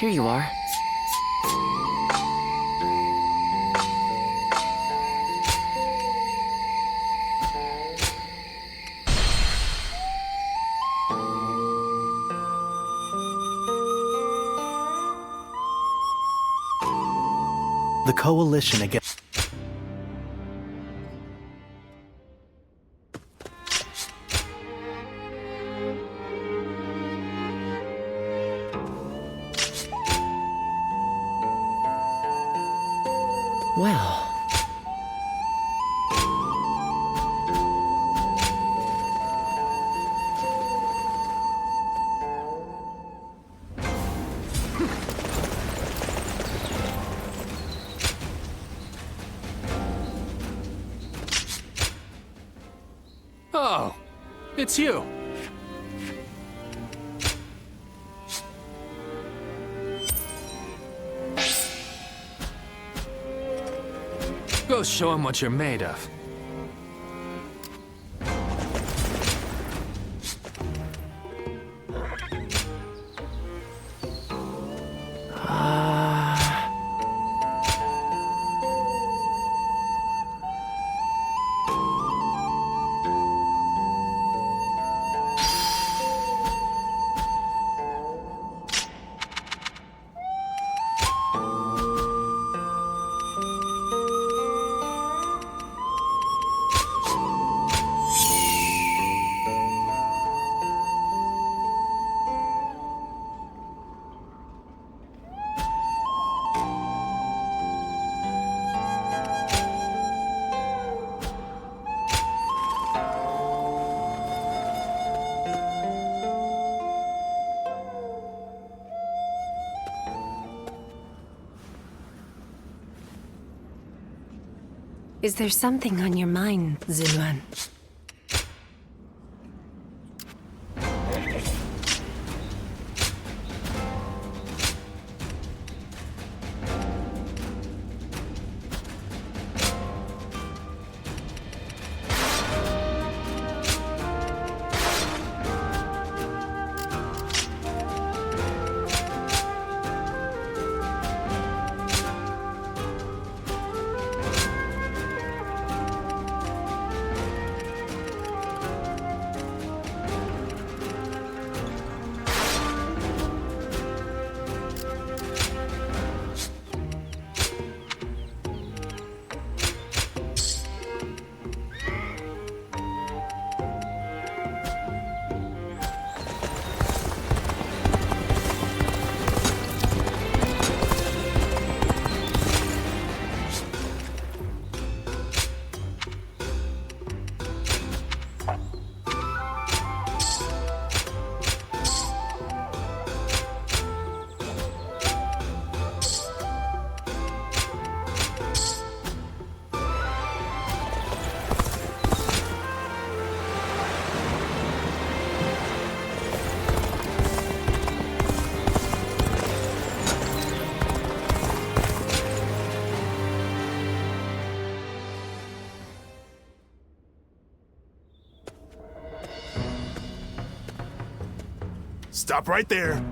here you are. The coalition against... Well... Oh, it's you. Go show him what you're made of. Is there something on your mind, Ziluan? Stop right there.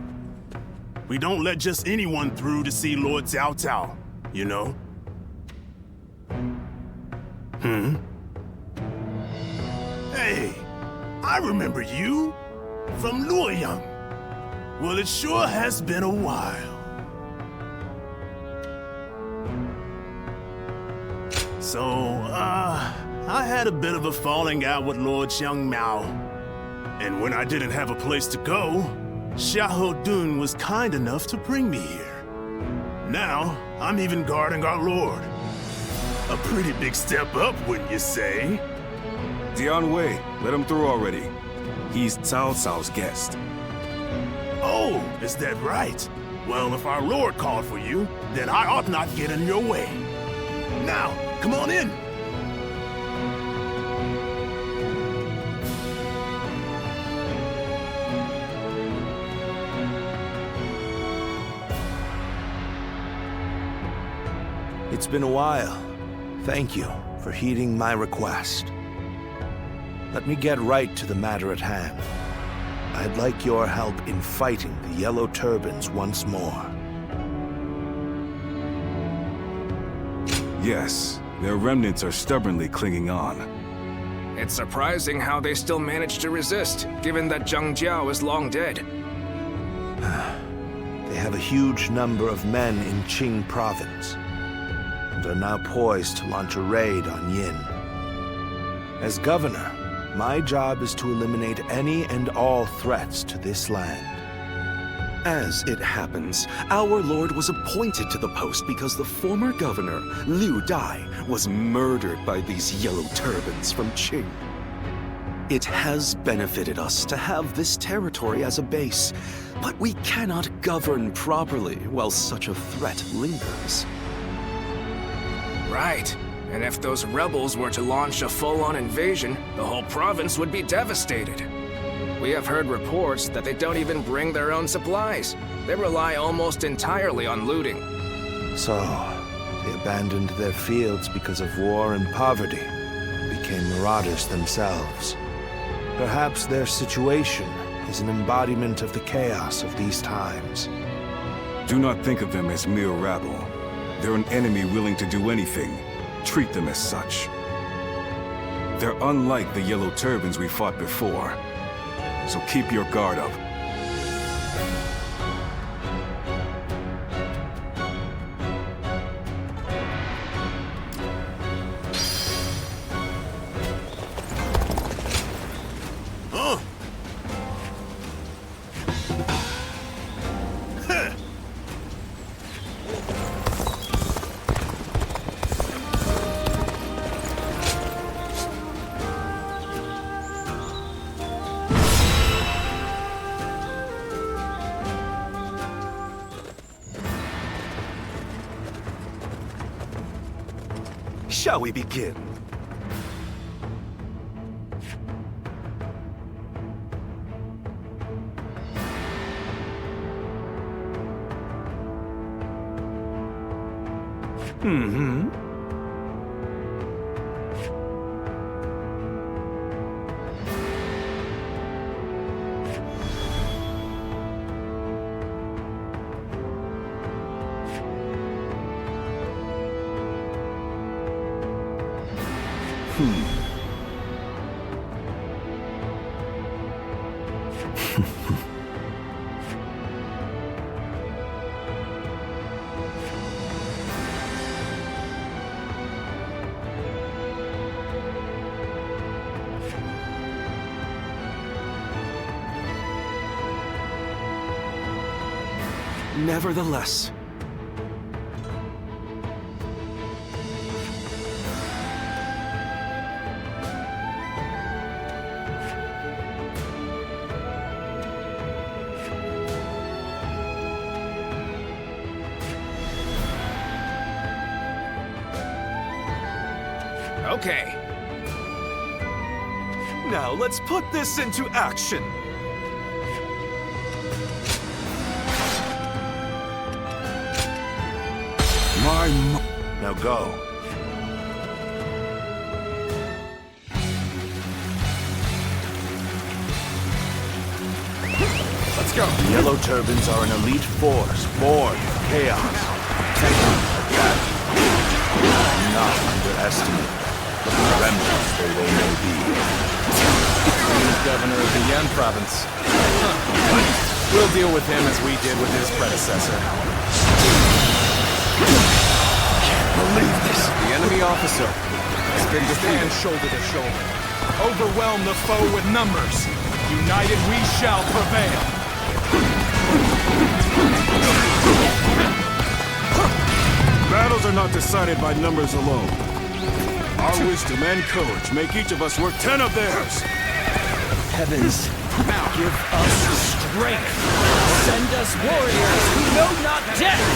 We don't let just anyone through to see Lord Cao Cao, you know? Hey, I remember you from Luoyang. Well, it sure has been a while. So, I had a bit of a falling out with Lord Xiang Mao. And when I didn't have a place to go, Xiahou Dun was kind enough to bring me here. Now, I'm even guarding our lord. A pretty big step up, wouldn't you say? Dian Wei, let him through already. He's Cao Cao's guest. Oh, is that right? Well, if our lord called for you, then I ought not get in your way. Now, come on in. It's been a while. Thank you for heeding my request. Let me get right to the matter at hand. I'd like your help in fighting the Yellow Turbans once more. Yes, their remnants are stubbornly clinging on. It's surprising how they still manage to resist, given that Zhang Jiao is long dead. They have a huge number of men in Qing province, and are now poised to launch a raid on Yin. As governor, my job is to eliminate any and all threats to this land. As it happens, our lord was appointed to the post because the former governor, Liu Dai, was murdered by these yellow turbans from Qing. It has benefited us to have this territory as a base, but we cannot govern properly while such a threat lingers. Right. And if those rebels were to launch a full-on invasion, the whole province would be devastated. We have heard reports that they don't even bring their own supplies. They rely almost entirely on looting. So, they abandoned their fields because of war and poverty, and became marauders themselves. Perhaps their situation is an embodiment of the chaos of these times. Do not think of them as mere rabble. They're an enemy willing to do anything. Treat them as such. They're unlike the yellow turbans we fought before. So keep your guard up. Shall we begin? Nevertheless, Okay. now let's put this into action. Now go. Let's go. The Yellow Turbans are an elite force born of chaos. Do not underestimate the remnants they may be. Governor of the Yan province. We'll deal with him as we did with his predecessor. Believe this. The enemy officer has been defeated shoulder to shoulder. Overwhelm the foe with numbers. United we shall prevail. Battles are not decided by numbers alone. Our wisdom and courage make each of us worth 10 of theirs. Heavens, give us strength. Send us warriors who know not death.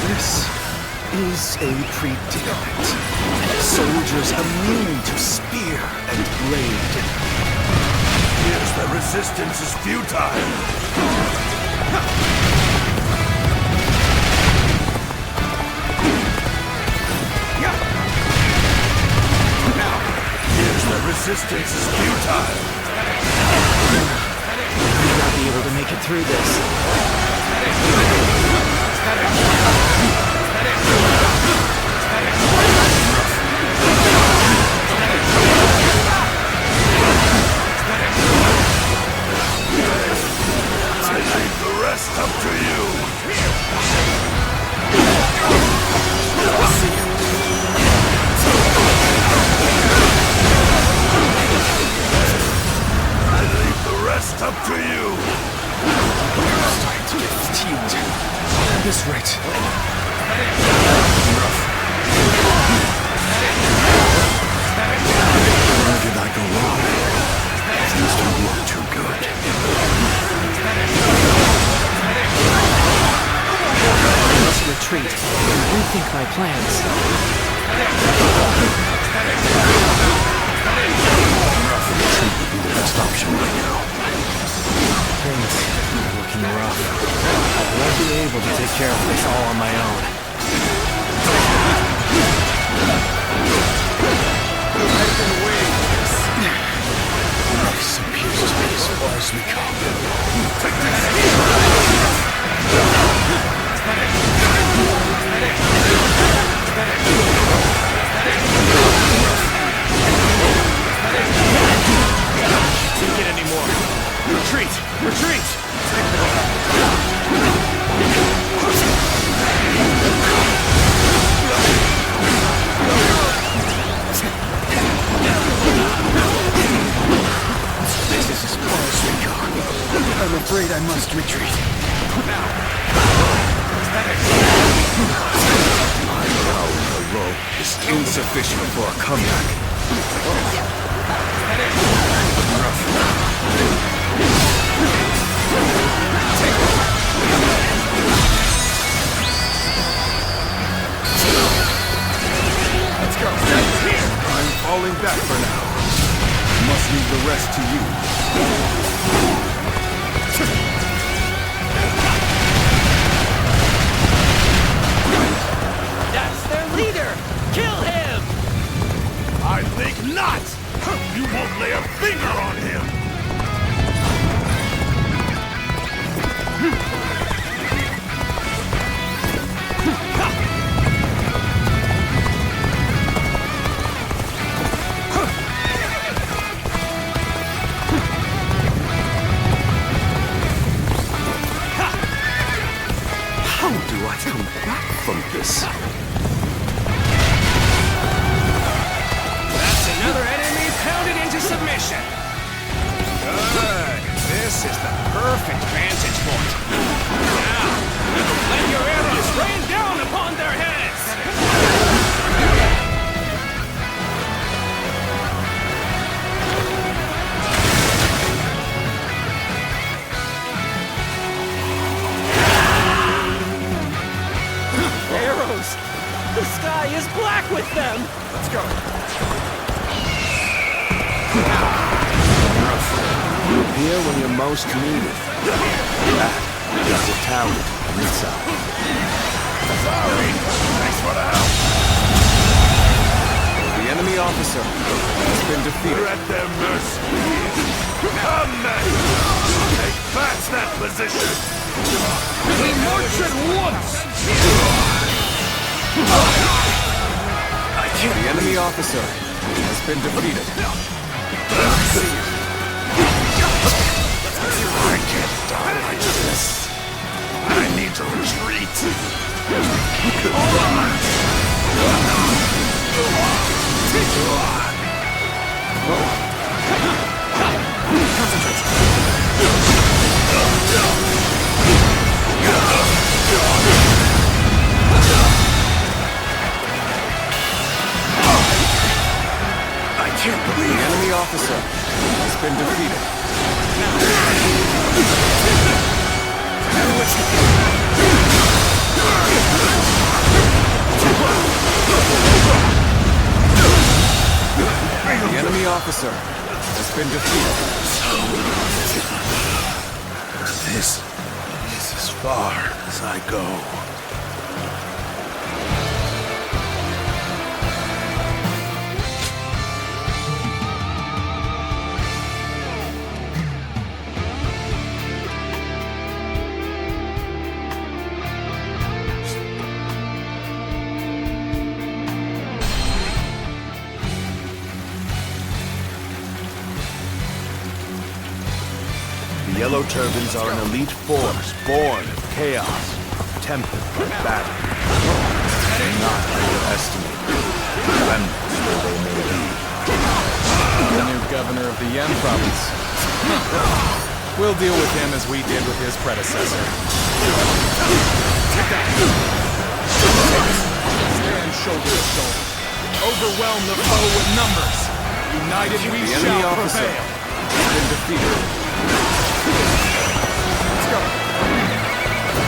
This is a predicament. Soldiers immune to spear and blade. Here's the resistance is futile. Here's the resistance is futile. We will not be able to make it through this. Retreat and rethink my plans. Retreat would be the best option right now. Things are looking rough. I won't be able to take care of this all on my own. This appears to be as far as we come. Take it anymore. Retreat! Retreat! This is as far as we go. I'm afraid I must retreat. My power alone is insufficient for a comeback. Let's go. I'm falling back for now. Must leave the rest to you. That's their leader! Kill him! I think not! You won't lay a finger on him! How do I come back from this? That's another enemy pounded into submission. Good. This is the perfect vantage point. Now, let your arrows rain down upon their heads. Arrows! The sky is black with them! Let's go. You appear when you're most needed. That is the talent on its side. Sorry. Thanks for the help. The enemy officer has been defeated. We're at their mercy. Come, men! Take back that position! We march at once! The enemy officer has been defeated. I can't die like this. I need to retreat. I can't believe The enemy officer has been defeated. The enemy officer has been defeated. This is as far as I go. Yellow Turbans are an elite force, born of chaos, tempered by battle. Do not underestimate the remnants where they may be. The new governor of the Yen province. We'll deal with him as we did with his predecessor. Stand shoulder to shoulder. Overwhelm the foe with numbers. United we shall prevail. Has been defeated. Let's go.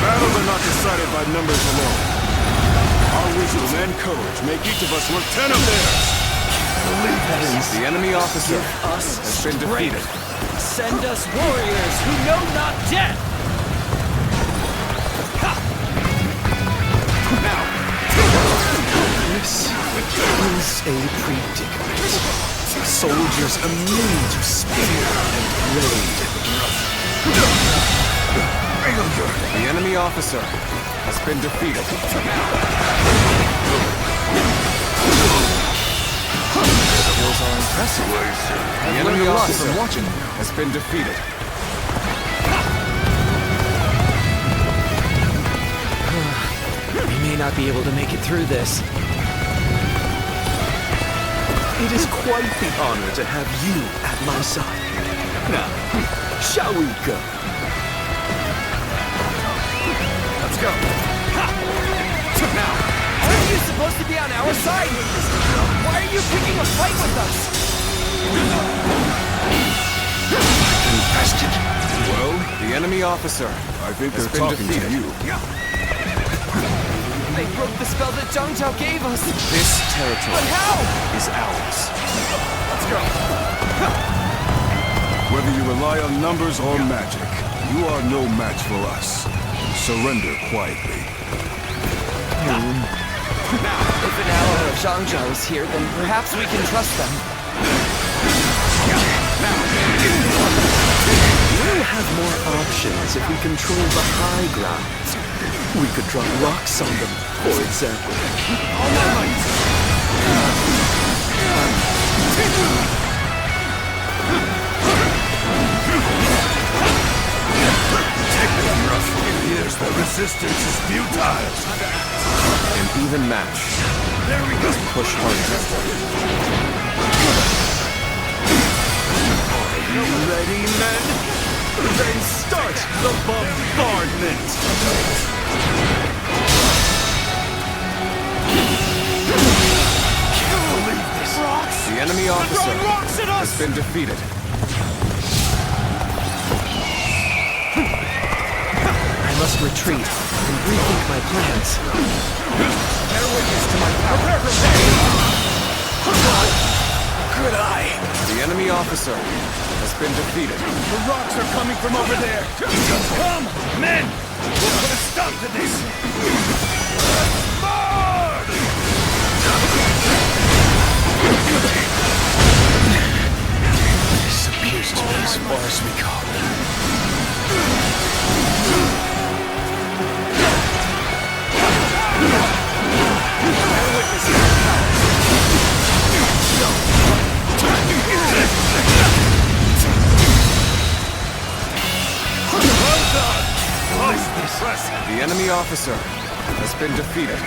Battles are not decided by numbers alone. Our wisdom and courage make each of us worth 10 of theirs. The enemy officer has been defeated. Send us warriors who know not death! Now! This is a predicament. Soldiers immune to spear and blade. The enemy officer has been defeated. Skills are impressive. The enemy officer has been defeated. We may not be able to make it through this. It is quite the honor to have you at my side. Now, shall we go? Let's go. Now! Aren't you supposed to be on our side? Why are you picking a fight with us? Infested. Well, the enemy officer I think has they're been talking defeated. to you. They broke the spell that Zhang Zhao gave us. This territory But how? is ours. Let's go. Whether you rely on numbers or magic, you are no match for us. Surrender quietly. If an ally of Zhang Zhao is here, then perhaps we can trust them. We'll have more options if we control the high ground. We could drop rocks on them, for example. All my might. Here's the resistance is futile. An even match. There we go. Push harder. Are you ready, men? Then start the bombardment! Can't believe this. The enemy officer has been defeated. I must retreat and rethink my plans. Bear witness to my power. Good eye. The enemy officer has been defeated. The rocks are coming from over there. Come, men! We'll put a stop to this. This appears to be as far as we go. The enemy officer has been defeated.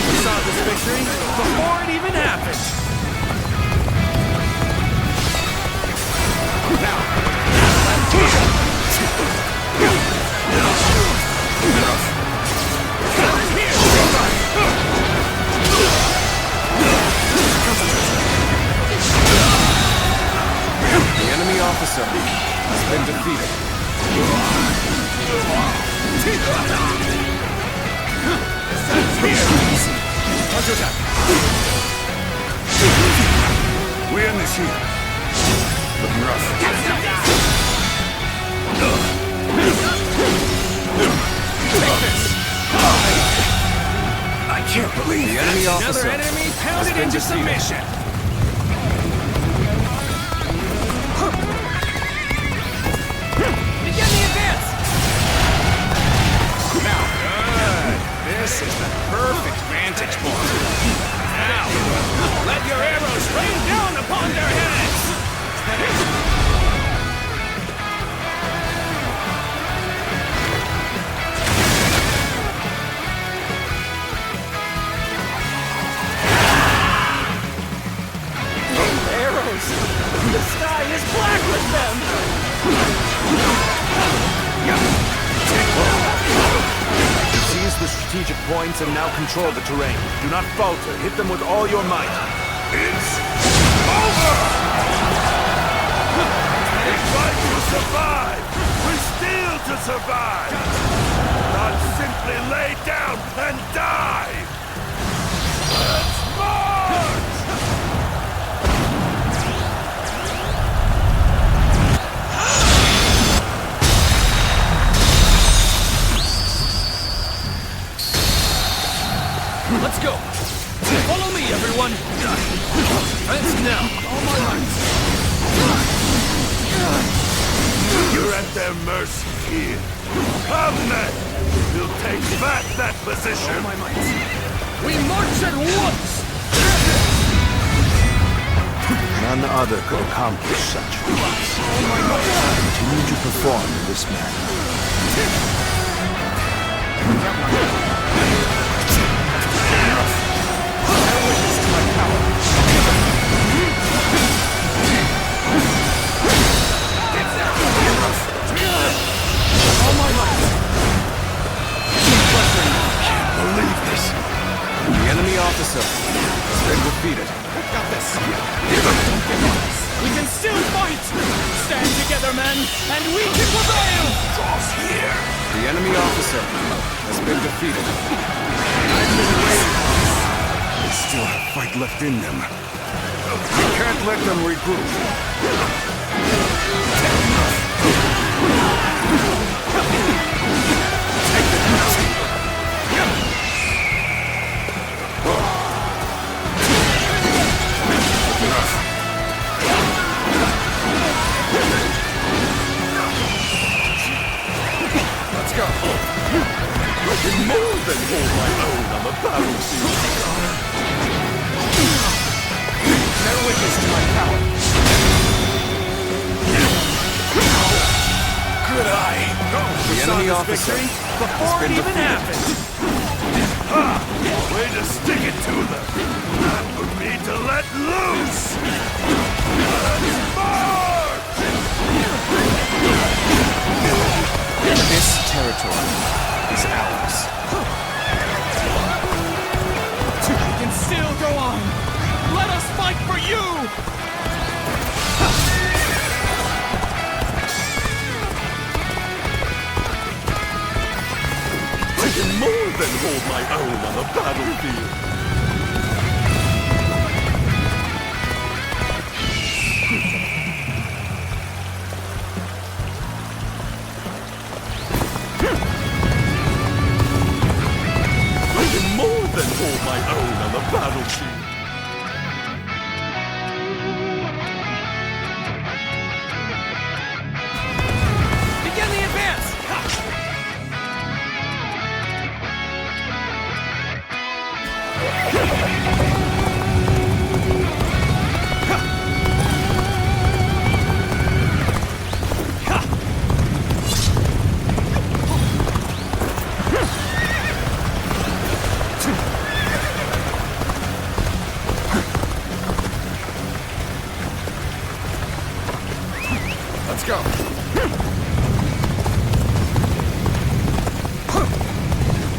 We saw this victory before it even happened. The enemy officer has been defeated. We end this here. Looking rough. I can't believe The enemy Another officer enemy has pounded been into defeated. submission. Begin the advance! Now, good. This is the perfect vantage point. Now, let your arrows rain down upon their heads! Arrows! The sky is black with them! Seize the strategic points and now control the terrain. Do not falter. Hit them with all your might. It's over! We fight to survive! We steal to survive! Not simply lay down and die! Let's march! Let's go! Follow me, everyone! Advance now! All my might! You're at their mercy here. Come then! We'll take back that position! All my might! We march at once! None other could accomplish such feats. Continue to perform in this manner. All my might! Can't believe this! The enemy officer has been defeated. Got this! Don't give up! We can still fight! Stand together, men, and we can prevail! Draws here! The enemy officer has been defeated. They still have fight left in them. We can't let them regroup. Let's go. I can more than hold my own on the battlefield. Bear witness to my power. Could I? The enemy officer Before it even happened! Way to stick it to them! Not for me to let loose! Let's march! This territory is ours. We can still go on! Let us fight for you! I can more than hold my own on the battlefield! I can more than hold my own on the battlefield! Begin the advance! Let's go.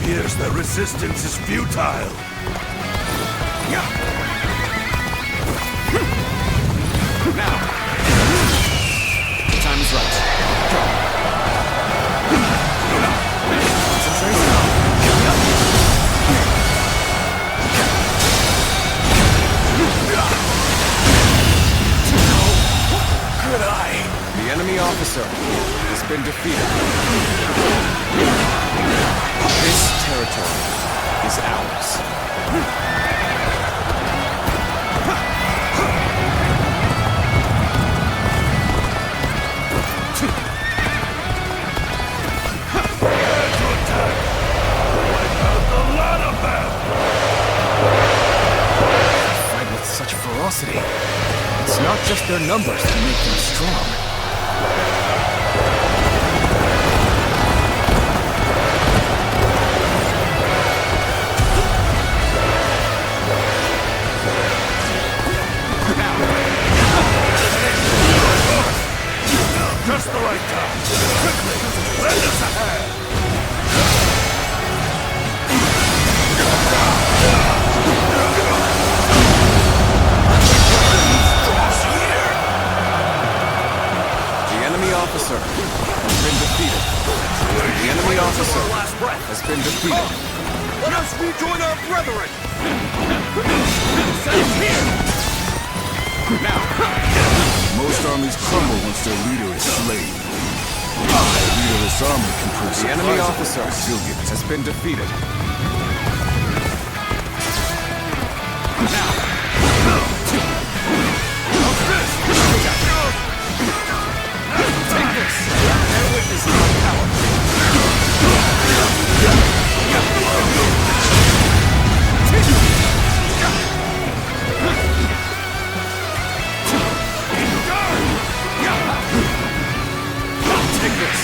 Appears the resistance is futile. Now. Time is right. Go. Could I? The enemy officer has been defeated. This territory is ours. Wipe out the lot of them! just their numbers that make them strong. Just the right time. Quickly, lend us a hand. The enemy officer has been defeated. The enemy officer has been defeated. Let us rejoin our brethren. Now, most armies crumble once their leader is slain. The leaderless army can prove the enemy officer has been defeated. Take this! Bear witness to my power. Take this!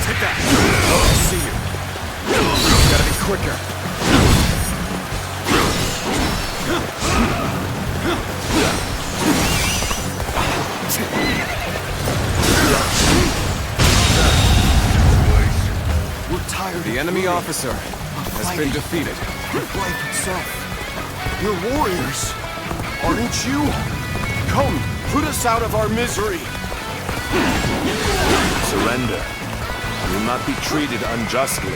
Take that! I see you. Gotta be quicker. We're tired. The enemy officer has been defeated. Life itself. You're warriors, aren't you? Come, put us out of our misery. Surrender. You will not be treated unjustly.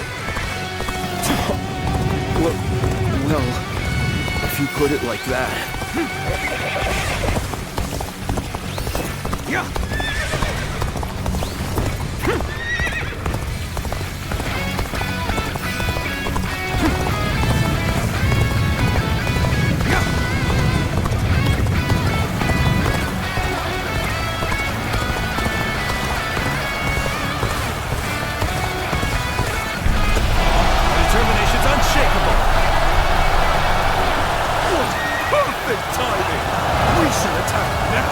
Well, if you put it like that. Determination's unshakable. What perfect timing! We should attack now.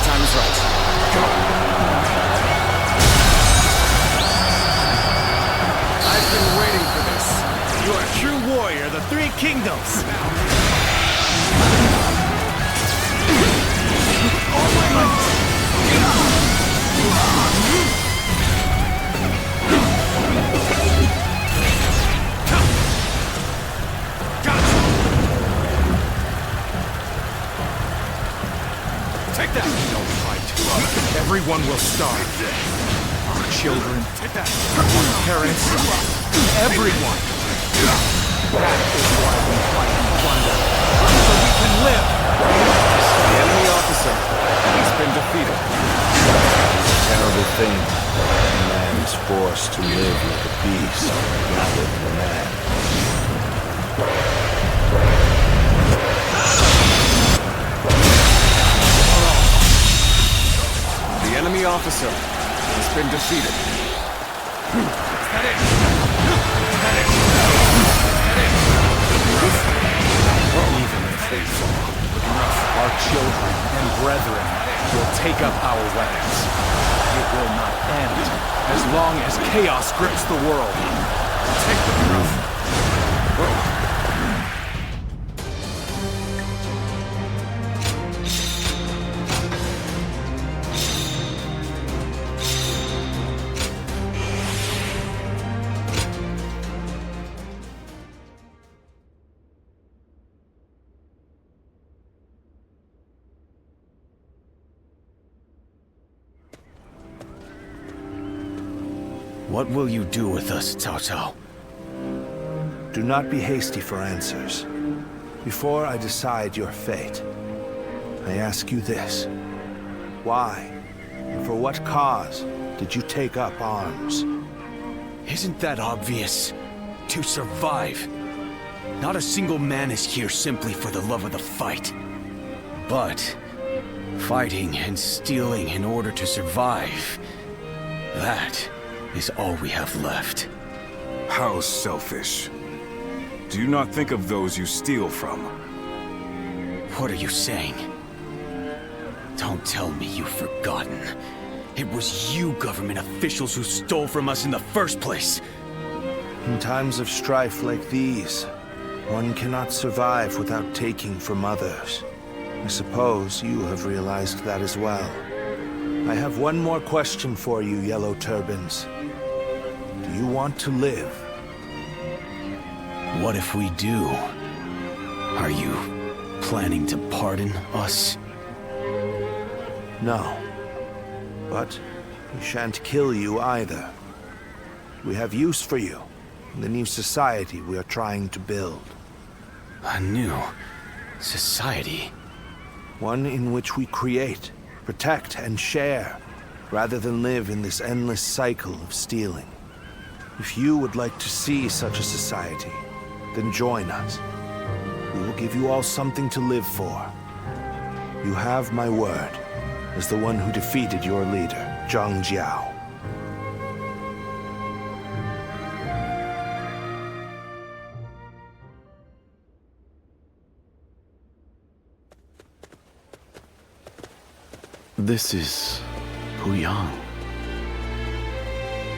Time's right. I've been waiting for this. You are a true warrior of the Three Kingdoms. Take that! Don't fight. Everyone will starve. Our children, our parents, everyone. That is why we fight and plunder. So we can live. The enemy officer has been defeated. It's a terrible thing. A man is forced to live like a beast rather than a man. The enemy officer has been defeated. Even if they fall, our children and brethren will take up our weapons. It will not end as long as chaos grips the world. Take the proof. What will you do with us, Cao Cao? Do not be hasty for answers. Before I decide your fate, I ask you this. Why, and for what cause, did you take up arms? Isn't that obvious? To survive. Not a single man is here simply for the love of the fight. But fighting and stealing in order to survive, that is all we have left. How selfish. Do you not think of those you steal from? What are you saying? Don't tell me you've forgotten. It was you government officials who stole from us in the first place. In times of strife like these, one cannot survive without taking from others. I suppose you have realized that as well. I have one more question for you, Yellow Turbans. Do you want to live? What if we do? Are you planning to pardon us? No. But we shan't kill you either. We have use for you in the new society we are trying to build. A new society? One in which we create, protect, and share, rather than live in this endless cycle of stealing. If you would like to see such a society, then join us. We will give you all something to live for. You have my word, as the one who defeated your leader, Zhang Jiao. This is Puyang.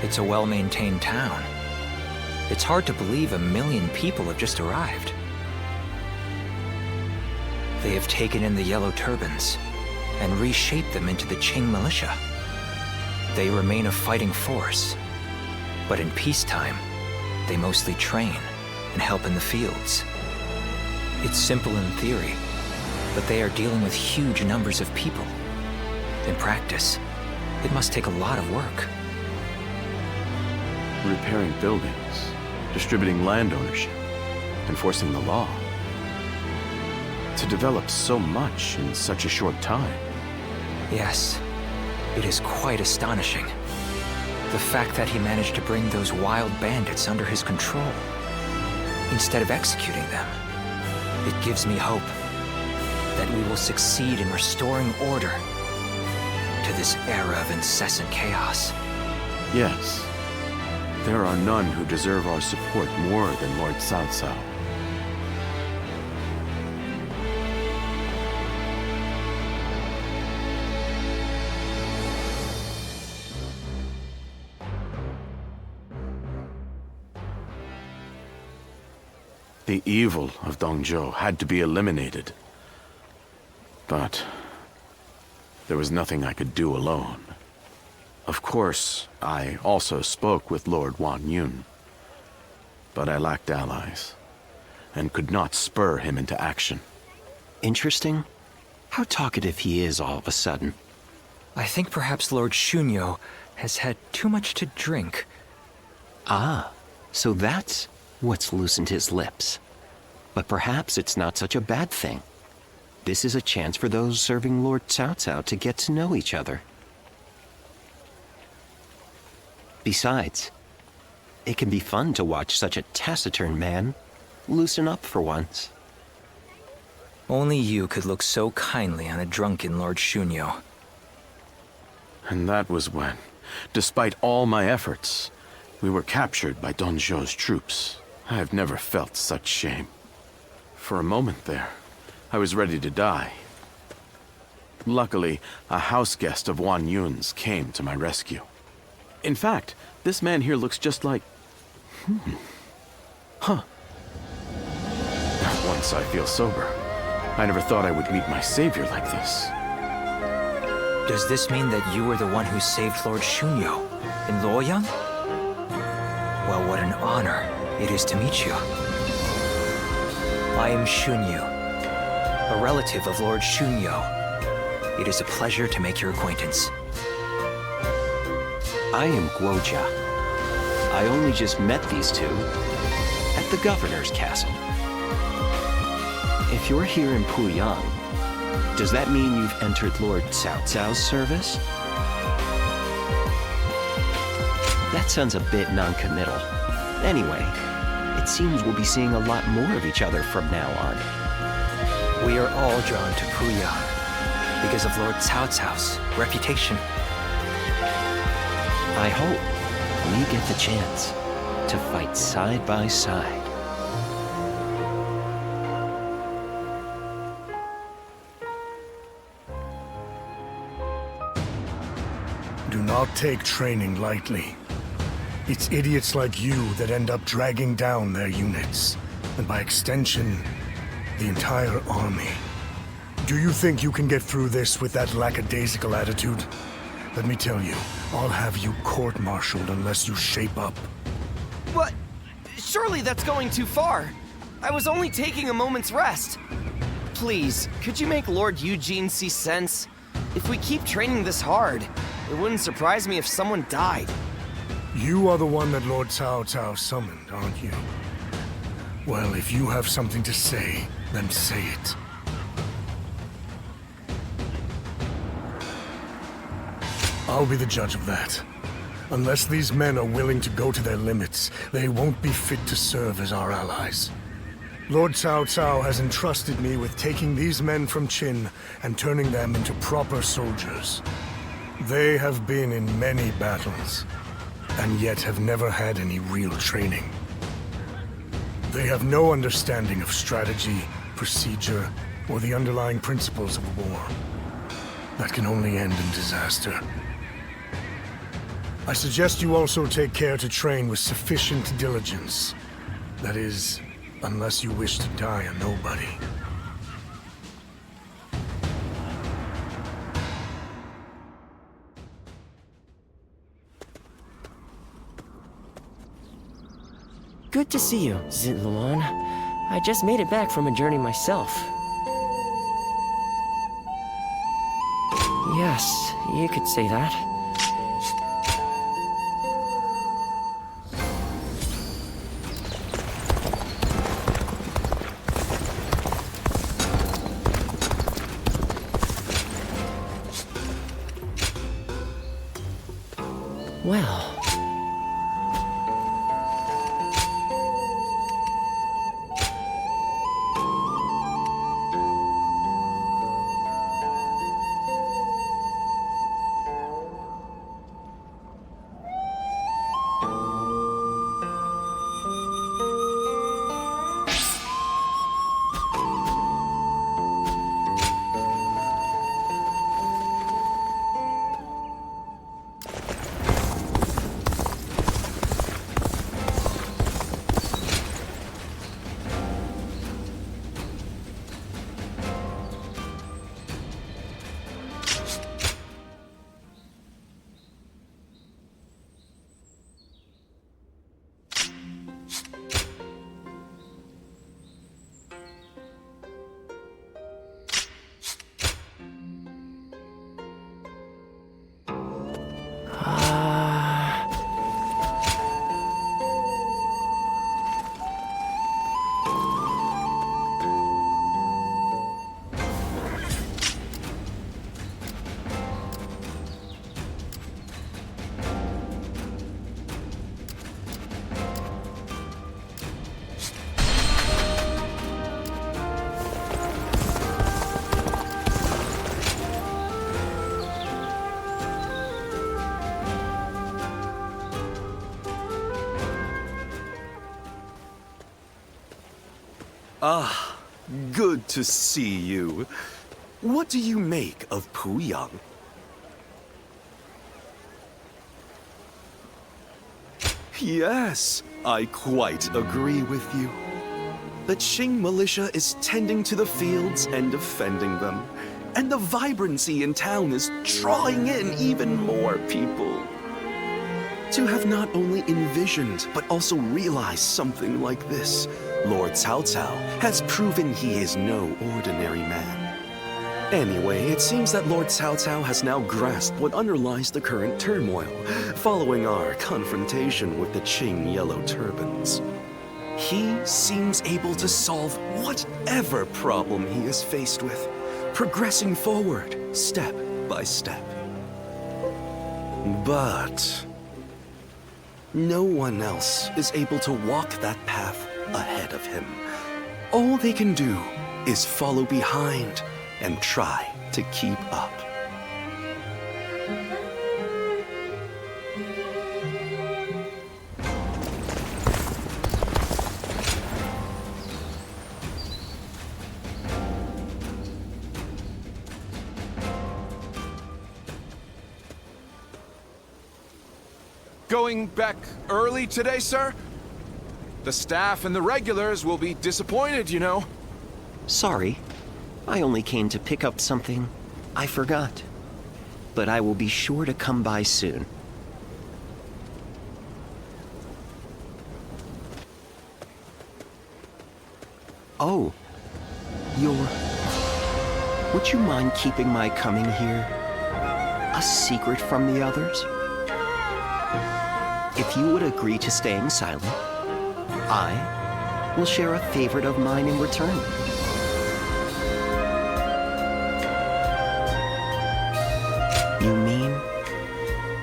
It's a well-maintained town. It's hard to believe 1 million people have just arrived. They have taken in the Yellow Turbans and reshaped them into the Qing militia. They remain a fighting force, but in peacetime, they mostly train and help in the fields. It's simple in theory, but they are dealing with huge numbers of people. In practice, it must take a lot of work. Repairing buildings, distributing land ownership, enforcing the law. To develop so much in such a short time. Yes, it is quite astonishing. The fact that he managed to bring those wild bandits under his control, instead of executing them. It gives me hope that we will succeed in restoring order to this era of incessant chaos. Yes. There are none who deserve our support more than Lord Cao Cao. The evil of Dongzhou had to be eliminated. But there was nothing I could do alone. Of course, I also spoke with Lord Wan Yun. But I lacked allies, and could not spur him into action. Interesting. How talkative he is all of a sudden. I think perhaps Lord Shunyo has had too much to drink. Ah, so that's what's loosened his lips. But perhaps it's not such a bad thing. This is a chance for those serving Lord Cao Cao to get to know each other. Besides, it can be fun to watch such a taciturn man loosen up for once. Only you could look so kindly on a drunken Lord Shunyo. And that was when, despite all my efforts, we were captured by Dongzhou's troops. I have never felt such shame. For a moment there, I was ready to die. Luckily, a house guest of Wan Yun's came to my rescue. In fact, this man here looks just like... Once I feel sober, I never thought I would meet my savior like this. Does this mean that you were the one who saved Lord Shunyo in Luoyang? Well, what an honor it is to meet you. I am Shunyu, a relative of Lord Shunyo. It is a pleasure to make your acquaintance. I am Guojia, I only just met these two at the governor's castle. If you're here in Puyang, does that mean you've entered Lord Cao Cao's service? That sounds a bit non-committal. Anyway, it seems we'll be seeing a lot more of each other from now on. We are all drawn to Puyang because of Lord Cao Cao's reputation. I hope we get the chance to fight side by side. Do not take training lightly. It's idiots like you that end up dragging down their units, and by extension, the entire army. Do you think you can get through this with that lackadaisical attitude? Let me tell you, I'll have you court-martialed unless you shape up. What? Surely that's going too far. I was only taking a moment's rest. Please, could you make Lord Eugene see sense? If we keep training this hard, it wouldn't surprise me if someone died. You are the one that Lord Cao Cao summoned, aren't you? Well, if you have something to say, then say it. I'll be the judge of that. Unless these men are willing to go to their limits, they won't be fit to serve as our allies. Lord Cao Cao has entrusted me with taking these men from Qin and turning them into proper soldiers. They have been in many battles, and yet have never had any real training. They have no understanding of strategy, procedure, or the underlying principles of war. That can only end in disaster. I suggest you also take care to train with sufficient diligence. That is, unless you wish to die a nobody. Good to see you, Zitluan. I just made it back from a journey myself. Yes, you could say that. Well... Ah, good to see you. What do you make of Puyang? Yes, I quite agree with you. The Qing militia is tending to the fields and defending them, and the vibrancy in town is drawing in even more people. To have not only envisioned, but also realized something like this, Lord Cao Cao has proven he is no ordinary man. Anyway, it seems that Lord Cao Cao has now grasped what underlies the current turmoil, following our confrontation with the Qing Yellow Turbans. He seems able to solve whatever problem he is faced with, progressing forward, step by step. But no one else is able to walk that path ahead of him. All they can do is follow behind and try to keep up. Going back early today, sir? The staff and the regulars will be disappointed, you know. Sorry. I only came to pick up something I forgot. But I will be sure to come by soon. Oh. Would you mind keeping my coming here a secret from the others? If you would agree to staying silent, I will share a favorite of mine in return. You mean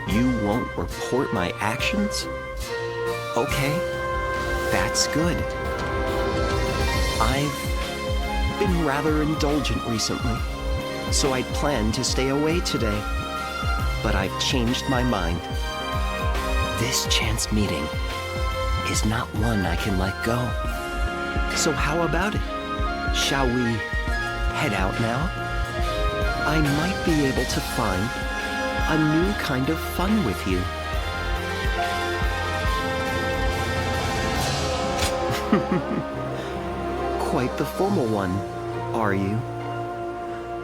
you won't report my actions? Okay, that's good. I've been rather indulgent recently, so I'd planned to stay away today. But I've changed my mind. This chance meeting is not one I can let go. So how about it? Shall we head out now? I might be able to find a new kind of fun with you. Quite the formal one, are you?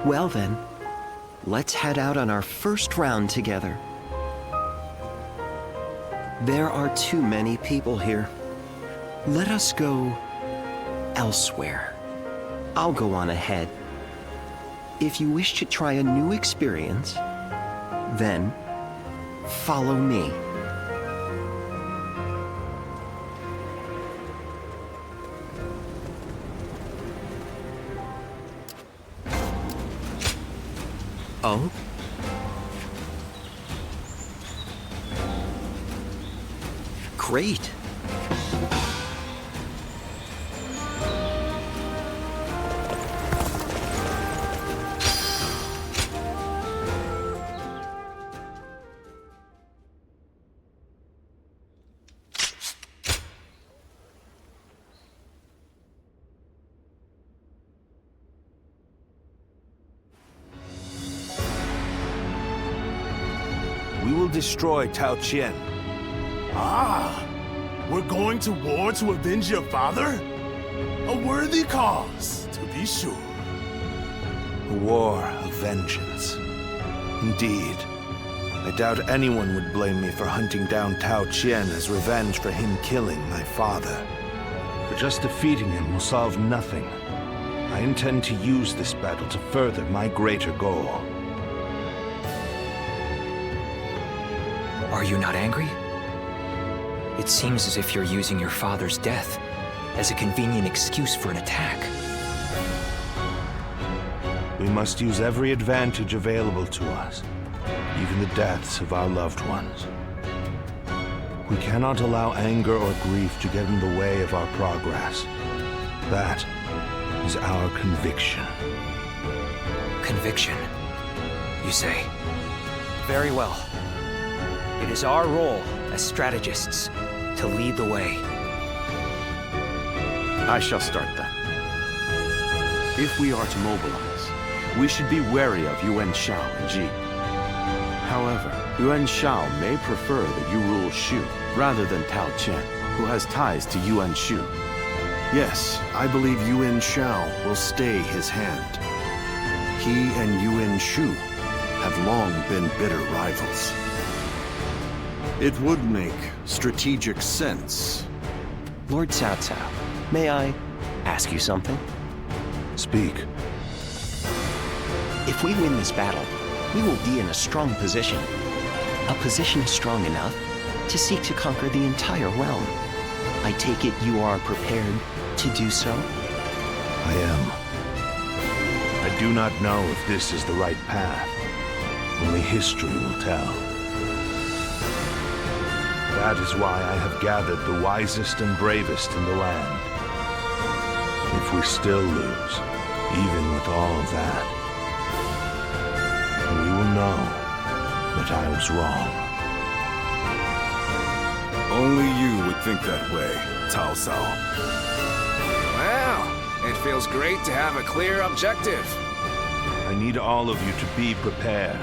Well then, let's head out on our first round together. There are too many people here. Let us go elsewhere. I'll go on ahead. If you wish to try a new experience, then follow me. Oh? Great. We will destroy Tao Qian. Ah! We're going to war to avenge your father? A worthy cause, to be sure. A war of vengeance. Indeed. I doubt anyone would blame me for hunting down Tao Qian as revenge for him killing my father. But just defeating him will solve nothing. I intend to use this battle to further my greater goal. Are you not angry? It seems as if you're using your father's death as a convenient excuse for an attack. We must use every advantage available to us, even the deaths of our loved ones. We cannot allow anger or grief to get in the way of our progress. That is our conviction. Conviction, you say? Very well. It is our role as strategists to lead the way. I shall start then. If we are to mobilize, we should be wary of Yuan Shao and Ji. However, Yuan Shao may prefer that you rule Shu rather than Tao Qian, who has ties to Yuan Shu. Yes, I believe Yuan Shao will stay his hand. He and Yuan Shu have long been bitter rivals. It would make strategic sense. Lord Cao Cao, may I ask you something? Speak. If we win this battle, we will be in a strong position. A position strong enough to seek to conquer the entire realm. I take it you are prepared to do so? I am. I do not know if this is the right path. Only history will tell. That is why I have gathered the wisest and bravest in the land. If we still lose, even with all of that, we will know that I was wrong. Only you would think that way, Cao Cao. Well, it feels great to have a clear objective. I need all of you to be prepared.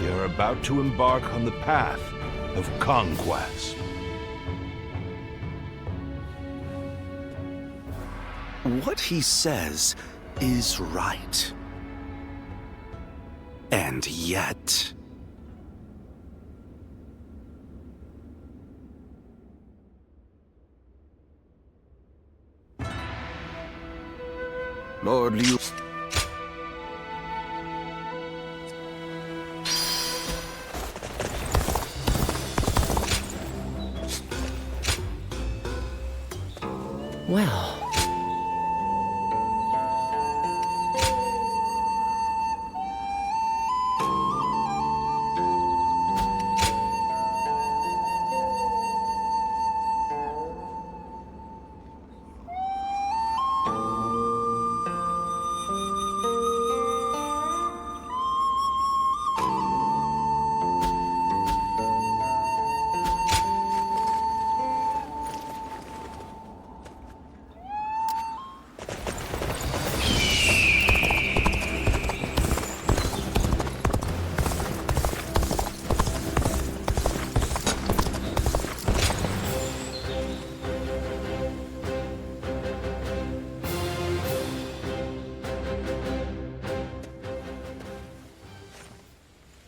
We are about to embark on the path of conquest. What he says is right. And yet... Lord Liu... Well...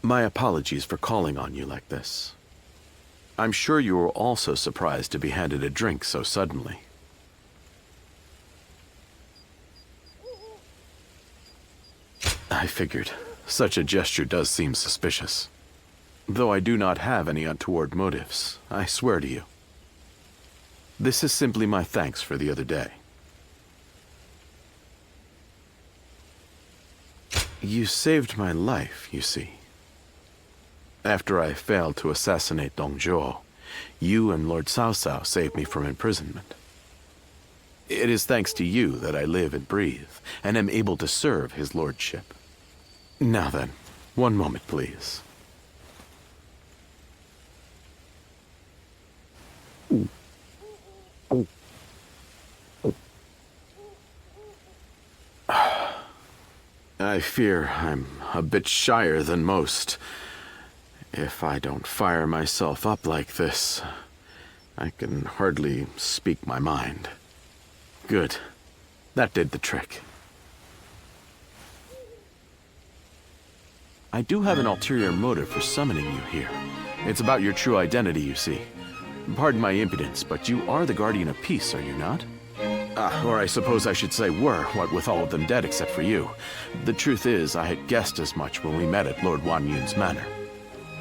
My apologies for calling on you like this. I'm sure you were also surprised to be handed a drink so suddenly. I figured. Such a gesture does seem suspicious. Though I do not have any untoward motives, I swear to you. This is simply my thanks for the other day. You saved my life, you see. After I failed to assassinate Dong Zhuo, you and Lord Cao Cao saved me from imprisonment. It is thanks to you that I live and breathe, and am able to serve his lordship. Now then, one moment, please. I fear I'm a bit shyer than most. If I don't fire myself up like this, I can hardly speak my mind. Good. That did the trick. I do have an ulterior motive for summoning you here. It's about your true identity, you see. Pardon my impudence, but you are the Guardian of Peace, are you not? Or I suppose I should say were, what with all of them dead except for you. The truth is, I had guessed as much when we met at Lord Wan Yun's manor.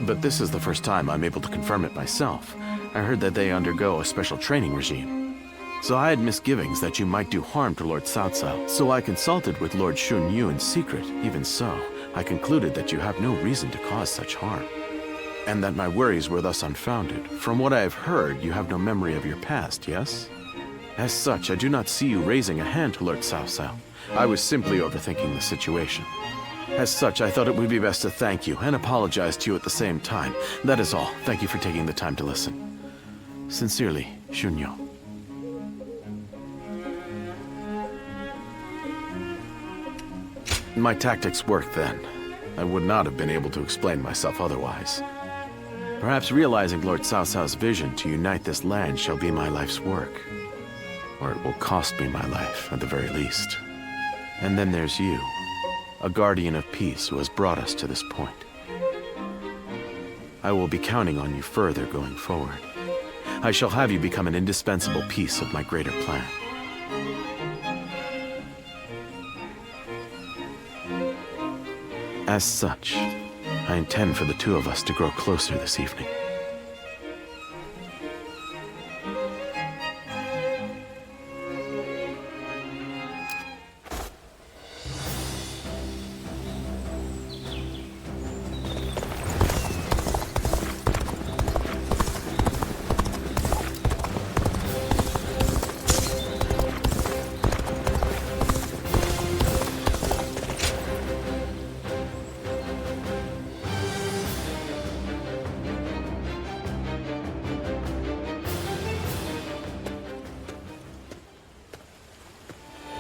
But this is the first time I'm able to confirm it myself. I heard that they undergo a special training regime. So I had misgivings that you might do harm to Lord Cao Cao. So I consulted with Lord Xun Yu in secret. Even so, I concluded that you have no reason to cause such harm. And that my worries were thus unfounded. From what I have heard, you have no memory of your past, yes? As such, I do not see you raising a hand to Lord Cao Cao. I was simply overthinking the situation. As such, I thought it would be best to thank you and apologize to you at the same time. That is all. Thank you for taking the time to listen. Sincerely, Xun Yu. My tactics worked then. I would not have been able to explain myself otherwise. Perhaps realizing Lord Cao Cao's vision to unite this land shall be my life's work. Or it will cost me my life, at the very least. And then there's you, a guardian of peace who has brought us to this point. I will be counting on you further going forward. I shall have you become an indispensable piece of my greater plan. As such, I intend for the two of us to grow closer this evening.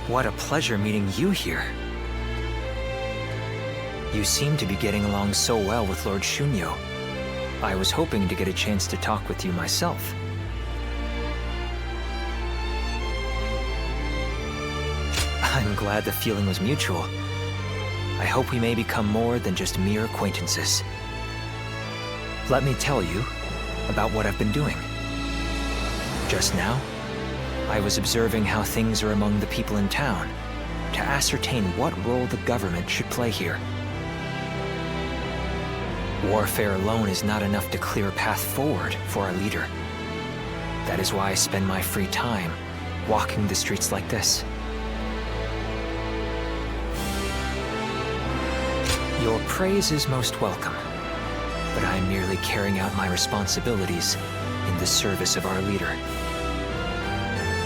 What a pleasure meeting you here. You seem to be getting along so well with Lord Shunyo. I was hoping to get a chance to talk with you myself. I'm glad the feeling was mutual. I hope we may become more than just mere acquaintances. Let me tell you about what I've been doing. Just now, I was observing how things are among the people in town to ascertain what role the government should play here. Warfare alone is not enough to clear a path forward for our leader. That is why I spend my free time walking the streets like this. Your praise is most welcome, but I am merely carrying out my responsibilities in the service of our leader.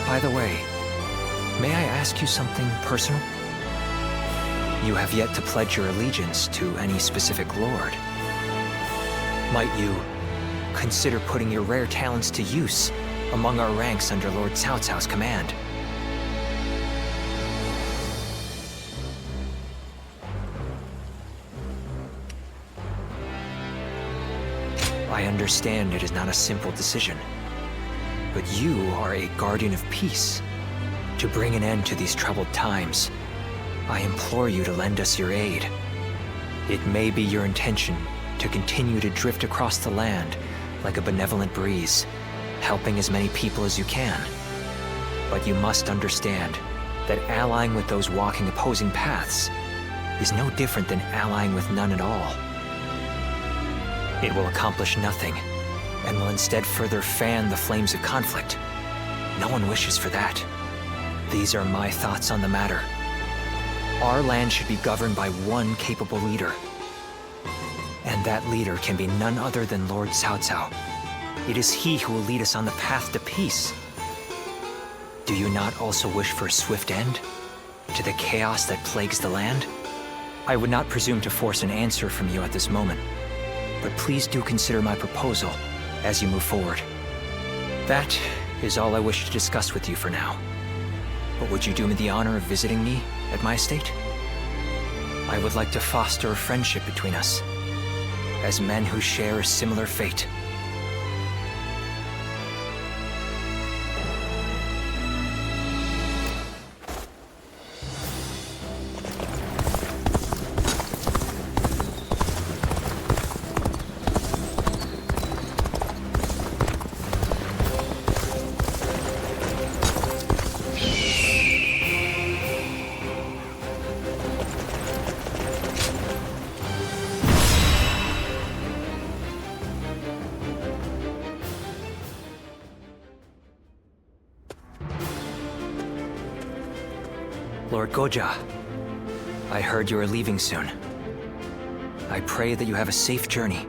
By the way, may I ask you something personal? You have yet to pledge your allegiance to any specific lord. Might you consider putting your rare talents to use among our ranks under Lord Cao Cao's command? I understand it is not a simple decision. But you are a guardian of peace. To bring an end to these troubled times, I implore you to lend us your aid. It may be your intention to continue to drift across the land like a benevolent breeze, helping as many people as you can. But you must understand that allying with those walking opposing paths is no different than allying with none at all. It will accomplish nothing, and will instead further fan the flames of conflict. No one wishes for that. These are my thoughts on the matter. Our land should be governed by one capable leader. And that leader can be none other than Lord Cao Cao. It is he who will lead us on the path to peace. Do you not also wish for a swift end to the chaos that plagues the land? I would not presume to force an answer from you at this moment, but please do consider my proposal as you move forward. That is all I wish to discuss with you for now. But would you do me the honor of visiting me at my estate? I would like to foster a friendship between us, as men who share a similar fate. Lord Goja, I heard you are leaving soon. I pray that you have a safe journey.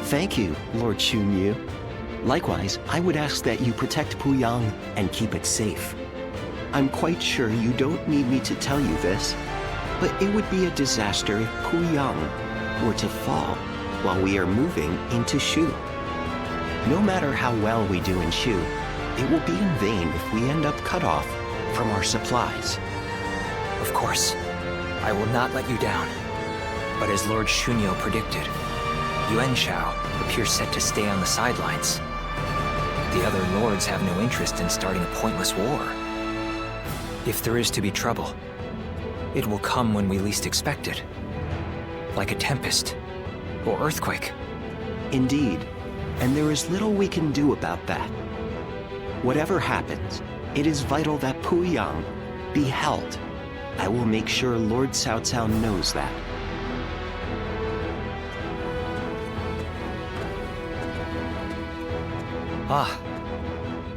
Thank you, Lord Shunyu. Likewise, I would ask that you protect Puyang and keep it safe. I'm quite sure you don't need me to tell you this, but it would be a disaster if Puyang were to fall while we are moving into Shu. No matter how well we do in Shu, it will be in vain if we end up cut off from our supplies. Of course, I will not let you down. But as Lord Shunyo predicted, Yuan Shao appears set to stay on the sidelines. The other lords have no interest in starting a pointless war. If there is to be trouble, it will come when we least expect it. Like a tempest or earthquake. Indeed, and there is little we can do about that. Whatever happens, it is vital that Puyang be held. I will make sure Lord Cao Cao knows that. Ah,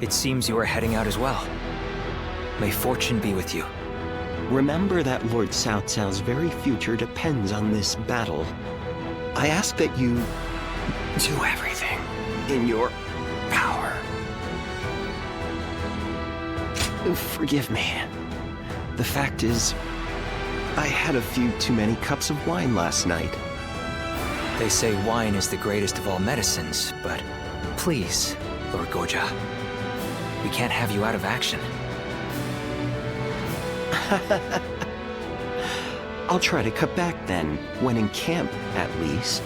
it seems you are heading out as well. May fortune be with you. Remember that Lord Cao Cao's very future depends on this battle. I ask that you do everything in your power. Forgive me. The fact is, I had a few too many cups of wine last night. They say wine is the greatest of all medicines, but please, Lord Goja, we can't have you out of action. I'll try to cut back then, when in camp, at least.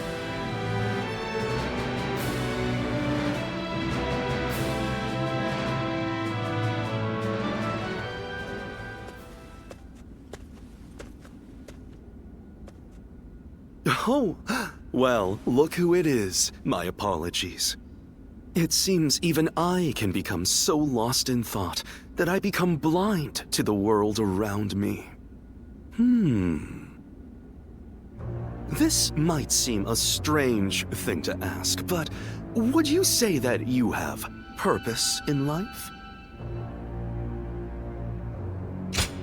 Oh, well, look who it is. My apologies. It seems even I can become so lost in thought that I become blind to the world around me. This might seem a strange thing to ask, but would you say that you have purpose in life?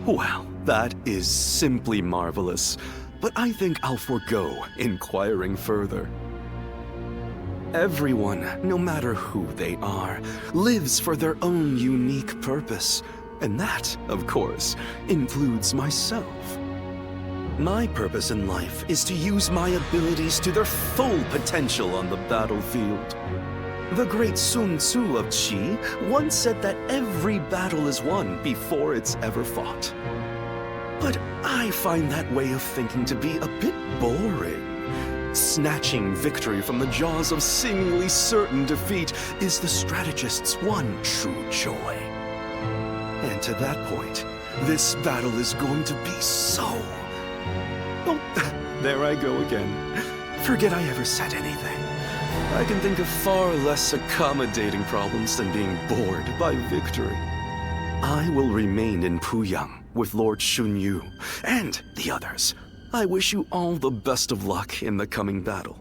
Well, that is simply marvelous, but I think I'll forego inquiring further. Everyone, no matter who they are, lives for their own unique purpose, and that, of course, includes myself. My purpose in life is to use my abilities to their full potential on the battlefield. The great Sun Tzu of Qi once said that every battle is won before it's ever fought. But I find that way of thinking to be a bit boring. Snatching victory from the jaws of seemingly certain defeat is the strategist's one true joy. And to that point, this battle is going to be so... Oh, there I go again. Forget I ever said anything. I can think of far less accommodating problems than being bored by victory. I will remain in Puyang with Lord Shunyu and the others. I wish you all the best of luck in the coming battle.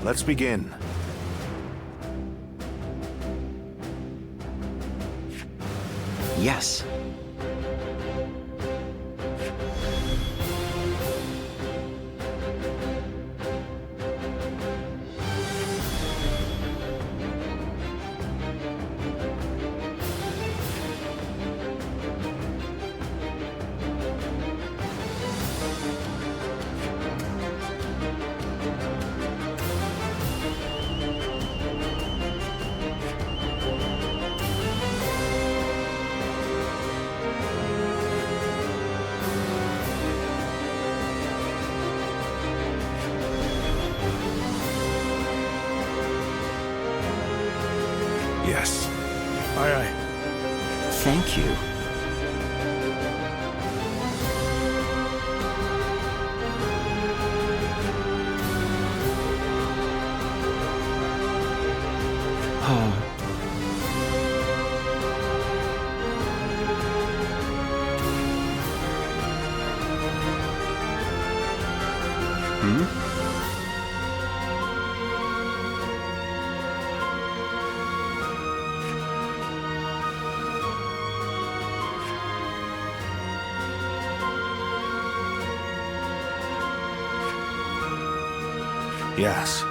Let's begin. Yes. Yes. Aye, aye. Thank you. Yes.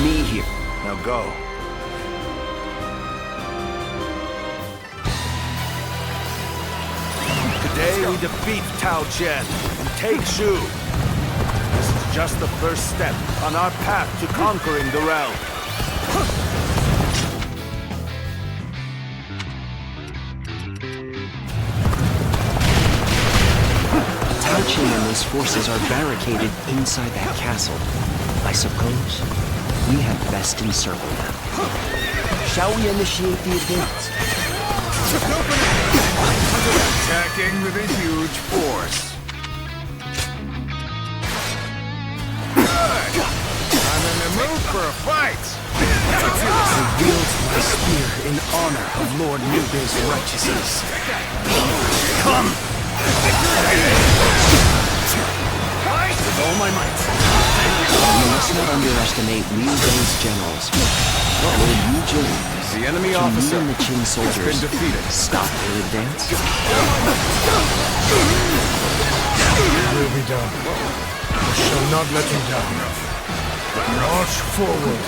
Me here. Now go. Today we defeat Tao Chen and take Shu. This is just the first step on our path to conquering the realm. Qing and those forces are barricaded inside that castle. I suppose we had best encircle them. Shall we initiate the advance? Attacking with a huge force. Good! I'm in the mood for a fight! I wield my spear in honor of Lord Nube's righteousness. Come! With all my might. You must not underestimate Liu Bei's generals. Lord Yu Jin, The enemy can officer you and the Qing soldiers has been defeated. stop their advance? It will be done. I shall not let you down. March forward.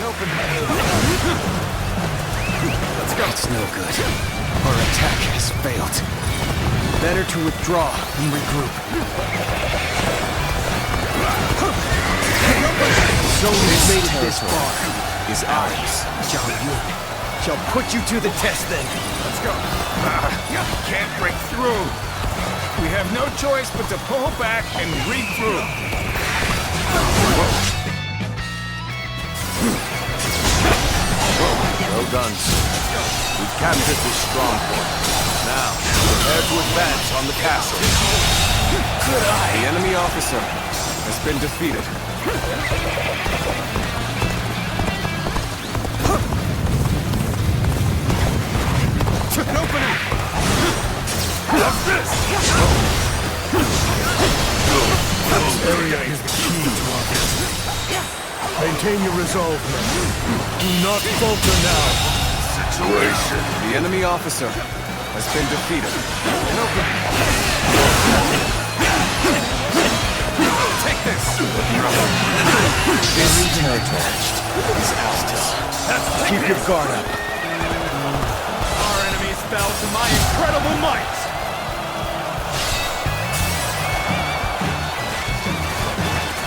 Let's go. It's no good. Our attack has failed. Better to withdraw and regroup. So we've made it this far. Is ours. Zhao Yun shall put you to the test then. Let's go. Can't break through. We have no choice but to pull back and regroup. Well done. We've captured this stronghold. Now, prepare to advance on the castle. Good eye. The enemy officer has been defeated. An opening! What's this? This area is the key to our victory. Maintain your resolve, men. Do not falter now. Situation. The enemy officer has been defeated. An opening. Take this! This territory is ours. Keep your guard up. Our enemies fell to my incredible might!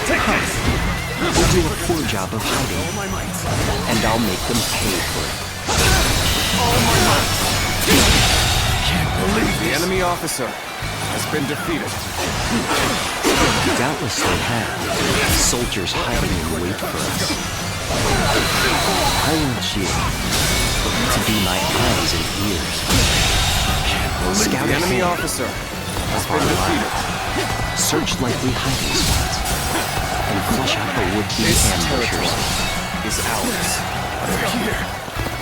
Take this! We'll do a poor job of hiding, and I'll make them pay for it. Can't believe the enemy officer has been defeated. Doubtless they have. Soldiers hiding in wait for us. I want you to be my eyes and ears. Scout The enemy ahead officer has of our been defeated. line. Search likely hiding spots and flush out the would-be ambushers. Is ours. They're here.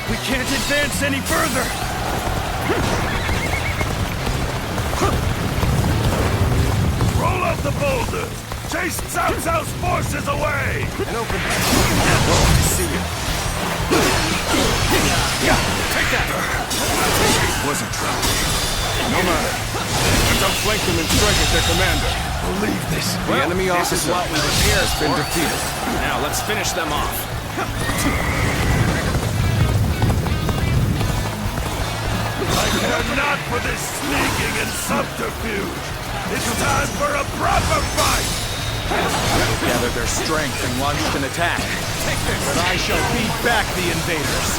We can't advance any further. Roll out the boulders! Chase Cao Cao's forces away! An open. I see you. Take that! Wasn't trying. No matter. Let's outflank them and strike at their commander. Believe this. The enemy officer has been defeated. Now let's finish them off. I care not for this sneaking and subterfuge. It's time for a proper fight! Gather their strength and launched an attack. Take this! But I shall beat back the invaders.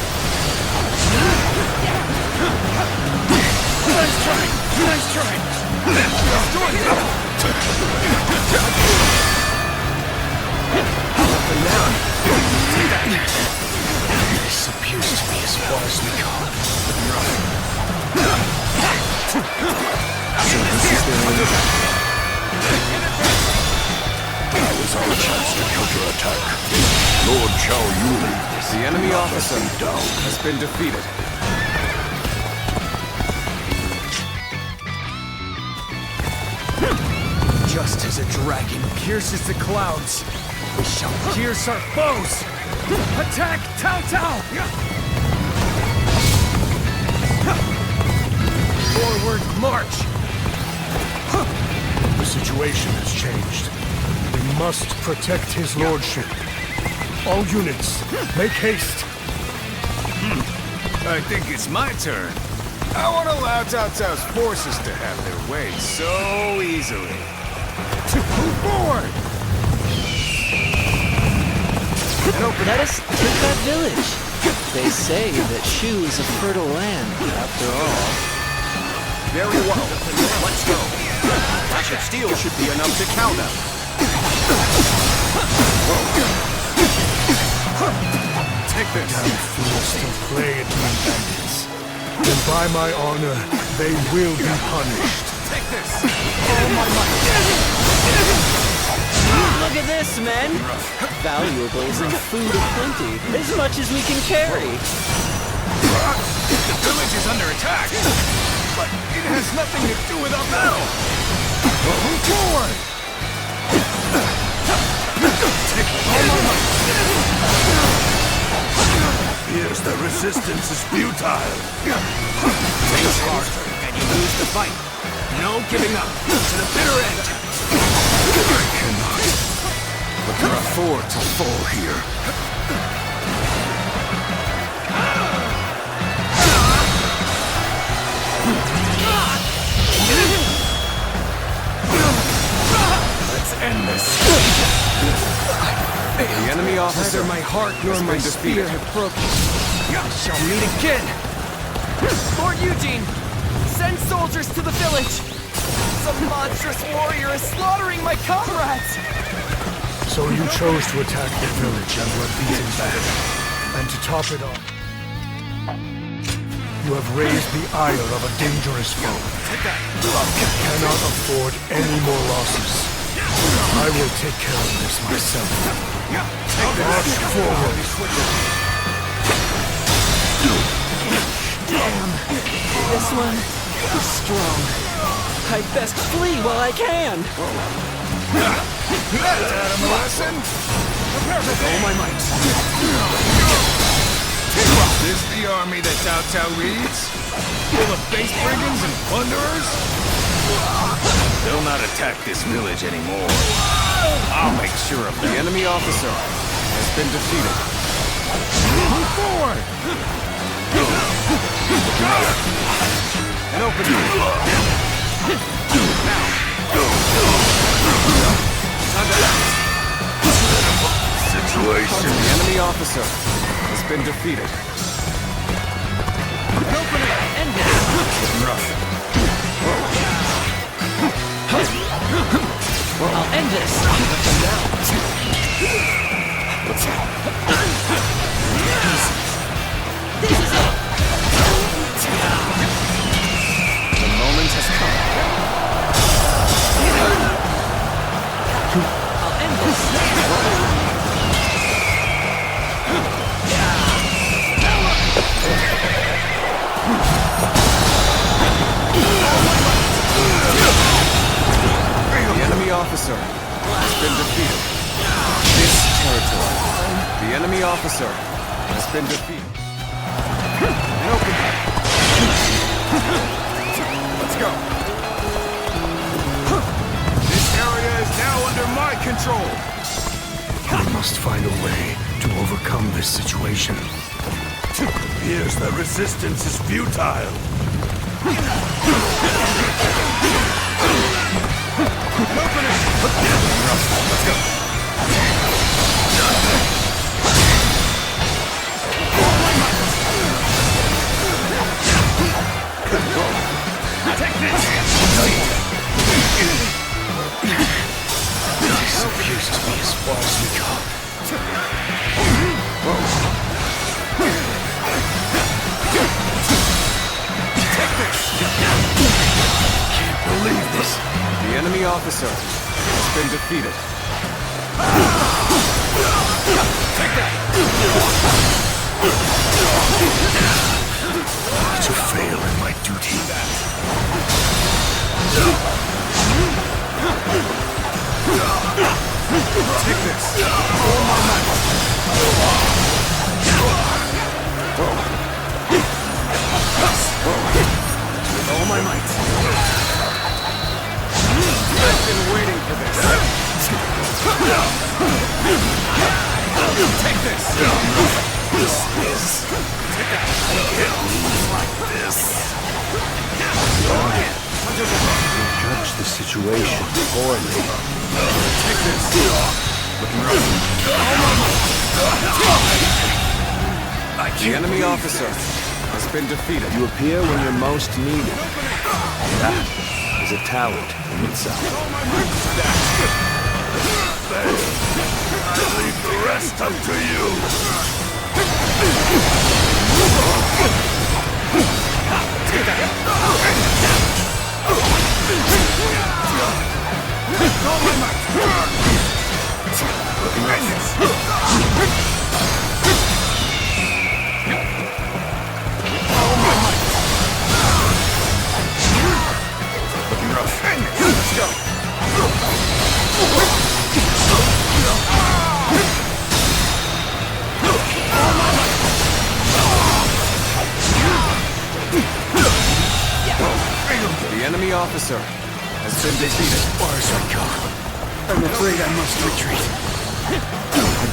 Nice try! Nice try! Destroy them! This appears to be as far as we go. So this is their only That was our chance to counterattack. Lord Zhao Yun. The enemy officer has been defeated. Just as a dragon pierces the clouds, we shall pierce our foes! Attack Cao Cao! Forward march! The situation has changed. We must protect his lordship. All units, make haste. I think it's my turn. I won't allow Cao Cao's forces to have their way so easily. Move forward! Let us take that village. They say that Shu is a fertile land, after all. Very well. Let's go. of steel should be enough to cow them. Take this. Damn fools still play at me, bandits. And by my honor, they will be punished. Take this. Look at this, men! Valuables and food aplenty, as much as we can carry. The village is under attack, but it has nothing to do with our battle. Move forward! Here's the resistance is futile. Things hard, and you lose the fight. No giving up to the bitter end. I cannot afford to fall here. Let's end this. The enemy officer, neither my heart nor my spear have broken. Shall meet again. Lord Eugene, send soldiers to the village. Some monstrous warrior is slaughtering my comrades. So you chose to attack the village and were beaten back. And to top it off, you have raised the ire of a dangerous foe. Cannot afford any more losses. I will take care of this myself. March forward. Damn, this one is strong. I'd best flee while I can. That's Adam a lesson. Prepare with all my might. This the army that Cao Cao leads? Full of base brigands and plunderers? They'll not attack this village anymore. I'll make sure of that. the enemy officer has been defeated. Move forward! An opening. Now. Situation. The enemy officer has been defeated. An opening! End it. I'll end this. This is it. The moment has come. I'll end this. The enemy officer has been defeated. This territory. The enemy officer has been defeated. An opening. Let's go. This area is now under my control. We must find a way to overcome this situation. Here's the resistance is futile. Let's go. Take this. This appears to be as far as we go. Take this. Can't believe this. The enemy officer has been defeated. Take that. To fail in my duty. Take this. All my might. With all my might. I've been waiting for this. Take this. This is. Take that. Like this. Judge the situation poorly. Take this. The enemy officer has been defeated. You appear when you're most needed. That is a talent in itself. I leave the rest up to you. Let's go. The enemy officer has been defeated. As far as I go. I'm afraid I must retreat. A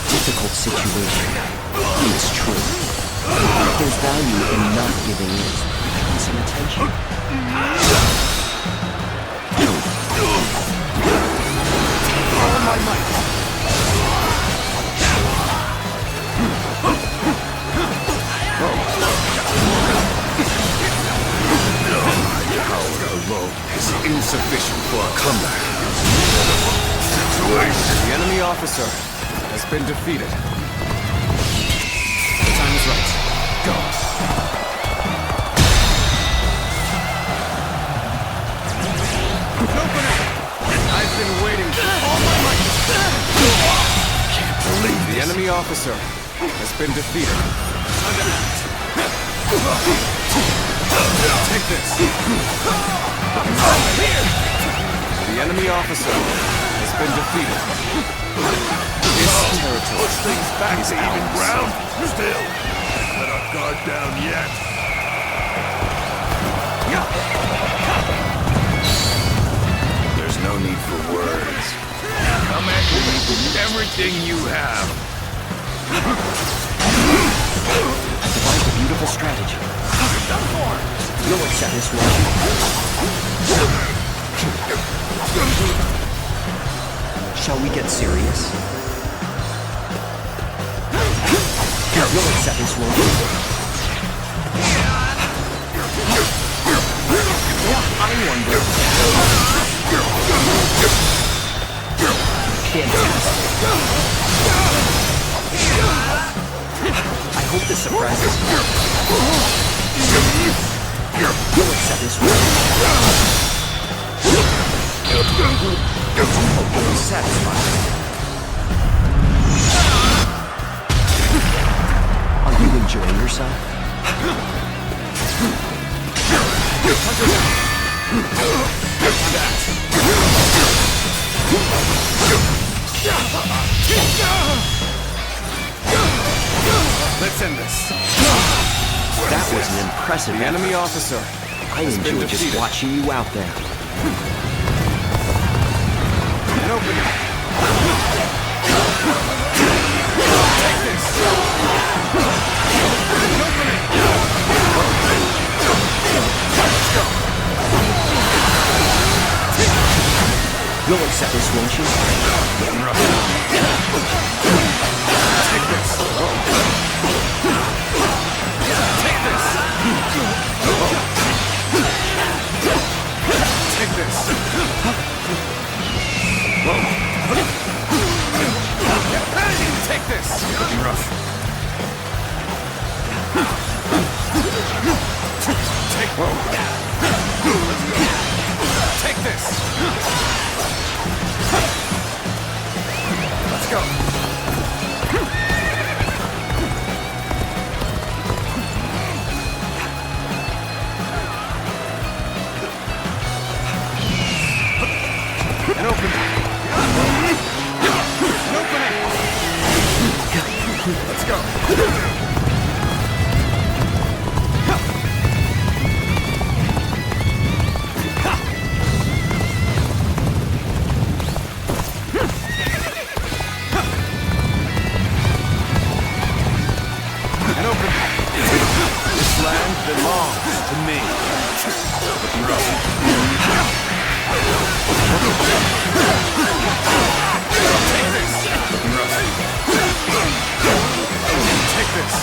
difficult situation. It's true. There's value in not giving in some attention. All my might. Power alone is insufficient for a comeback. The enemy officer has been defeated. The time is right. Go. Open it! I've been waiting for all my might. Can't believe the enemy officer has been defeated. Take this. The enemy officer has been defeated. This territory push things back is to even ours. ground. Still, let our guard down yet. There's no need for words. Come at me with everything you have. I devised a beautiful strategy. You'll accept this one. Shall we get serious? You'll accept this one. I'm wondering. Fantastic. I hope this surprises you. You'll accept this one. Hope you'll be satisfied. Are you enjoying yourself? Let's end this. That was an impressive The enemy officer. I enjoy just watching you out there. And open it. Take this. Open it. Let's go. You'll accept this, won't you? Take this. Take this. Take this. Take this. Looking rough. Take Take this. Let's go. And open it. And open it. Let's go. And open it. This land belongs to me. Looking rough. Take this. Looking rough. Take this.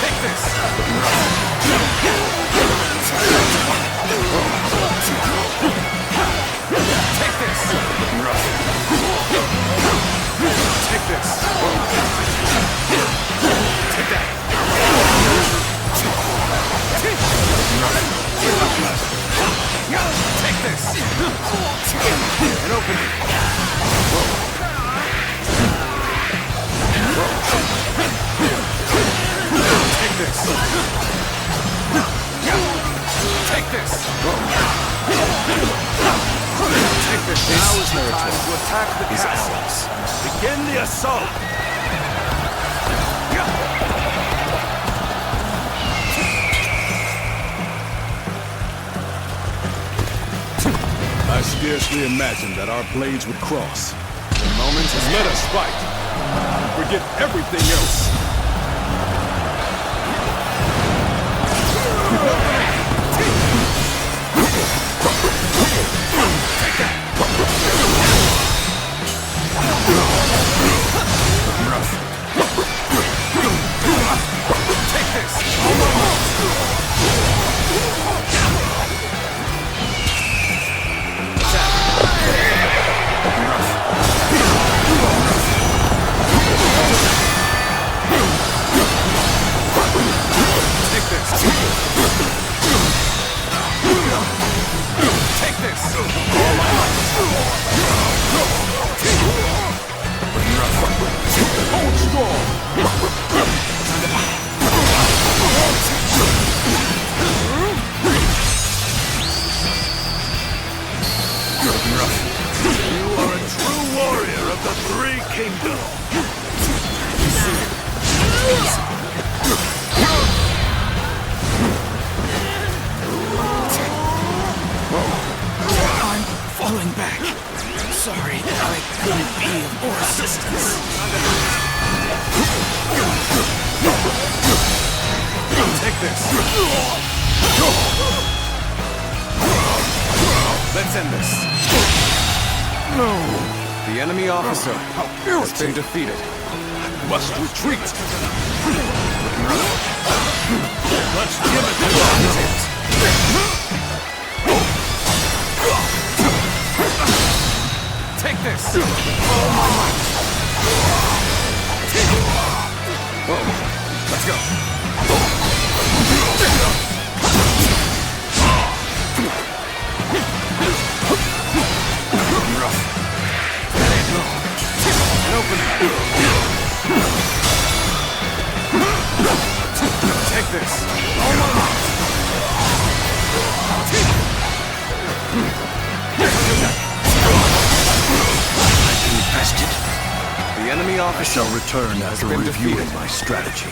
Take this. Looking rough. An opening. Take this. Take this. Take this. Now is the time to attack the castles. Begin the assault. I scarcely imagined that our blades would cross. The moment has let us fight. Forget everything else. Take this. Take this! Hold strong! You are a true warrior of the Three Kingdoms! I'm falling back. Sorry, I couldn't be of more assistance. Take this. Let's end this. No. The enemy officer has been defeated. Must retreat. Let's give it to Take this. Let's go. An opening. Take this. Infested. The enemy officer I shall return after reviewing my strategy.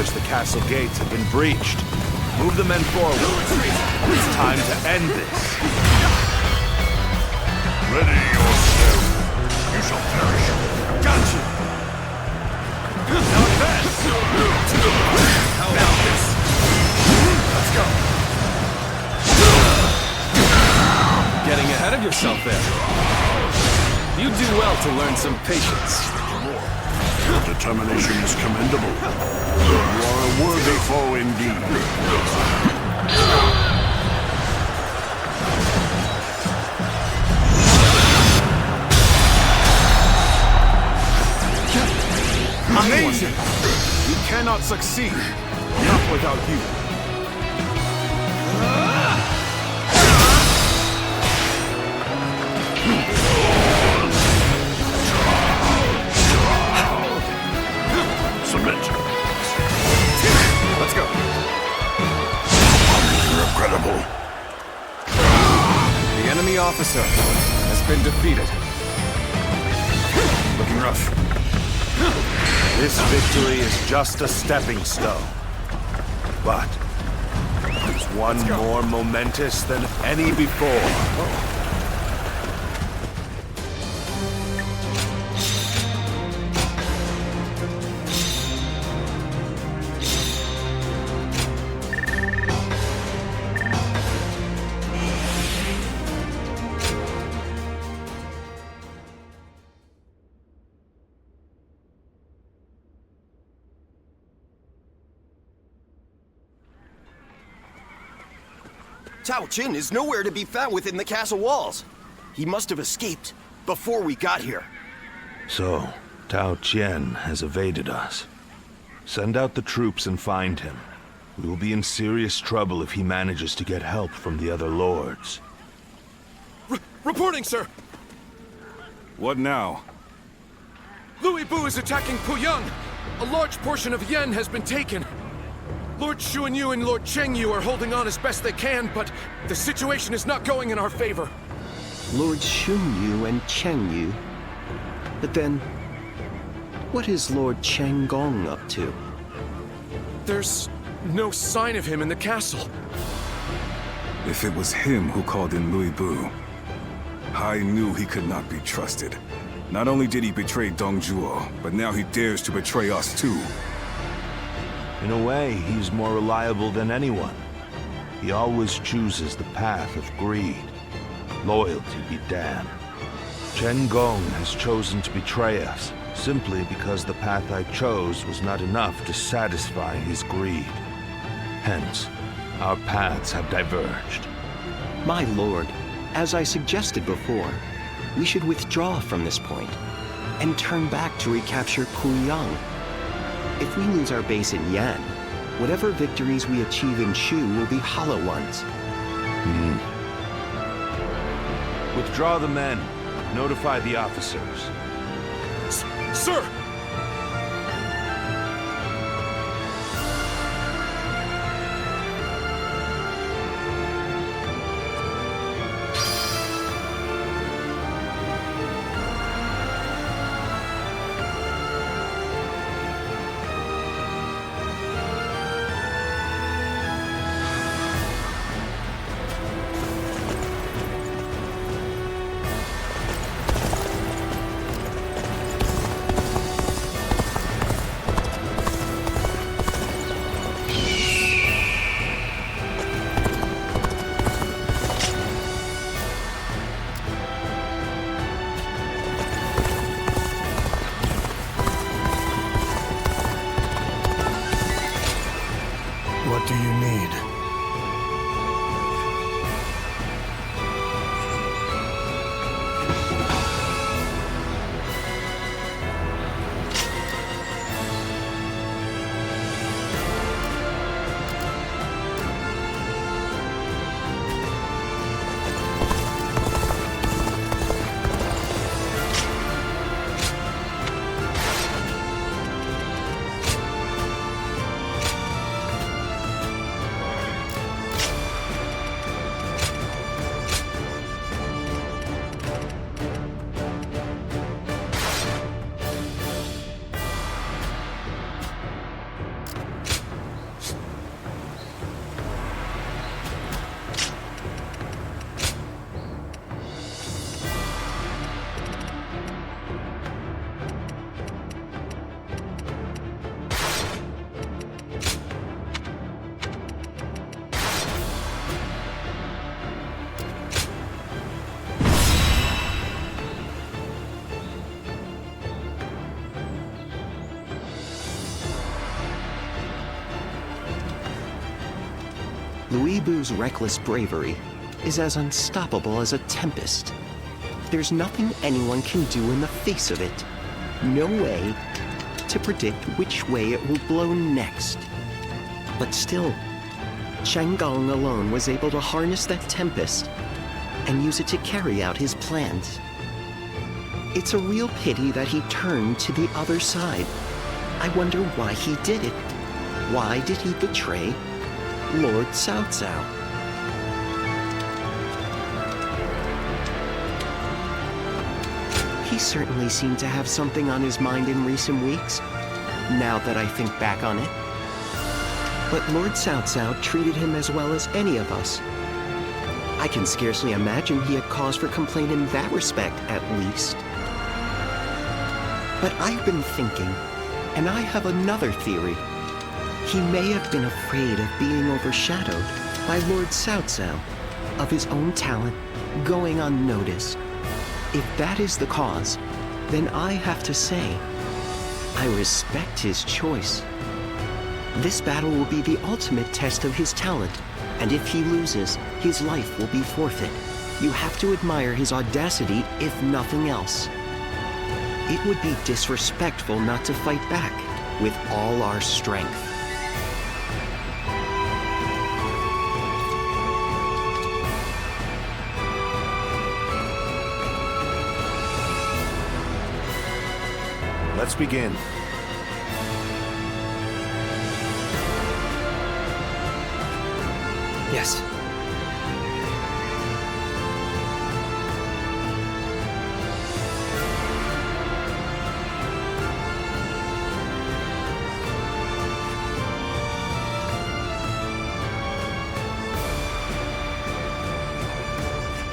The castle gates have been breached. Move the men forward. It's time to end this. Ready yourself. You shall perish. Got you. Now advance. How about this? Let's go. Getting ahead of yourself there. You do well to learn some patience. Your determination is commendable. You are a worthy foe indeed. Amazing! You cannot succeed. Not without you. officer has been defeated. Looking rough. This victory is just a stepping stone. But it's one more momentous than any before. Cao Qin is nowhere to be found within the castle walls. He must have escaped before we got here. So, Tao Qian has evaded us. Send out the troops and find him. We will be in serious trouble if he manages to get help from the other lords. Reporting, sir! What now? Louis Bu is attacking Puyang! A large portion of Yen has been taken. Lord Xuanyu and Lord Chengyu are holding on as best they can, but the situation is not going in our favor. Lord Xunyu and Chengyu? But then, what is Lord Chenggong up to? There's no sign of him in the castle. If it was him who called in Louis Bu, I knew he could not be trusted. Not only did he betray Dongzhuo, but now he dares to betray us too. In a way, he's more reliable than anyone. He always chooses the path of greed. Loyalty be damned. Chen Gong has chosen to betray us, simply because the path I chose was not enough to satisfy his greed. Hence, our paths have diverged. My lord, as I suggested before, we should withdraw from this point and turn back to recapture Puyang. If we lose our base in Yan, whatever victories we achieve in Shu will be hollow ones. Withdraw the men. Notify the officers. Sir! What do you need? Louis Bu's reckless bravery is as unstoppable as a tempest. There's nothing anyone can do in the face of it. No way to predict which way it will blow next. But still, Chenggong alone was able to harness that tempest and use it to carry out his plans. It's a real pity that he turned to the other side. I wonder why he did it. Why did he betray Lord Cao Cao? He certainly seemed to have something on his mind in recent weeks, now that I think back on it. But Lord Cao Cao treated him as well as any of us. I can scarcely imagine he had cause for complaint in that respect, at least. But I've been thinking, and I have another theory. He may have been afraid of being overshadowed by Lord Cao Cao, of his own talent going unnoticed. If that is the cause, then I have to say, I respect his choice. This battle will be the ultimate test of his talent, and if he loses, his life will be forfeit. You have to admire his audacity, if nothing else. It would be disrespectful not to fight back with all our strength. Let's begin. Yes.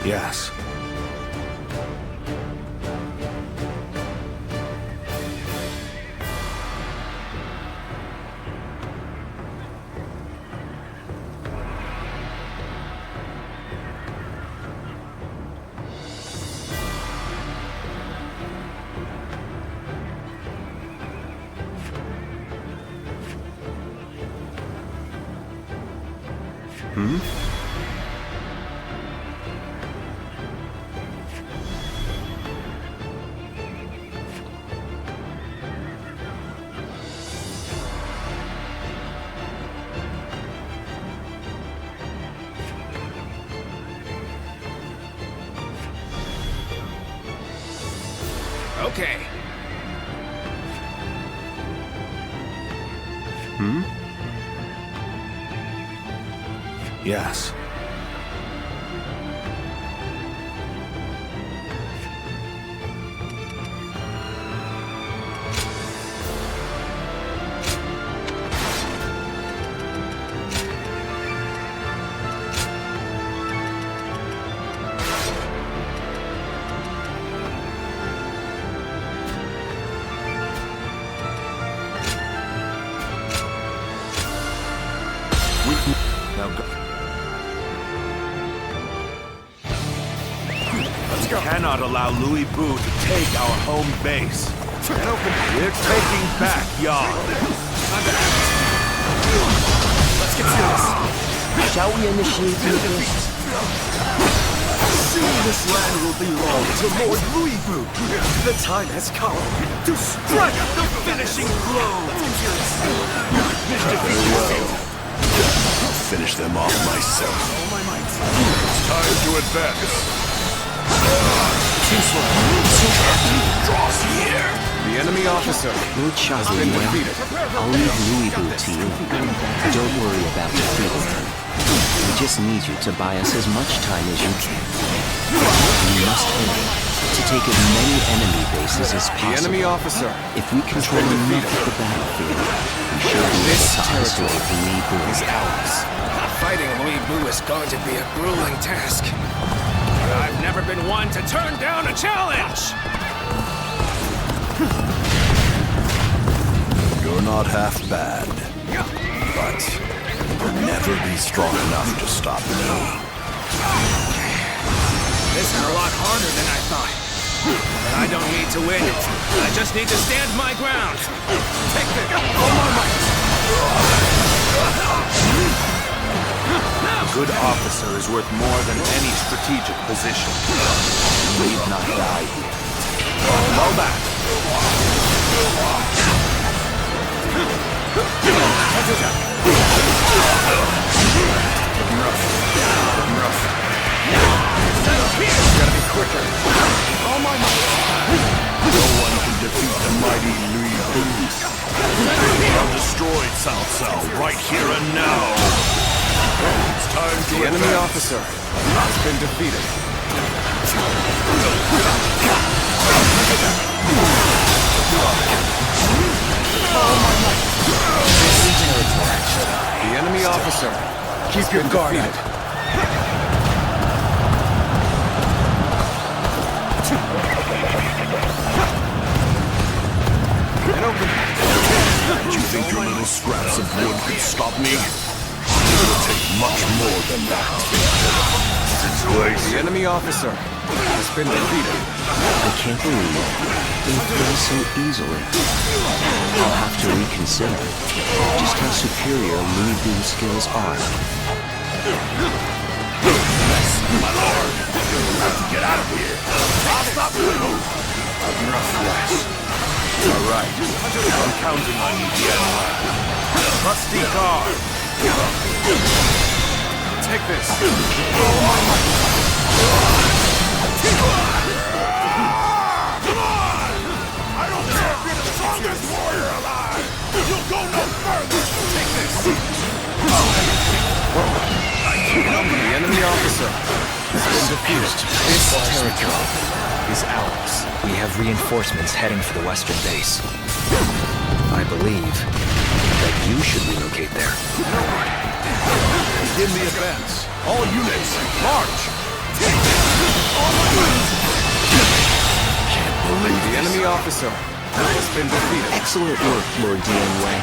Yes. Okay. Yes. Now go. Let's go. Cannot allow Louis Bu to take our home base. We're taking back Yard. Let's get serious. Shall we initiate this? Soon this land will belong to Lord Louis Bu. The time has come to strike the finishing blow. I'll finish them off myself. It's time to advance. Too slow. Draws here. The enemy officer Lord has Shazi, been defeated. I'll leave Louis Bu to you. Don't worry about defeating him. We just need you to buy us as much time as you can. We must aim to take as many enemy bases as possible. The enemy officer. If we control enough of the battlefield, we should be able to isolate Louis Bu. Is ours. Fighting Louis Bu is going to be a grueling task. But I've never been one to turn down a challenge! You're not half bad, but you'll never be strong enough to stop me. This is a lot harder than I thought. But I don't need to win. I just need to stand my ground. Take this! All my might! A good officer is worth more than any strategic position. You need not die here. Fall back. Gotta be quicker. All my might. No one can defeat the mighty Louis Bu. I'll destroy Cao Cao right here and now. It's time to The enemy advance. officer has been defeated. The enemy officer. Keep your guard up. Do you think your little scraps of wood could stop me? It will take much more than that. The enemy officer has been defeated. I can't believe they fell so easily. I'll have to reconsider just how superior Louis Blue's skills are. My lord! We'll have to get out of here. I'll stop you. Northwest. All right. I'm counting on you, General. Trusty guard. Take this. Come on! I don't care if you're the strongest warrior alive! You'll go no further! Take this! The enemy officer has been defeated. This territory is ours. We have reinforcements heading for the western base. I believe that you should relocate there. Begin the advance. All units, march! Can't believe the enemy officer has been defeated. Excellent work, Lord Dianwei.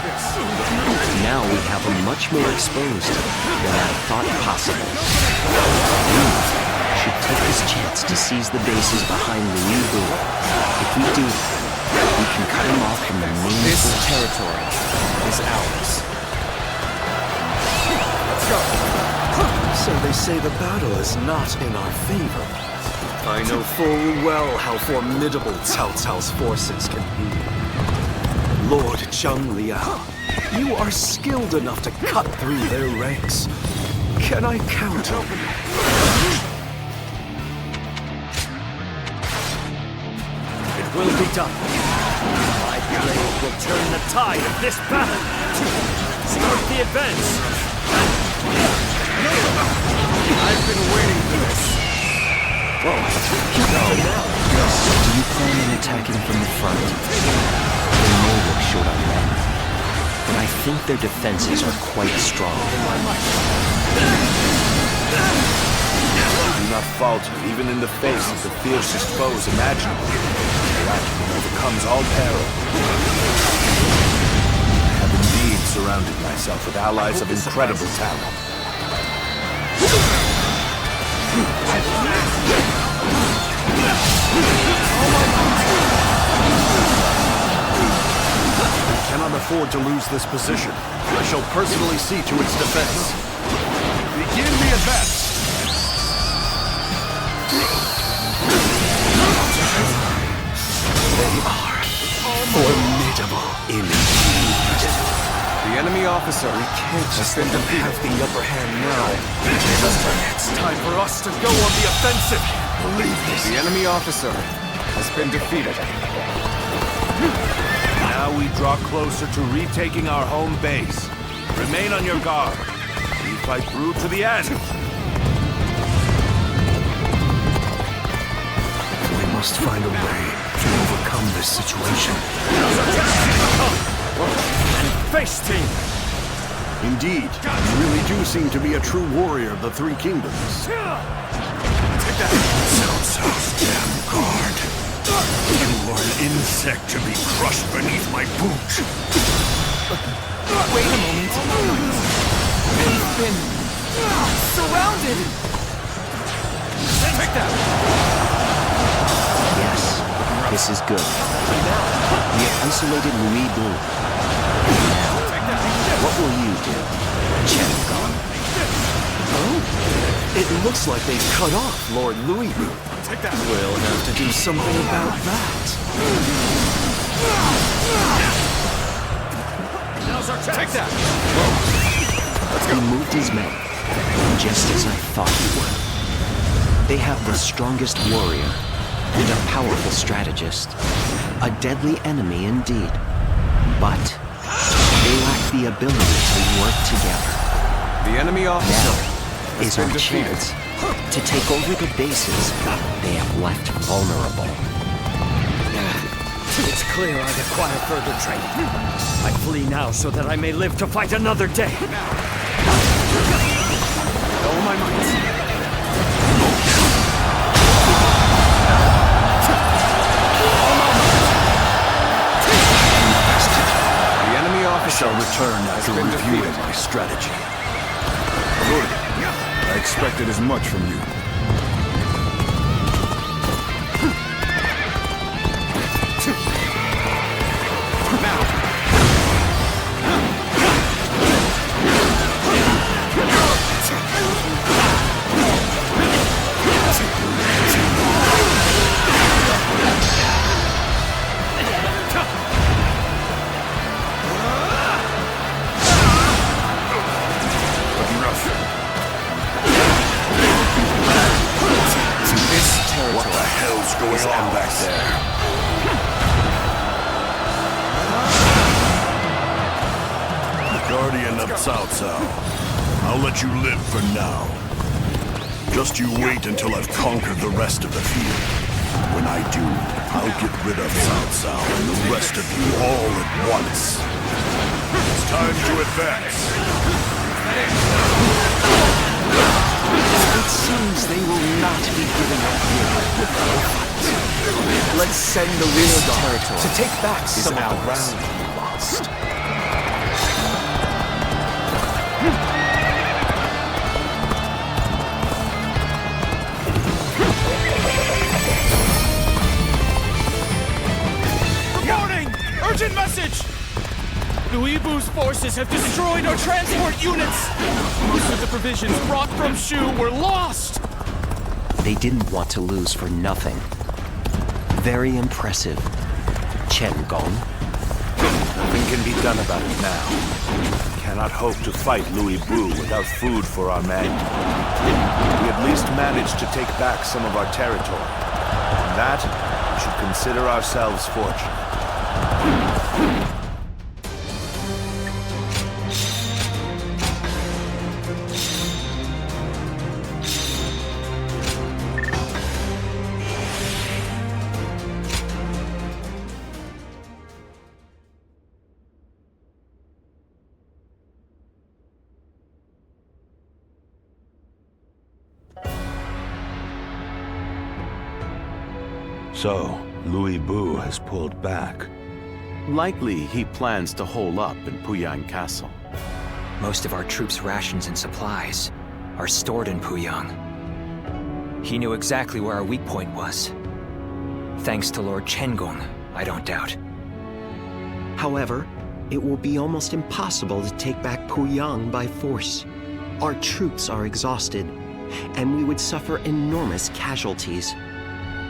Now we have him much more exposed than I thought possible. We should take this chance to seize the bases behind Louis Blu. If we do, we can cut him off from the main This force. territory is ours. Let's go. So they say the battle is not in our favor. I know full well how formidable Cao Cao's forces can be. Lord Zhang Liao, you are skilled enough to cut through their ranks. Can I count on you? It will be done. My blade will turn the tide of this battle. Start the advance. I've been waiting for this. Do you plan on attacking from the front? They may look short on men, but I think their defenses are quite strong. Do not falter, even in the face of the fiercest foes imaginable. Your acumen overcomes all peril. I have indeed surrounded myself with allies of incredible talent. We cannot afford to lose this position. I shall personally see to its defense. Begin the advance! They are formidable indeed. The enemy officer Just let them have the upper hand now. It's time for us to go on the offensive. Believe this. The enemy officer has been defeated. Now we draw closer to retaking our home base. Remain on your guard. We fight through to the end. We must find a way to overcome this situation. Face team. Indeed, you really do seem to be a true warrior of the Three Kingdoms. Take that! Cao damn guard! You are an insect to be crushed beneath my boot! Wait a moment. We've been surrounded. Take that! Yes, this is good. We have isolated Louis Blu. Now, what will you do, Chen? Oh, it looks like they've cut off Lord Louis Blu. Take that! We'll have to do something about that. Now's our chance! Take that! He moved his men, just as I thought he would. They have the strongest warrior and a powerful strategist. A deadly enemy indeed. But they lack the ability to work together. The enemy officer Now is our chance to take over the bases they have left vulnerable. It's clear I require further training. I flee now so that I may live to fight another day. All my might. The enemy officer shall return after reviewing my strategy. Good. I expected as much from you. What the hell's going on back there? Guardian of Cao Cao, I'll let you live for now. Just you wait until I've conquered the rest of the field. When I do, I'll get rid of Cao Cao and the rest of you all at once. It's time to advance. It seems they will not be giving up here without a fight. Let's send the real guard to take back some of the ground we lost. Warning! Urgent message! Louis Bu's forces have destroyed our transport units! Most of the provisions brought from Shu were lost! They didn't want to lose for nothing. Very impressive. Chen Gong. Nothing can be done about it now. We cannot hope to fight Louis Bu without food for our men. We at least managed to take back some of our territory. And that, we should consider ourselves fortunate. So, Louis Bu has pulled back. Likely he plans to hole up in Puyang Castle. Most of our troops' rations and supplies are stored in Puyang. He knew exactly where our weak point was. Thanks to Lord Chengong, I don't doubt. However, it will be almost impossible to take back Puyang by force. Our troops are exhausted, and we would suffer enormous casualties.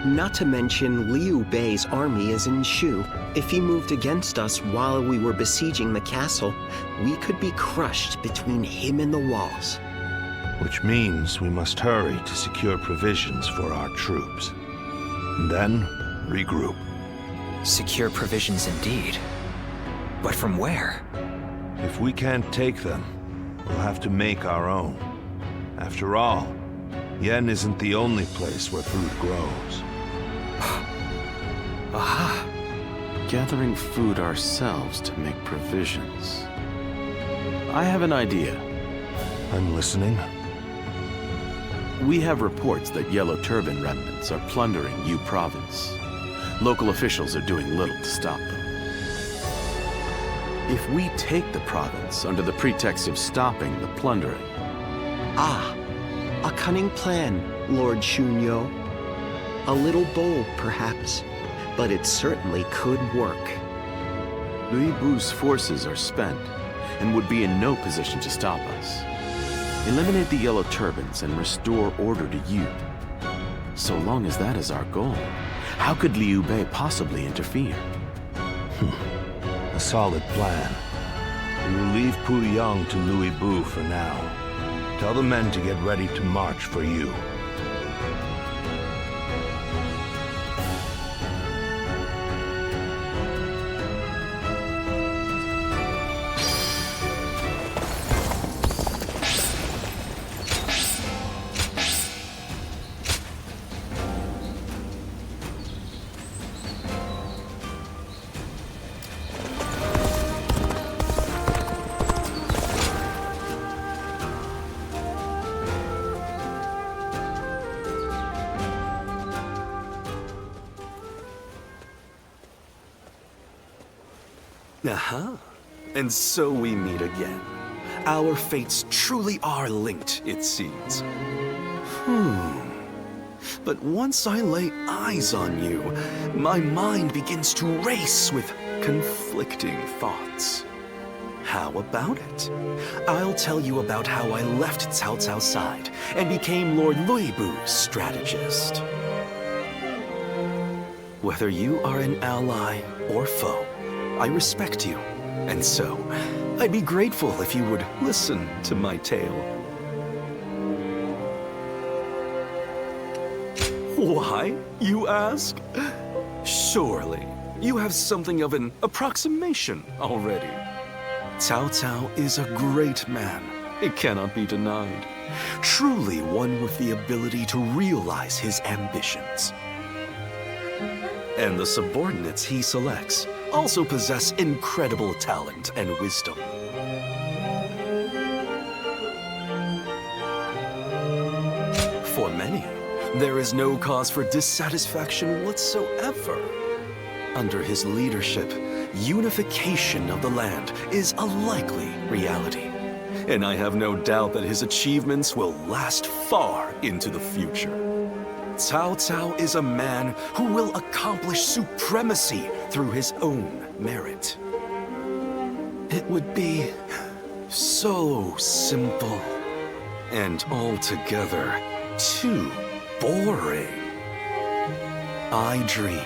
Not to mention Liu Bei's army is in Shu. If he moved against us while we were besieging the castle, we could be crushed between him and the walls. Which means we must hurry to secure provisions for our troops. And then, regroup. Secure provisions indeed. But from where? If we can't take them, we'll have to make our own. After all, Yen isn't the only place where food grows. Aha! Gathering food ourselves to make provisions. I have an idea. I'm listening. We have reports that Yellow Turban remnants are plundering Yu Province. Local officials are doing little to stop them. If we take the province under the pretext of stopping the plundering... Ah, a cunning plan, Lord Shunyo. A little bold, perhaps, but it certainly could work. Louis Bu's forces are spent and would be in no position to stop us. Eliminate the Yellow Turbans and restore order to Yu. So long as that is our goal, how could Liu Bei possibly interfere? A solid plan. We will leave Puyang to Louis Bu for now. Tell the men to get ready to march for you. Aha. And so we meet again. Our fates truly are linked, it seems. But once I lay eyes on you, my mind begins to race with conflicting thoughts. How about it? I'll tell you about how I left Cao Cao's side and became Lord Luibu's strategist. Whether you are an ally or foe, I respect you, and so I'd be grateful if you would listen to my tale. Why, you ask? Surely, you have something of an approximation already. Cao Cao is a great man, it cannot be denied. Truly one with the ability to realize his ambitions. And the subordinates he selects also possess incredible talent and wisdom. For many, there is no cause for dissatisfaction whatsoever. Under his leadership, unification of the land is a likely reality. And I have no doubt that his achievements will last far into the future. Cao Cao is a man who will accomplish supremacy through his own merit. It would be so simple and altogether too boring. I dream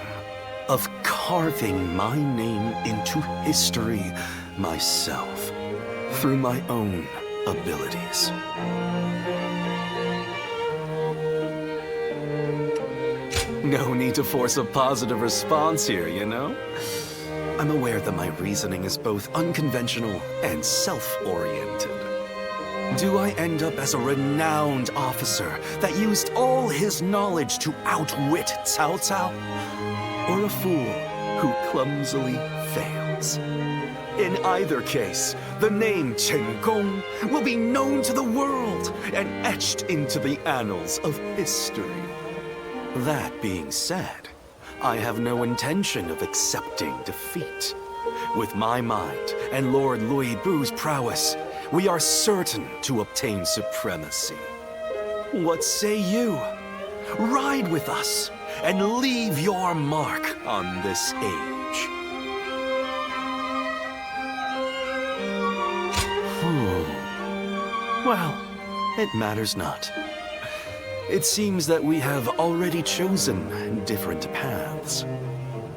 of carving my name into history myself through my own abilities. No need to force a positive response here, you know? I'm aware that my reasoning is both unconventional and self-oriented. Do I end up as a renowned officer that used all his knowledge to outwit Cao Cao? Or a fool who clumsily fails? In either case, the name Chen Gong will be known to the world and etched into the annals of history. That being said, I have no intention of accepting defeat. With my mind and Lord Luibu's prowess, we are certain to obtain supremacy. What say you? Ride with us and leave your mark on this age. Well, it matters not. It seems that we have already chosen different paths.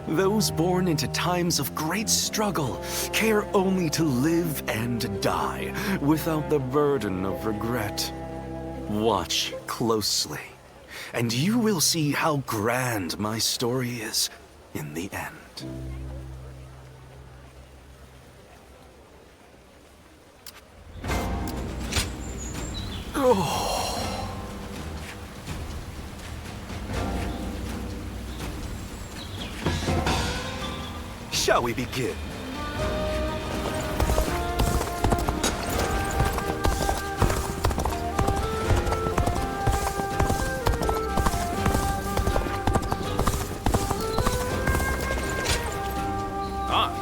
Those born into times of great struggle care only to live and die without the burden of regret. Watch closely, and you will see how grand my story is in the end. Oh. Shall we begin?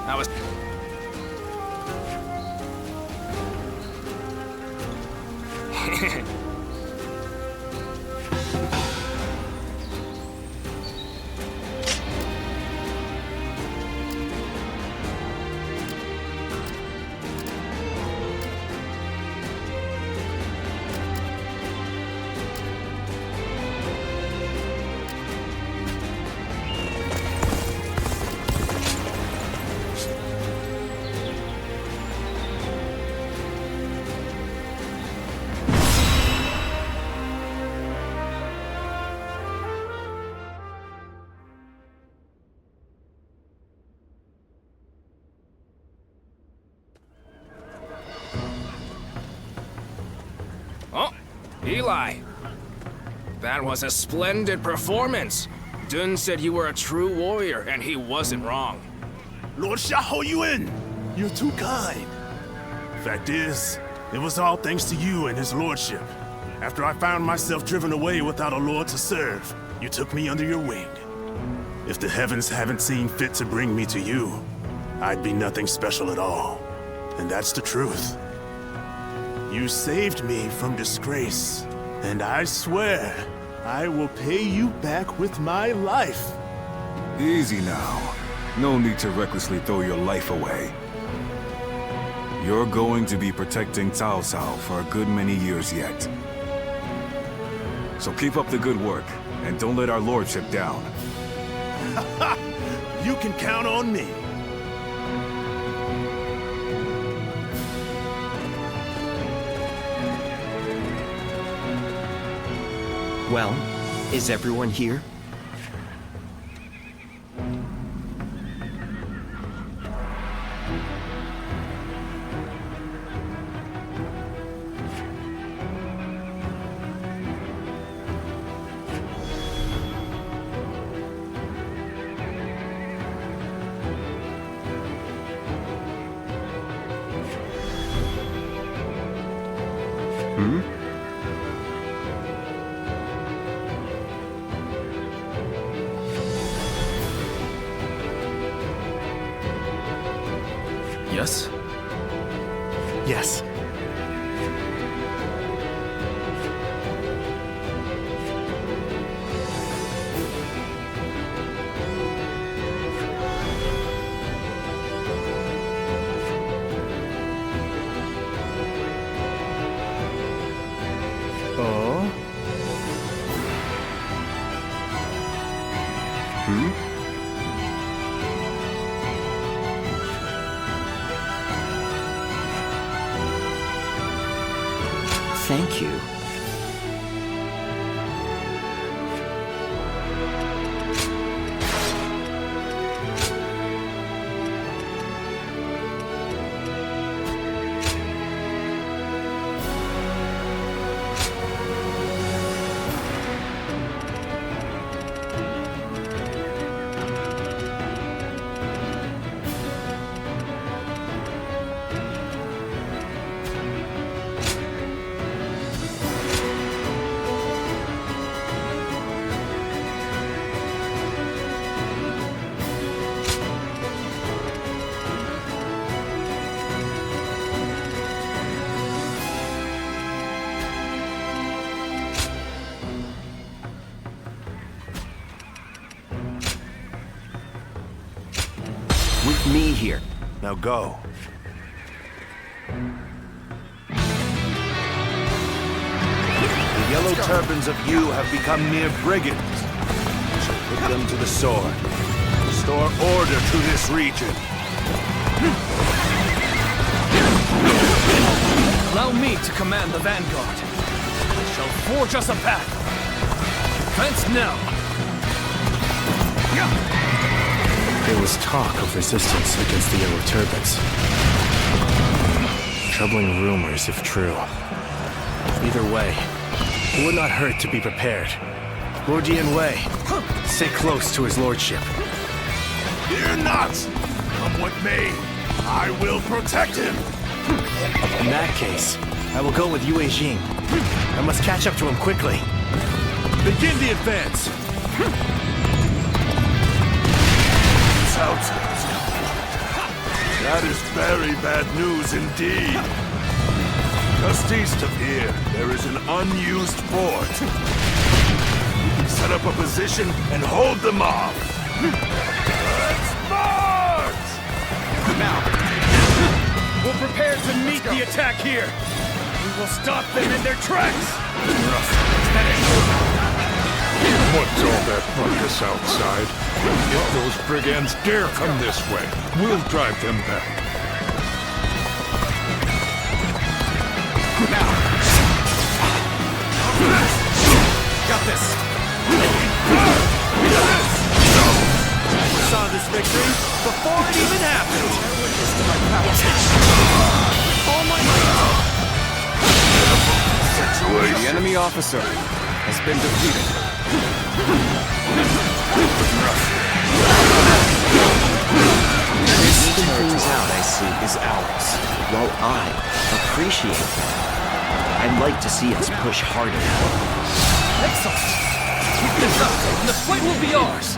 That was... Oh, Eli. That was a splendid performance. Dun said you were a true warrior, and he wasn't wrong. Lord Xiahou Yuan, you're too kind. Fact is, it was all thanks to you and his lordship. After I found myself driven away without a lord to serve, you took me under your wing. If the heavens haven't seen fit to bring me to you, I'd be nothing special at all. And that's the truth. You saved me from disgrace, and I swear I will pay you back with my life. Easy now. No need to recklessly throw your life away. You're going to be protecting Cao Cao for a good many years yet. So keep up the good work, and don't let our lordship down. You can count on me. Well, is everyone here? Yes? Yes. Oh? Thank you. With me here. Now go. The yellow turbans of you have become mere brigands. So put them to the sword. Restore order to this region. Allow me to command the vanguard. I shall forge us a path. Advance now. There was talk of resistance against the Yellow Turbans. Troubling rumors, if true. Either way, it would not hurt to be prepared. Lord Yan Wei, stay close to his lordship. Fear not! Come what may, I will protect him! In that case, I will go with Yue Jing. I must catch up to him quickly. Begin the advance! That is very bad news indeed. Just east of here, there is an unused fort. We can set up a position and hold them off. Let's march! Now, we'll prepare to meet the attack here. We will stop them in their tracks. What's all that ruckus outside? If those brigands dare come this way, we'll drive them back. Now! Got this! Saw this victory before it even happened! All my might! The enemy officer has been defeated. Even things out, I see, is ours. While I appreciate that. I'd like to see us push harder. Excellent! Keep this up, and the fight will be ours!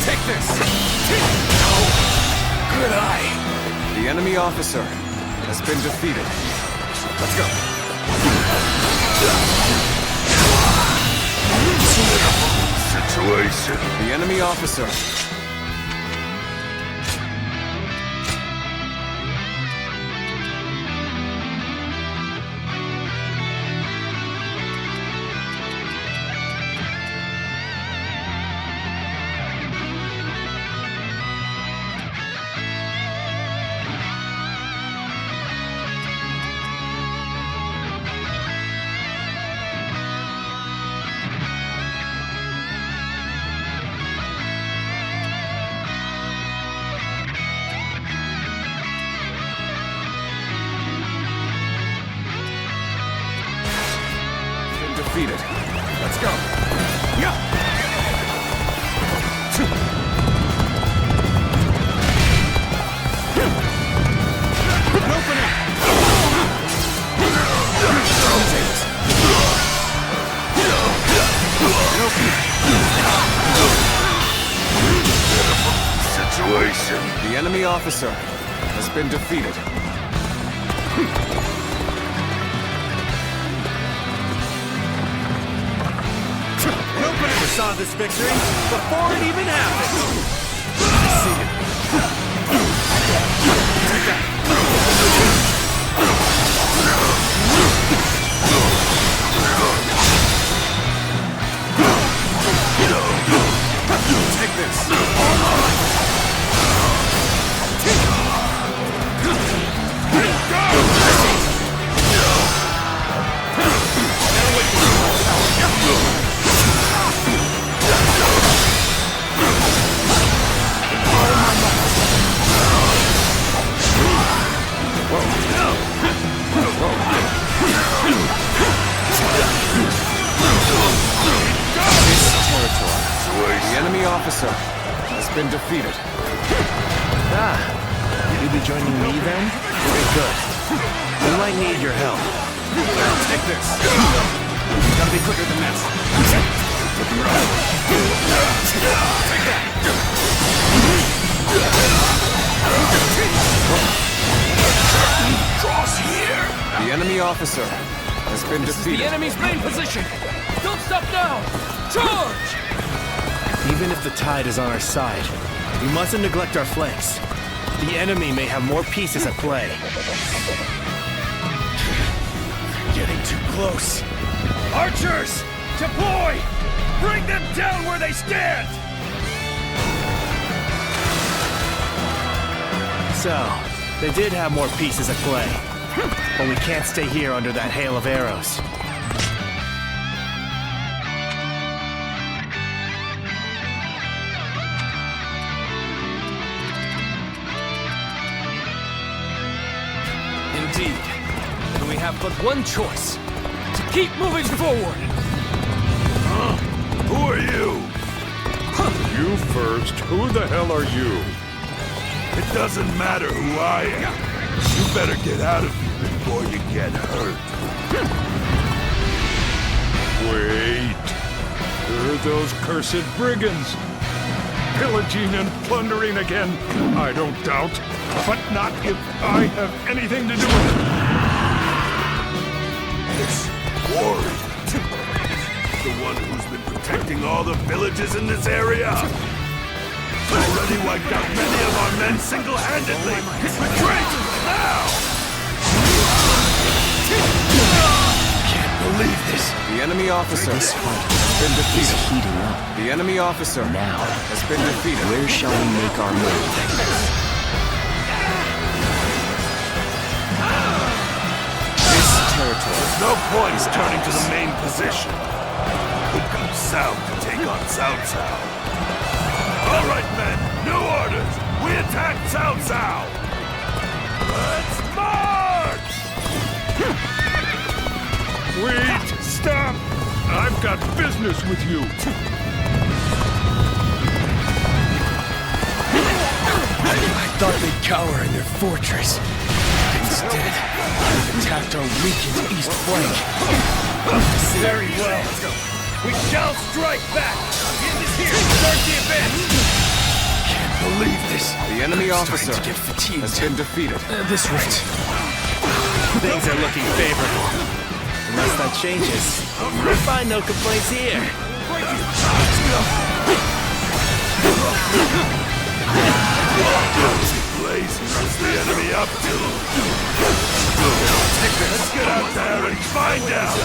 Take this! Good eye! The enemy officer has been defeated. Let's go. Situation. The enemy officer. Defeated. Let's go. Yeah. An opening. Situation. The enemy officer has been defeated. Saw this victory before it even happened. I see it. Take that. Take this. The enemy officer has been defeated. Ah, will you be joining me then? Very good. We might need your help. Take this. Gotta be quicker than this. Take that. Draws here. The enemy officer has been defeated. The enemy's main position. Don't stop now. Charge! Even if the tide is on our side, we mustn't neglect our flanks. The enemy may have more pieces at play. Getting too close. Archers! Deploy! Bring them down where they stand! So, they did have more pieces at play. But we can't stay here under that hail of arrows. Indeed. And we have but one choice. To keep moving forward. Who are you? You first. Who the hell are you? It doesn't matter who I am. You better get out of here before you get hurt. Wait. Who are those cursed brigands? Pillaging and plundering again, I don't doubt. But not if I have anything to do with it. This warrior. The one who's been protecting all the villages in this area. Already wiped out many of our men single-handedly. Retreat! Now! Can't believe this. The enemy officer has been defeated. Is heating up. The enemy officer Now has been defeated. Where shall we make our move? This territory. There's no point in turning to the main position. Could come south to take on Cao Cao. Cao Cao! Let's march! Wait! Stop! I've got business with you. I thought they'd cower in their fortress. Instead, they've attacked our weakened east flank. Very well. We shall strike back. The end is here. Start the advance. Can't believe this. The enemy officer to get fatigued. has been defeated. This route. Things are looking favorable. Unless that changes, we'll find no complaints here. Blaze, what's the enemy up to? Let's get out there and find out!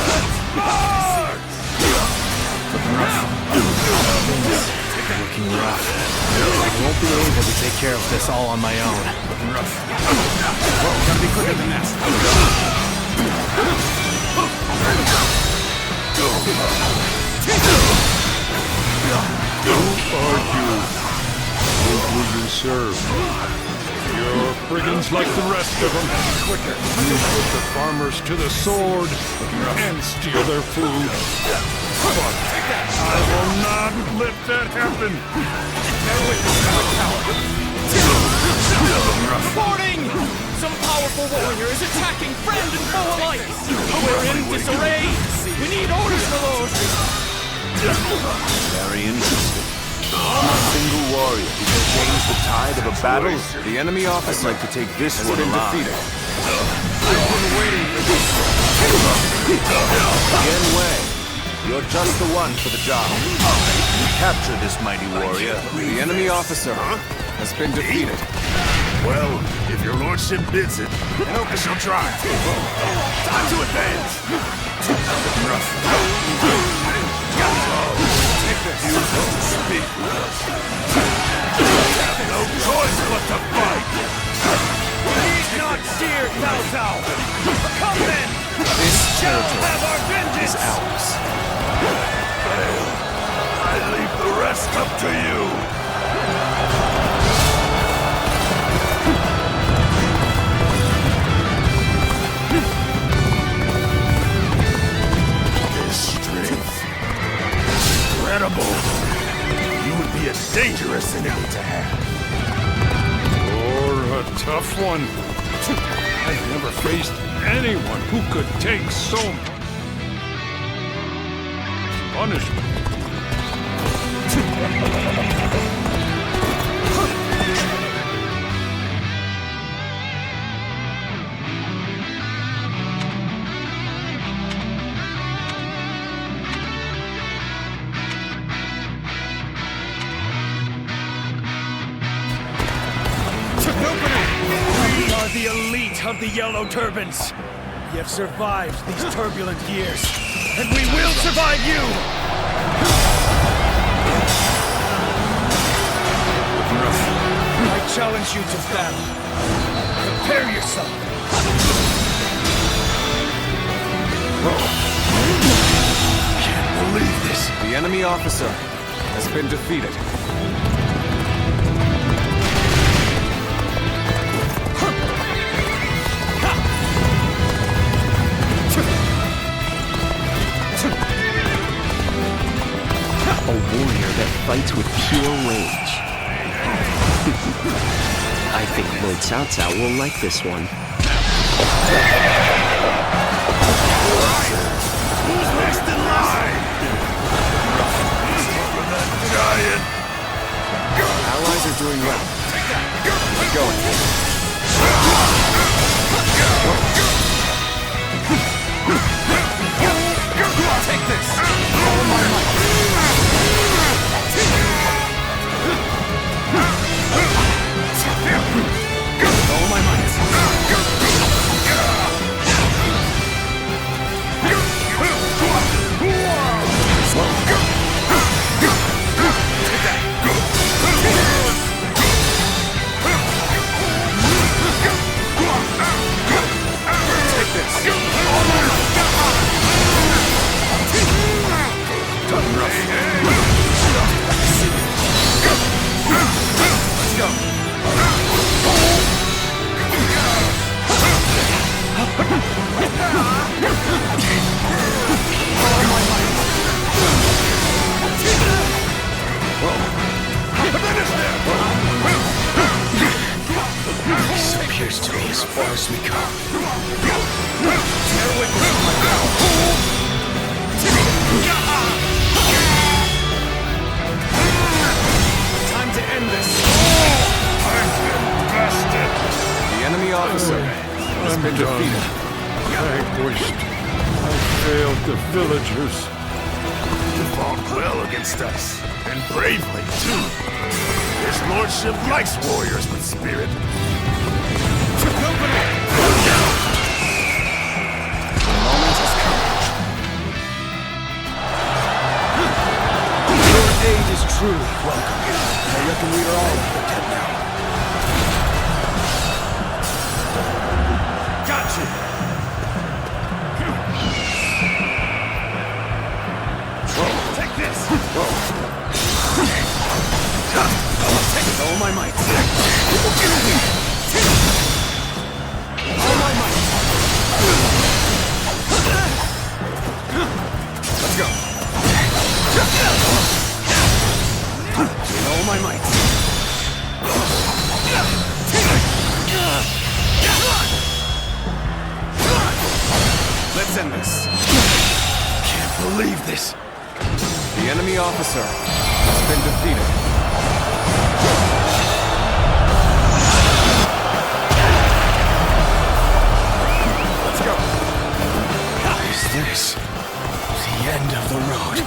Let's march! Looking rough. I won't be able to take care of this all on my own. Whoa, gotta be quicker than that. Who are you? Who will you serve? You're brigands like the rest of them. Quicker. You put the farmers to the sword and steal their food. But I will not let that happen. Reporting! Some powerful warrior is attacking friend and foe alike. We're in disarray. We need orders for those. Very interesting. A single warrior who can change the tide of a battle. The enemy officer Like to take this has one been alive. defeated. I've been waiting for this. Yen Wei, you're just the one for the job. You capture this mighty warrior. The enemy officer has been defeated. Well, if your lordship bids it, I shall try. Time to advance! You don't speak with us. We have no choice but to fight! We need not fear Cao Cao. Come then! This Shall territory have our vengeance! is ours. Fail. I leave the rest up to you. Incredible! You would be a dangerous enemy to have. You're a tough one. I've never faced anyone who could take so much punishment. We are the elite of the Yellow Turbans. We have survived these turbulent years, and we will survive you! I challenge you to battle. Prepare yourself. Can't believe this. The enemy officer has been defeated. A warrior that fights with pure rage. I think Lord Cao Cao will like this one. Who's next in line? Giant! Allies are doing well. Keep going. Take this! All my might! All my might! Take this! This appears to be as far as we go. Time to end this. I've been bested. The enemy officer has been defeated. Vanquished. I failed the villagers. You fought well against us, and bravely, too. His lordship likes warriors with spirit. The moment has come. Your aid is truly welcome. I reckon we are all dead now. Gotcha! Take this! Take it all my might. All my might. Let's go. With all my might. Let's end this. Can't believe this. The enemy officer has been defeated. Let's go. Is this the end of the road?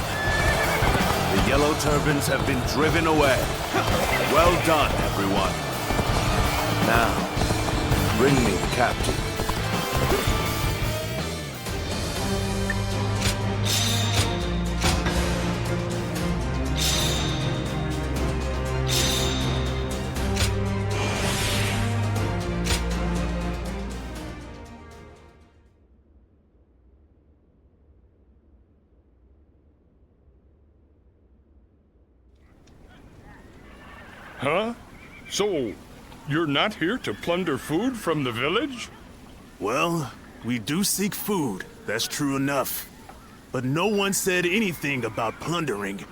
The Yellow Turbans have been driven away. Well done, everyone. Now, bring me the captain. Huh? So, you're not here to plunder food from the village? Well, we do seek food, that's true enough. But no one said anything about plundering.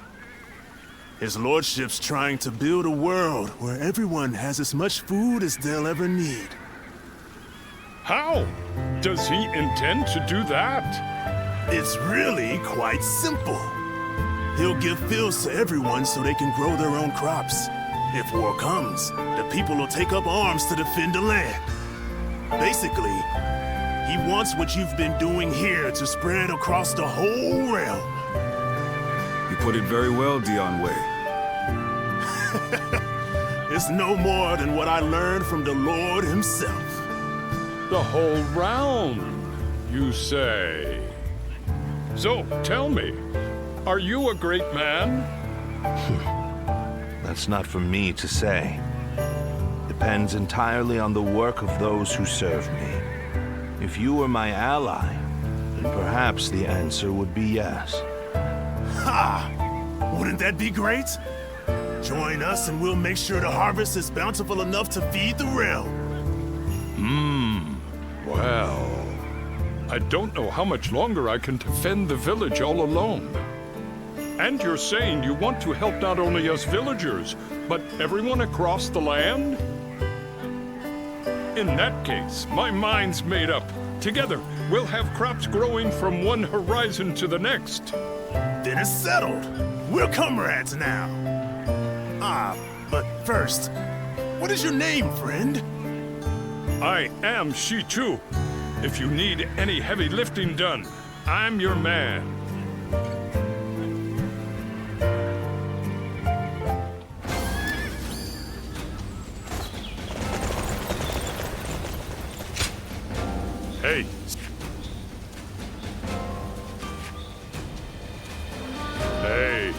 His lordship's trying to build a world where everyone has as much food as they'll ever need. How? Does he intend to do that? It's really quite simple. He'll give fields to everyone so they can grow their own crops. If war comes, the people will take up arms to defend the land. Basically, he wants what you've been doing here to spread across the whole realm. You put it very well, Dion Wei. It's no more than what I learned from the Lord himself. The whole realm, you say? So, tell me, are you a great man? That's not for me to say. Depends entirely on the work of those who serve me. If you were my ally, then perhaps the answer would be yes. Ha! Wouldn't that be great? Join us and we'll make sure the harvest is bountiful enough to feed the realm. Well, I don't know how much longer I can defend the village all alone. And you're saying you want to help not only us villagers, but everyone across the land? In that case, my mind's made up. Together, we'll have crops growing from one horizon to the next. Then it's settled. We're comrades now. But first, what is your name, friend? I am Shichu. If you need any heavy lifting done, I'm your man. Hey. Hey.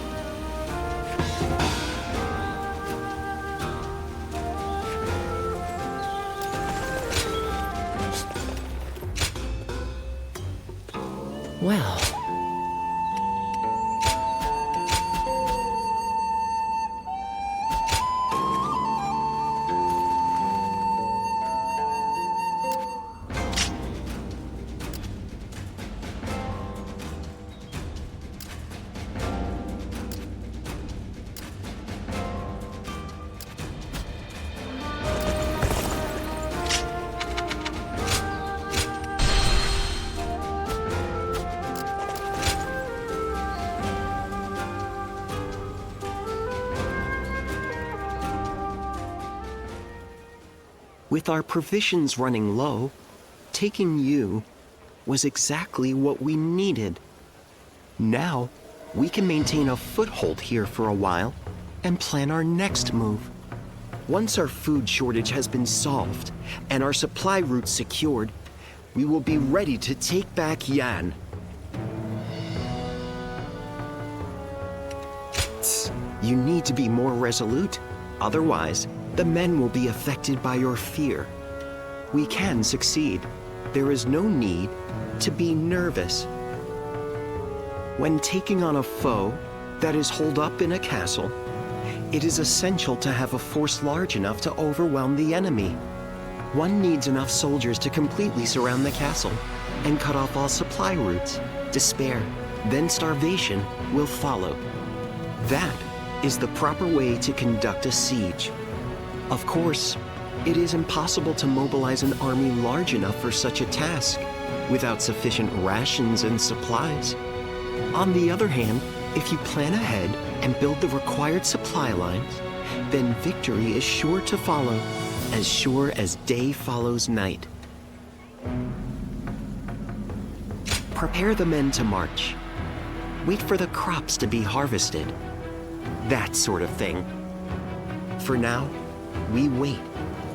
Well. With our provisions running low, taking you was exactly what we needed. Now, we can maintain a foothold here for a while and plan our next move. Once our food shortage has been solved and our supply routes secured, we will be ready to take back Yan. You need to be more resolute. Otherwise, the men will be affected by your fear. We can succeed. There is no need to be nervous. When taking on a foe that is holed up in a castle, it is essential to have a force large enough to overwhelm the enemy. One needs enough soldiers to completely surround the castle and cut off all supply routes. Despair, then starvation will follow. That is the proper way to conduct a siege. Of course, it is impossible to mobilize an army large enough for such a task without sufficient rations and supplies. On the other hand, if you plan ahead and build the required supply lines, then victory is sure to follow, as sure as day follows night. Prepare the men to march. Wait for the crops to be harvested. That sort of thing. For now, we wait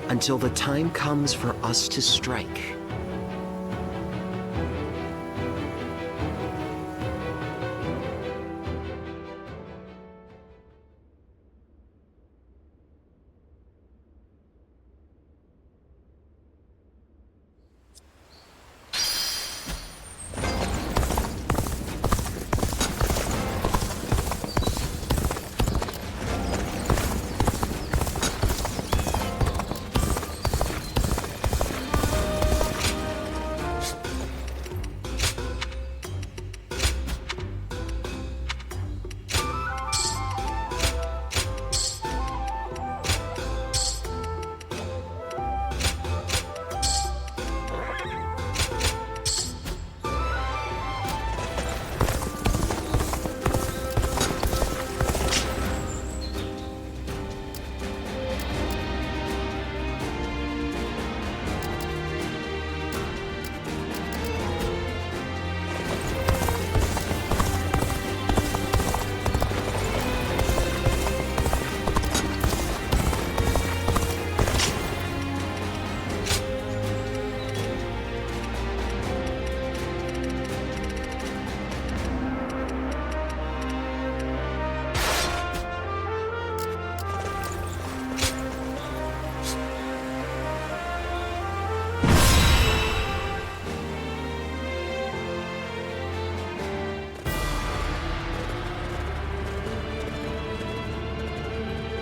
until the time comes for us to strike.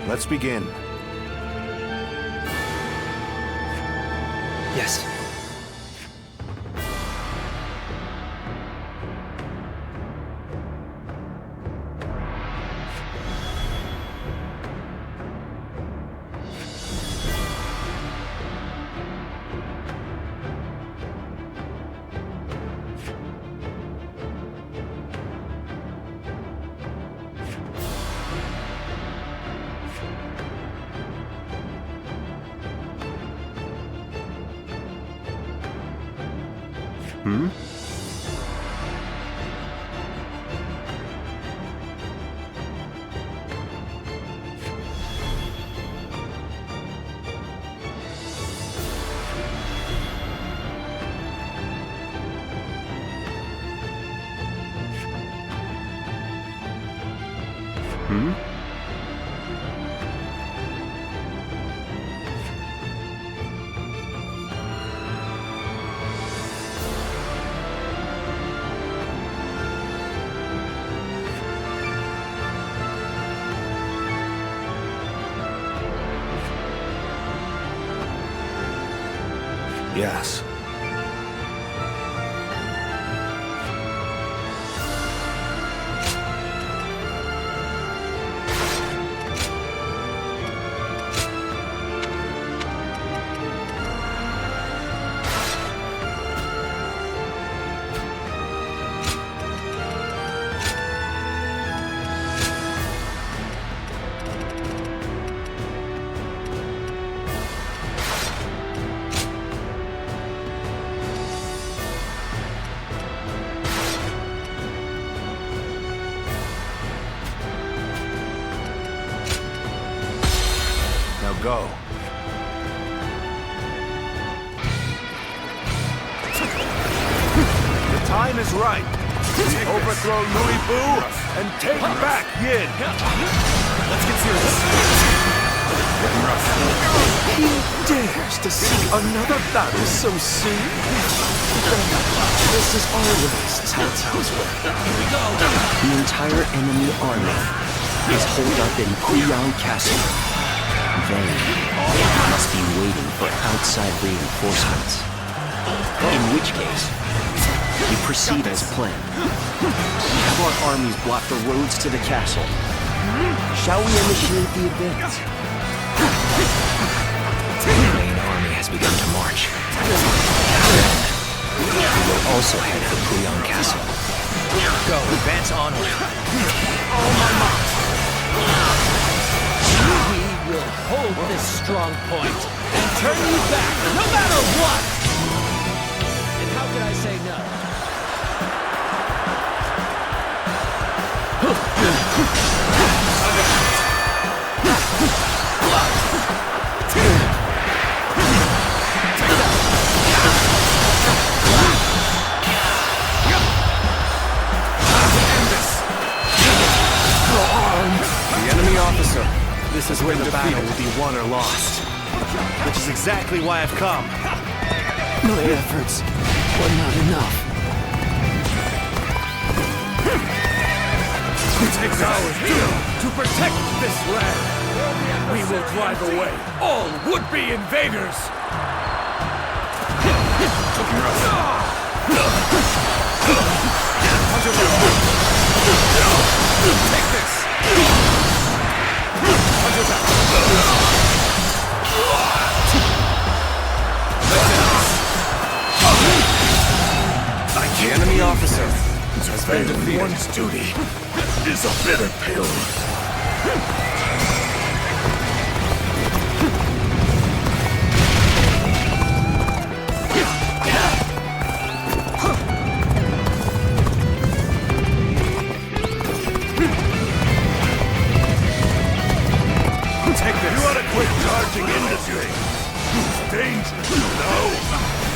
Let's begin. Yes. Hmm? Hmm? Yes. go. The time is right. Overthrow Louis Bu and take back Yin. Let's get serious. He dares to seek another battle so soon? This is always Cao Cao's way. The entire enemy army is holed up in Guiyang Castle. They must be waiting for outside reinforcements. In which case, we proceed as planned. Have our armies block the roads to the castle. Shall we initiate the advance? The main army has begun to march. We will also head for Guiyang Castle. Go, advance onward. All my might. We will hold this strong point and turn you back, no matter what! And how could I say no? The enemy officer. This is where the battle will be won or lost. Which is exactly why I've come. My efforts were not enough. It takes hours to protect this land. We will drive away all would-be invaders. Take this. The enemy officer has been defeated. One's duty is a bitter pill. Take this. You ought to quit charging into things. It's dangerous,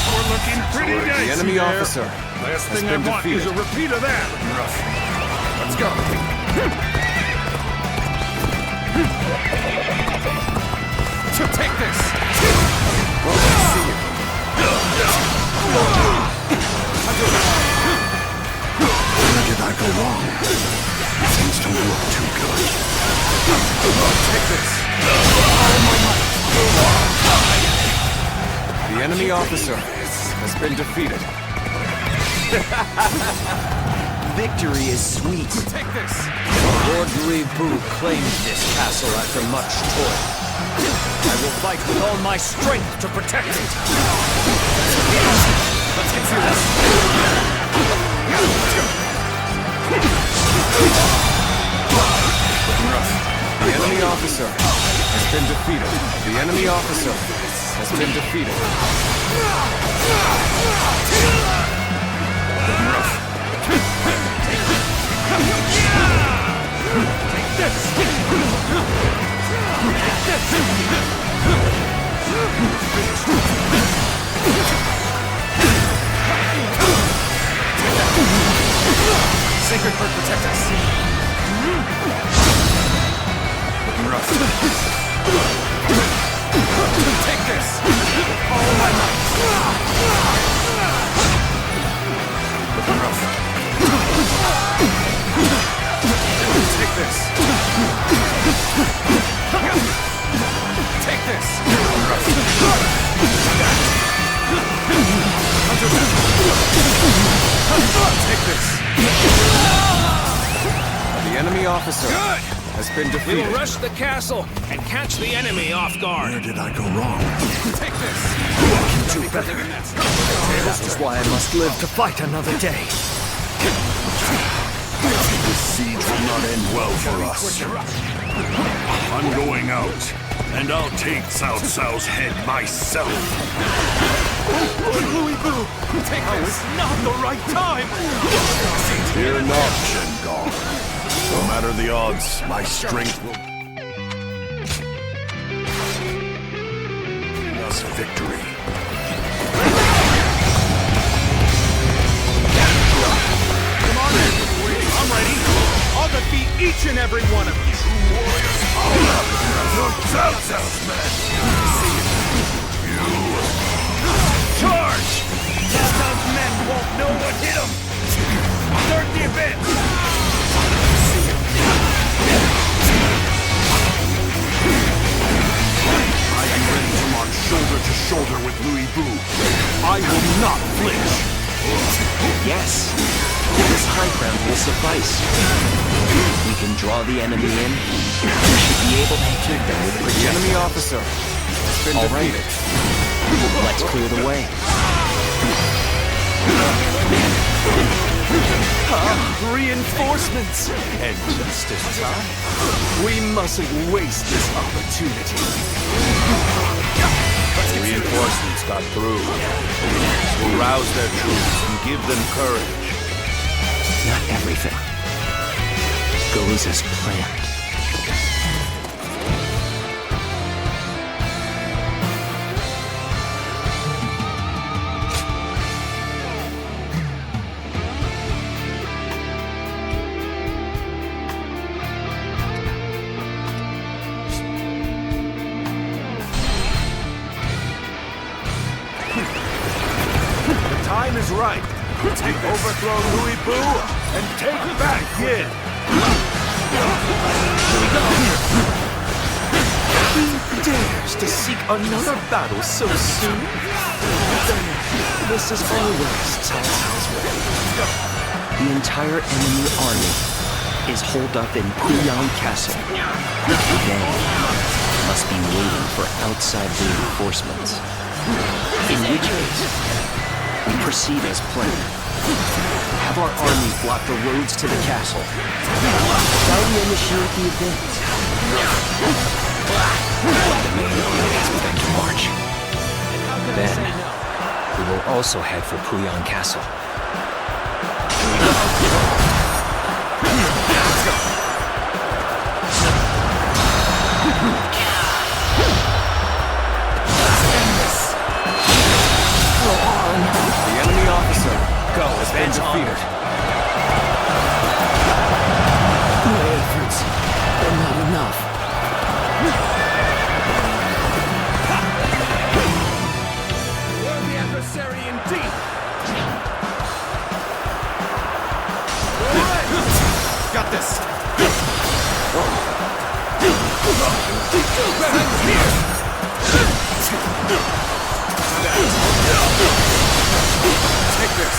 We're looking pretty nice. The enemy officer Last has thing been I want defeated. is a repeat of that. Let's go. Take this! Well, let's see you. Where did I go wrong? Things don't look too good. Take this! The enemy officer has been defeated. Victory is sweet. Take this! Lord Louis Bu claimed this castle after much toil. I will fight with all my strength to protect it. Let's get through this. The enemy officer has been defeated. The enemy officer has been defeated. Take this! Sacred Bird, protect us. Looking rough. Take this! All my might. Looking rough. Take this! Take this! Take this! The enemy officer has been We defeated. will rush the castle and catch the enemy off guard. Where did I go wrong? Take this! Do better. That is why I must live to fight another day. This siege will not end well for us. I'm going out, and I'll take Cao Cao's head myself. Lord Louis Boo, take this! It's not the right time! Fear not, Shen Gong. No matter the odds, my strength will bring us victory. Come on in. I'm ready. I'll defeat each and every one of you. You're Cao Cao's men. Charge! Cao Cao's men won't know what hit them! Start the event! I am ready to march shoulder to shoulder with Louis Boo. I will not flinch. Yes, this high ground will suffice. We can draw the enemy in. We should be able to hit them with projectiles. Enemy officer has been defeated. Let's clear the way. Reinforcements! And just in time. We mustn't waste this opportunity. Reinforcements got through. We'll rouse their troops and give them courage. Not everything goes as planned. Time is right. Overthrow Louis Boo and take back Yin. He dares to seek another battle so soon? This is always Cao Cao's way. The entire enemy army is holed up in Puyang Castle. They must be waiting for outside reinforcements. In which case, we proceed as planned. Have our army block the roads to the castle. Shall we initiate the event? The main army has begun to march. Then, we will also head for Puyang Castle. The enemy officer, Go, has been defeated. My efforts are not enough. Worthy adversary indeed. Got this. Take this.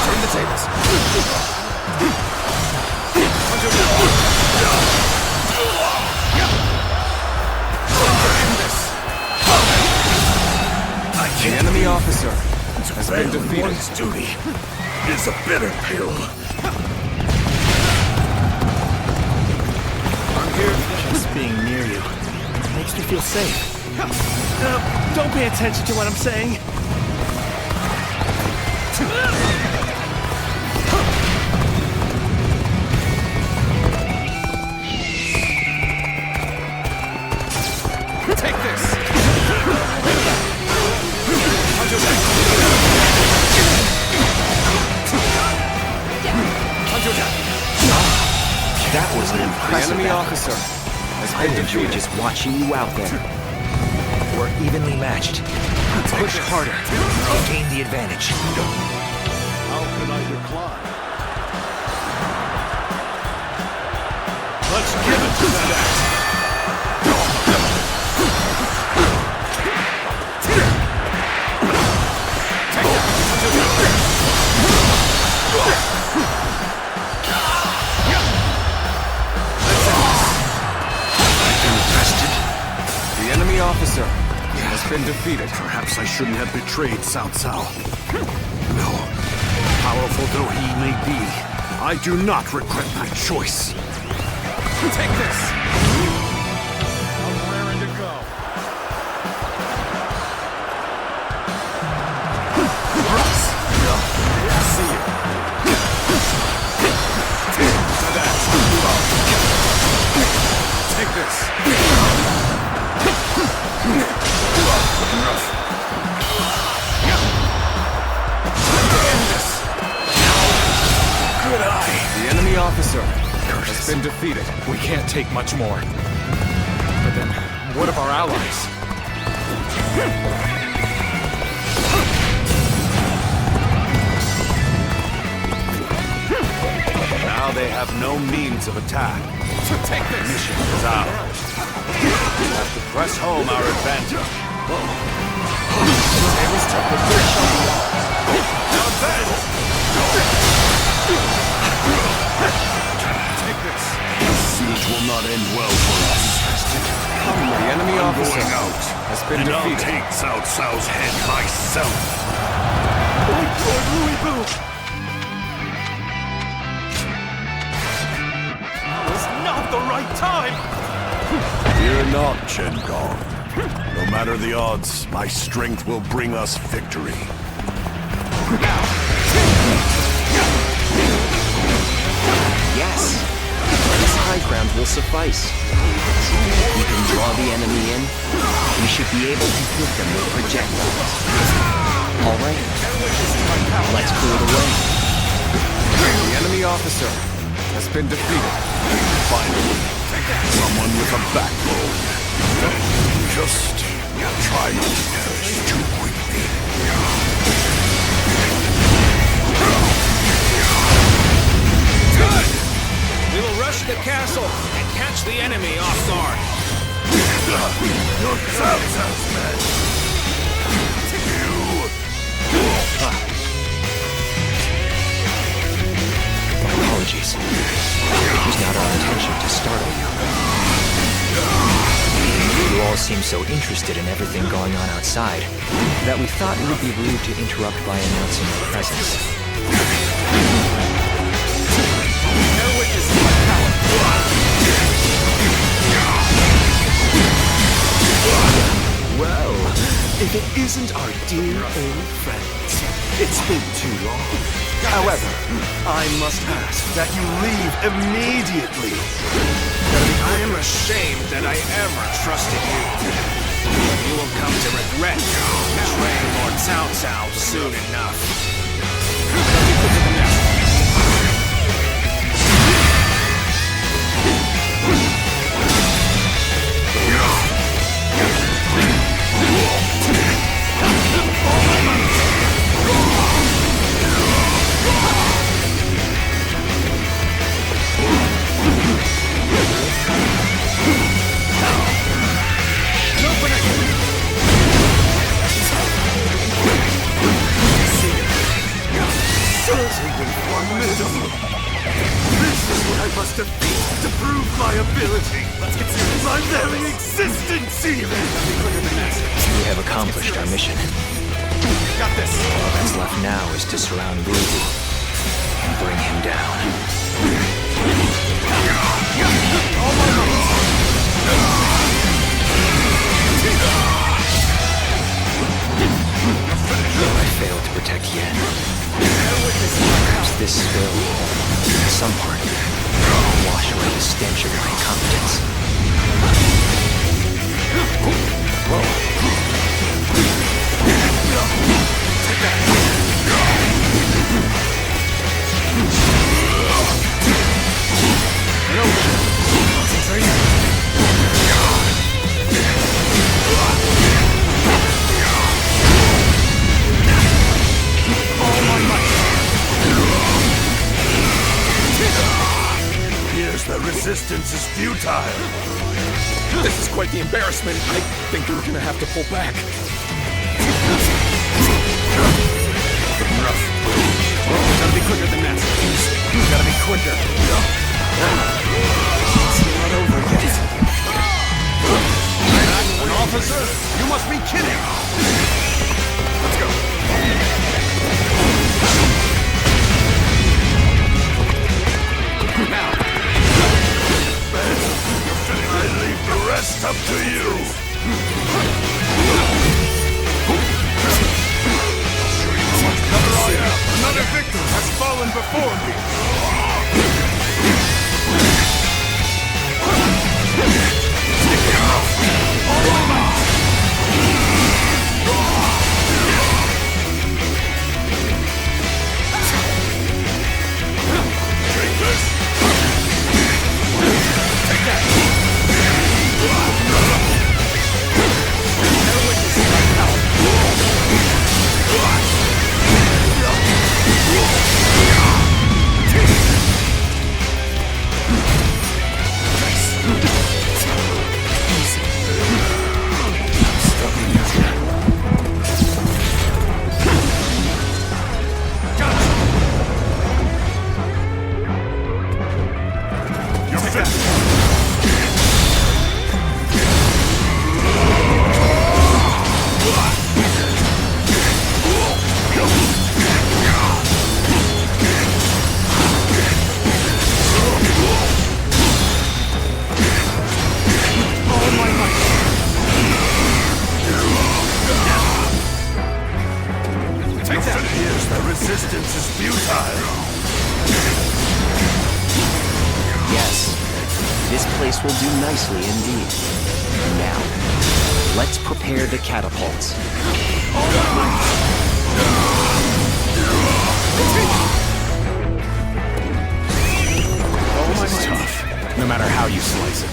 Turn the tables. End this. The enemy officer has been defeated. One's duty is a bitter pill. I'm here. Just being near you makes me feel safe. Don't pay attention to what I'm saying. Take this. That was an impressive enemy effort. officer has I been enjoyed defeated. just watching you out there. We're evenly matched. Push harder and gain the advantage. How can I decline? Let's give it to that axe. The enemy officer has been defeated. Perhaps I shouldn't have betrayed Cao Cao. No. Powerful though he may be, I do not regret my choice. Take this! I'm raring to go. I see you. Take this. Looking rough. Good eye. The enemy officer has been defeated. We can't take much more. But then, what of our allies? Now they have no means of attack. Take this! Mission is ours. We have to press home our advantage. Tables turned. Now advance! Take this. The siege will not end well for us. The enemy I'm officer going out, has been and defeated. I'll take Cao Cao's head myself. My Lord Louis Boo! Not the right time! Fear not, Chen Gong. No matter the odds, my strength will bring us victory. Yes. This high ground will suffice. We can draw the enemy in. We should be able to hit them with projectiles. All right. Let's clear the way. The enemy officer has been defeated. Finally, someone with a backbone. Just try not to perish too quickly. Good! We will rush the castle and catch the enemy off guard. Your trousers, man! Apologies. It was not our intention to startle you. You all seem so interested in everything going on outside that we thought it would be rude to interrupt by announcing your presence. Bear witness to my power. Well, if it isn't our dear old friends, it's been too long. However, I must ask that you leave immediately. I am ashamed that I ever trusted you. You will come to regret betraying Lord Cao Cao soon enough. Certainly formidable. This is what I must defeat to prove my ability. Let's get serious. My very existence, even. We have accomplished our mission. Got this. All that's left now is to surround Blue and bring him down. All my might. Though I failed to protect Yen, perhaps this will, in some part, wash away the stench of your incompetence. Appears the resistance is futile. This is quite the embarrassment. I think we're gonna have to pull back. Looking rough. Gotta be quicker than that. Gotta be quicker. It's not over yet. An officer? You must be kidding! Let's go. rest up to you! Another victim has fallen before me! Resistance is futile. Yes, this place will do nicely indeed. Now, let's prepare the catapults. This is tough, no matter how you slice it.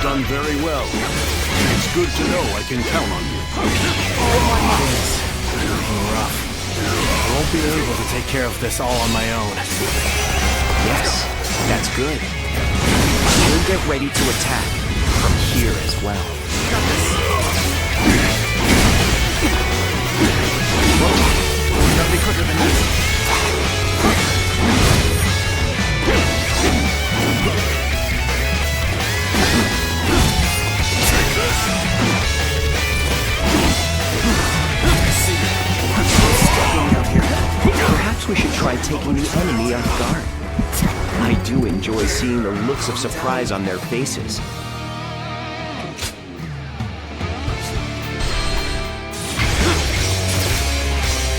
Done very well. It's good to know I can count on you. It's looking rough. I won't be able to take care of this all on my own. Yes, that's good. We'll get ready to attack from here as well. Whoa, gotta be quicker than this. Perhaps we should try taking the enemy off guard. I do enjoy seeing the looks of surprise on their faces.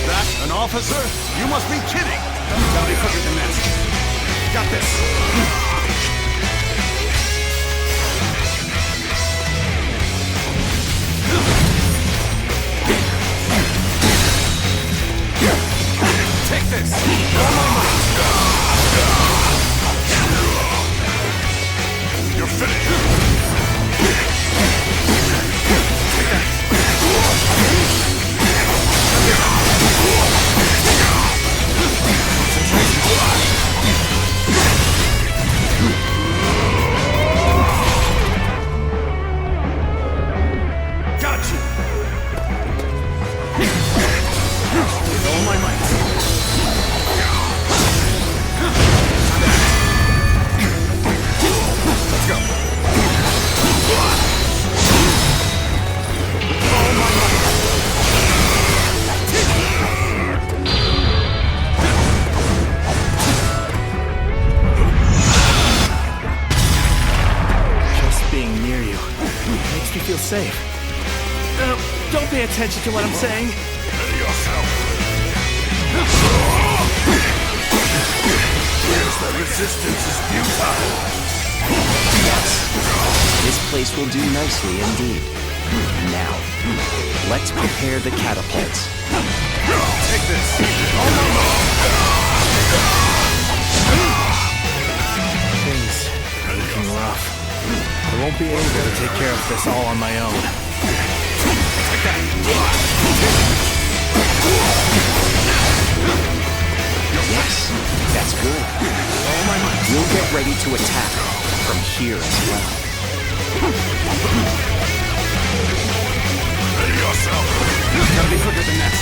That an officer? You must be kidding! Gotta be quicker than that. Got this. Take this! You're finished! Got you! With all my might. Let's go. With all my might. Just being near you makes me feel safe. Don't pay attention to what I'm saying. Ready yourself. Yes, the resistance is futile. Yes, this place will do nicely indeed. Now, let's prepare the catapults. Take this. Things are looking rough. I won't be able to take care of this all on my own. Yes, that's good. We'll get ready to attack from here as well. Ready yourself. Gotta be quicker than that.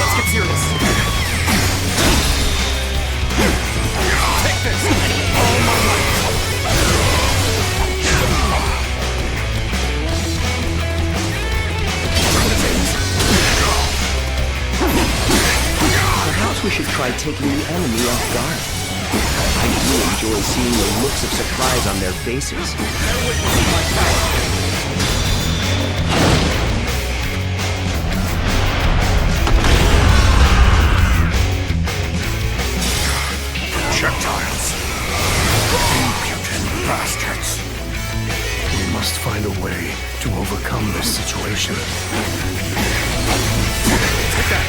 Let's get serious. Take this! All my might! Time to take try taking the enemy off guard. I do enjoy seeing the looks of surprise on their faces. Projectiles. Impudent bastards. We must find a way to overcome this situation. Take that!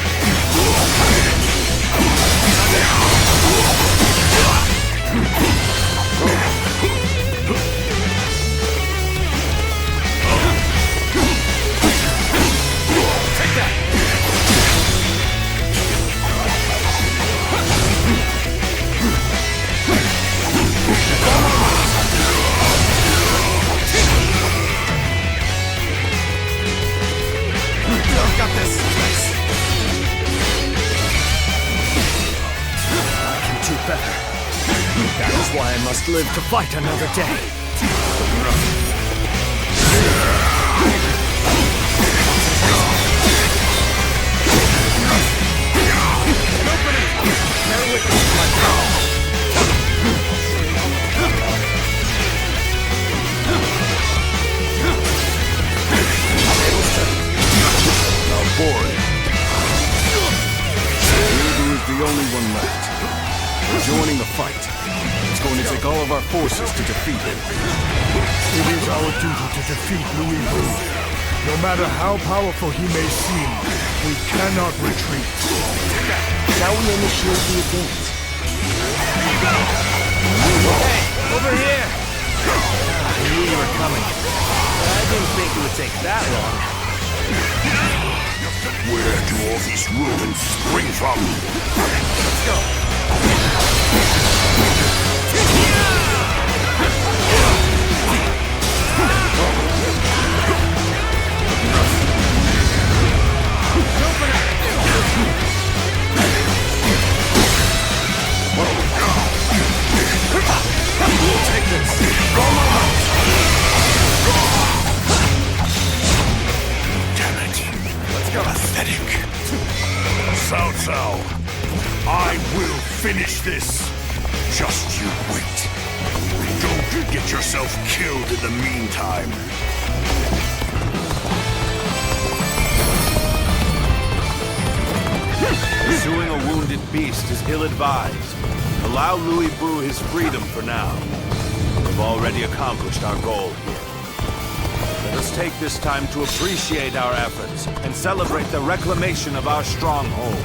Better. That is why I must live to fight another day. Now, boring. Guerrero is the only one left. We're joining the fight. It's going to take all of our forces to defeat him. It is our duty to defeat Louis Wu. No matter how powerful he may seem, we cannot retreat. Shall we initiate the advance? Hey, over here! I knew you were coming. I didn't think it would take that long. Where do all these ruins spring from? Let's go. Take this. Damn it. Let's go. Pathetic. Cao Cao. I will finish this. Just you wait. Don't get yourself killed in the meantime. Pursuing a wounded beast is ill-advised. Allow Louis Wu his freedom for now. We've already accomplished our goal here. Let us take this time to appreciate our efforts and celebrate the reclamation of our stronghold.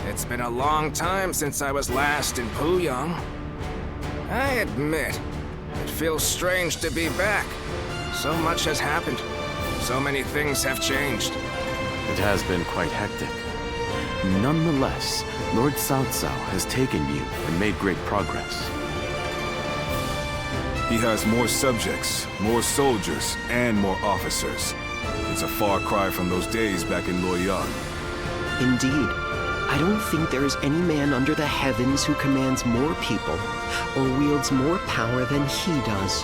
It's been a long time since I was last in Puyang. I admit, it feels strange to be back. So much has happened. So many things have changed. It has been quite hectic. Nonetheless, Lord Cao Cao has taken you and made great progress. He has more subjects, more soldiers, and more officers. It's a far cry from those days back in Luoyang. Indeed. I don't think there is any man under the heavens who commands more people or wields more power than he does,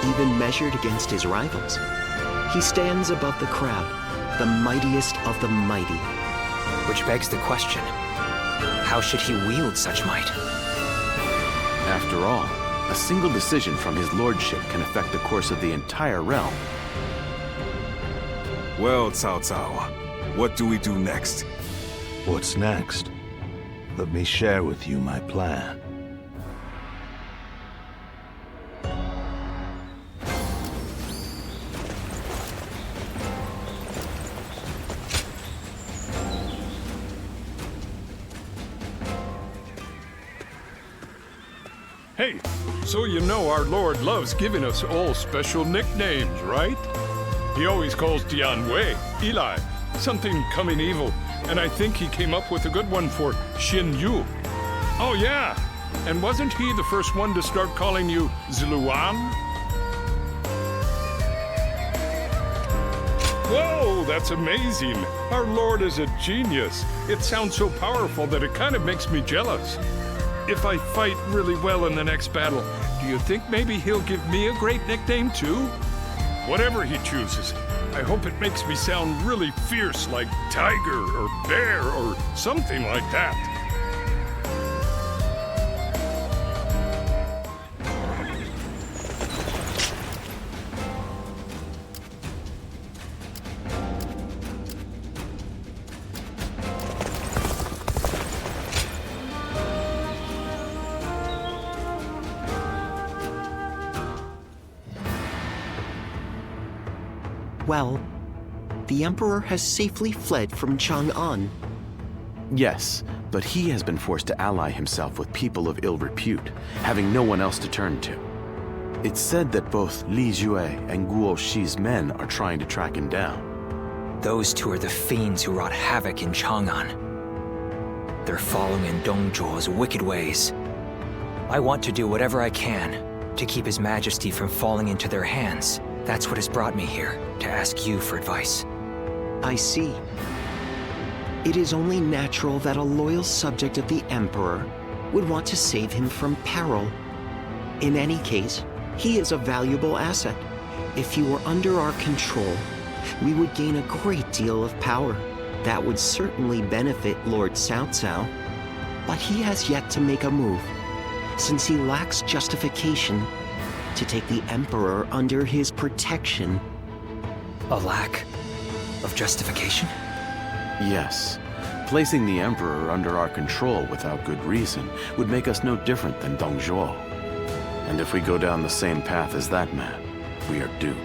even measured against his rivals. He stands above the crowd, the mightiest of the mighty. Which begs the question, how should he wield such might? After all, a single decision from his lordship can affect the course of the entire realm. Well, Cao Cao, what do we do next? What's next? Let me share with you my plan. Hey, so you know our Lord loves giving us all special nicknames, right? He always calls Dian Wei, Eli, something coming evil. And I think he came up with a good one for Xin Yu. Oh yeah, And wasn't he the first one to start calling you Zluan? Whoa, that's amazing. Our Lord is a genius. It sounds so powerful that it kind of makes me jealous. If I fight really well in the next battle, do you think maybe he'll give me a great nickname too? Whatever he chooses, I hope it makes me sound really fierce like tiger or bear or something like that. Well, the Emperor has safely fled from Chang'an. Yes, but he has been forced to ally himself with people of ill repute, having no one else to turn to. It's said that both Li Jue and Guo Shi's men are trying to track him down. Those two are the fiends who wrought havoc in Chang'an. They're following in Dong Zhuo's wicked ways. I want to do whatever I can to keep His Majesty from falling into their hands. That's what has brought me here, to ask you for advice. I see. It is only natural that a loyal subject of the Emperor would want to save him from peril. In any case, he is a valuable asset. If he were under our control, we would gain a great deal of power. That would certainly benefit Lord Cao Cao, but he has yet to make a move, since he lacks justification to take the Emperor under his protection. A lack of justification? Yes. Placing the Emperor under our control without good reason would make us no different than Dong Zhuo. And if we go down the same path as that man, we are doomed.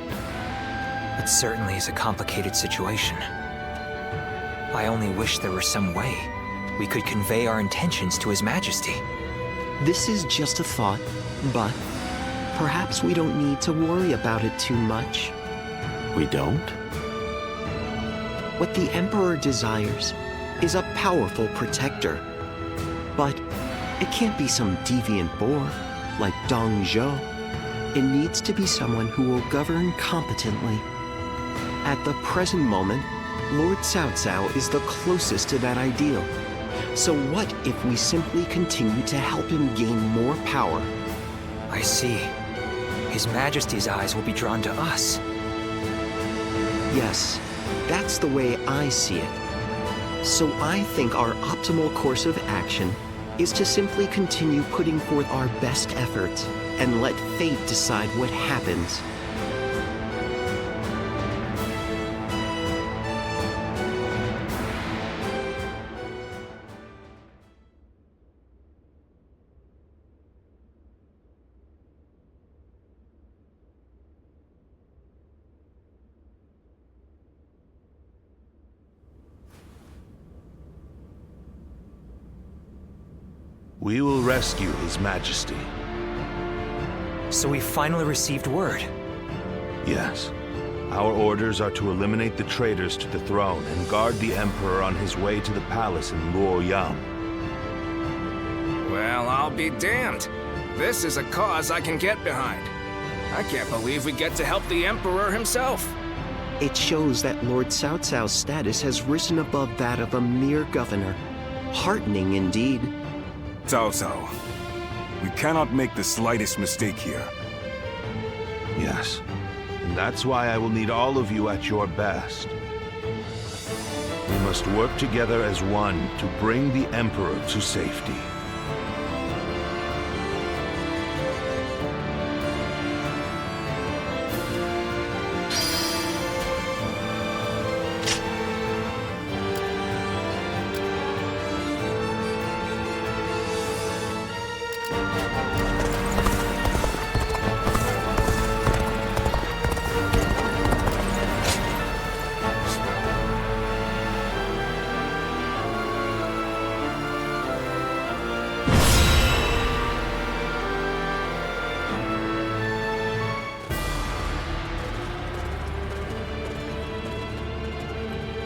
It certainly is a complicated situation. I only wish there were some way we could convey our intentions to His Majesty. This is just a thought, but perhaps we don't need to worry about it too much. We don't? What the Emperor desires is a powerful protector. But it can't be some deviant boor like Dong Zhuo. It needs to be someone who will govern competently. At the present moment, Lord Cao Cao is the closest to that ideal. So what if we simply continue to help him gain more power? I see. His Majesty's eyes will be drawn to us. Yes, that's the way I see it. So I think our optimal course of action is to simply continue putting forth our best efforts and let fate decide what happens. We will rescue His Majesty. So we finally received word. Yes. Our orders are to eliminate the traitors to the throne and guard the Emperor on his way to the palace in Luoyang. Well, I'll be damned. This is a cause I can get behind. I can't believe we get to help the Emperor himself. It shows that Lord Cao Cao's status has risen above that of a mere governor. Heartening indeed. Cao Cao, we cannot make the slightest mistake here. Yes, and that's why I will need all of you at your best. We must work together as one to bring the Emperor to safety.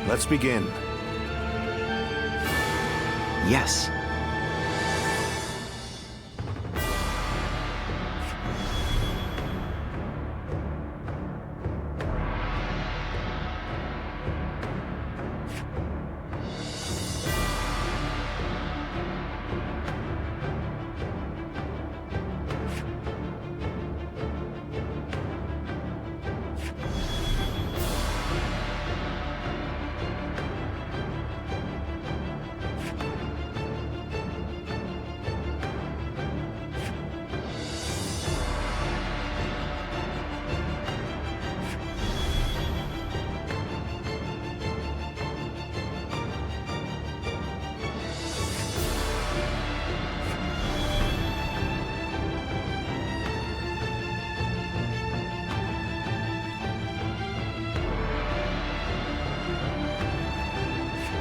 Let's begin.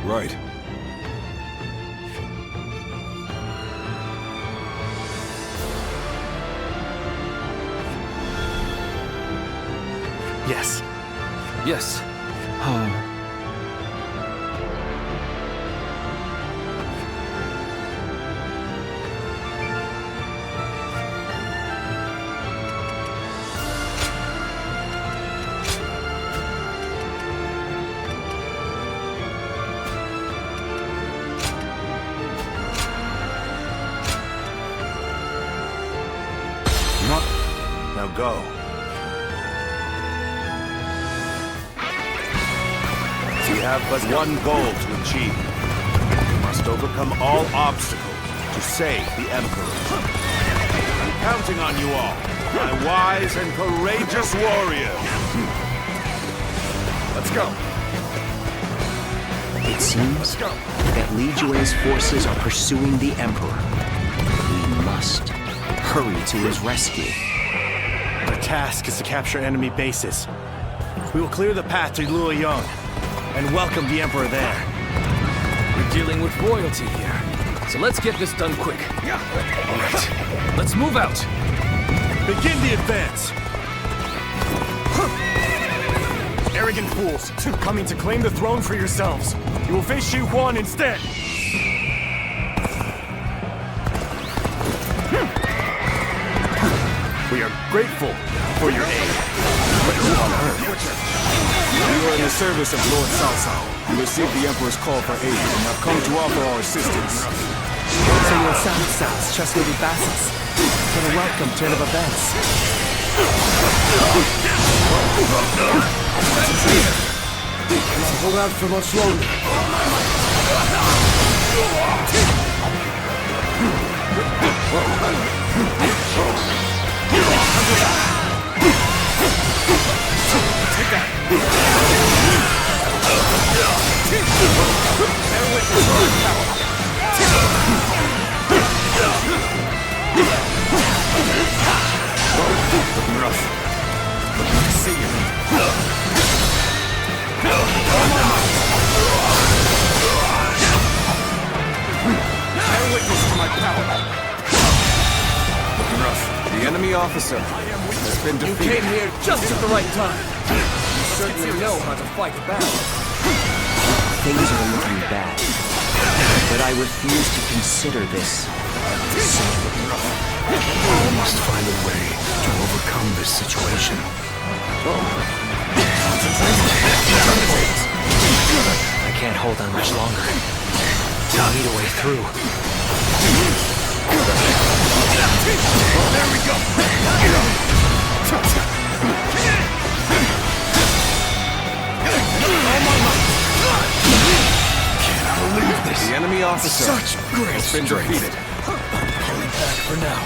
Right. Yes. Yes. Now go. We have but one goal to achieve. We must overcome all obstacles to save the Emperor. I'm counting on you all, my wise and courageous warriors. Let's go. It seems that Li Jue's forces are pursuing the Emperor. We must hurry to his rescue. Our task is to capture enemy bases. We will clear the path to Luoyang and welcome the Emperor there. We're dealing with royalty here, so let's get this done quick. All right, let's move out. Begin the advance. Arrogant fools, coming to claim the throne for yourselves. You will face Xi Huan instead. We are grateful for your aid. But who on earth? We are in the service of Lord Cao Cao. We received the Emperor's call for aid and have come to offer our assistance. So you're Cao Cao's trustworthy vassals. What a welcome turn of events. Not hold out for much longer. Take that! Looking rough. Looking to see you. Bear witness to my power. Looking rough. The enemy officer has been You defeated. came here just at the right time. You certainly know how to fight back. Things are looking bad, but I refuse to consider this. We must find a way to overcome this situation. I can't hold on much longer. I need a way through. There we go! Can't believe this. The enemy officer Such great has been strength. defeated. Pulling back for now.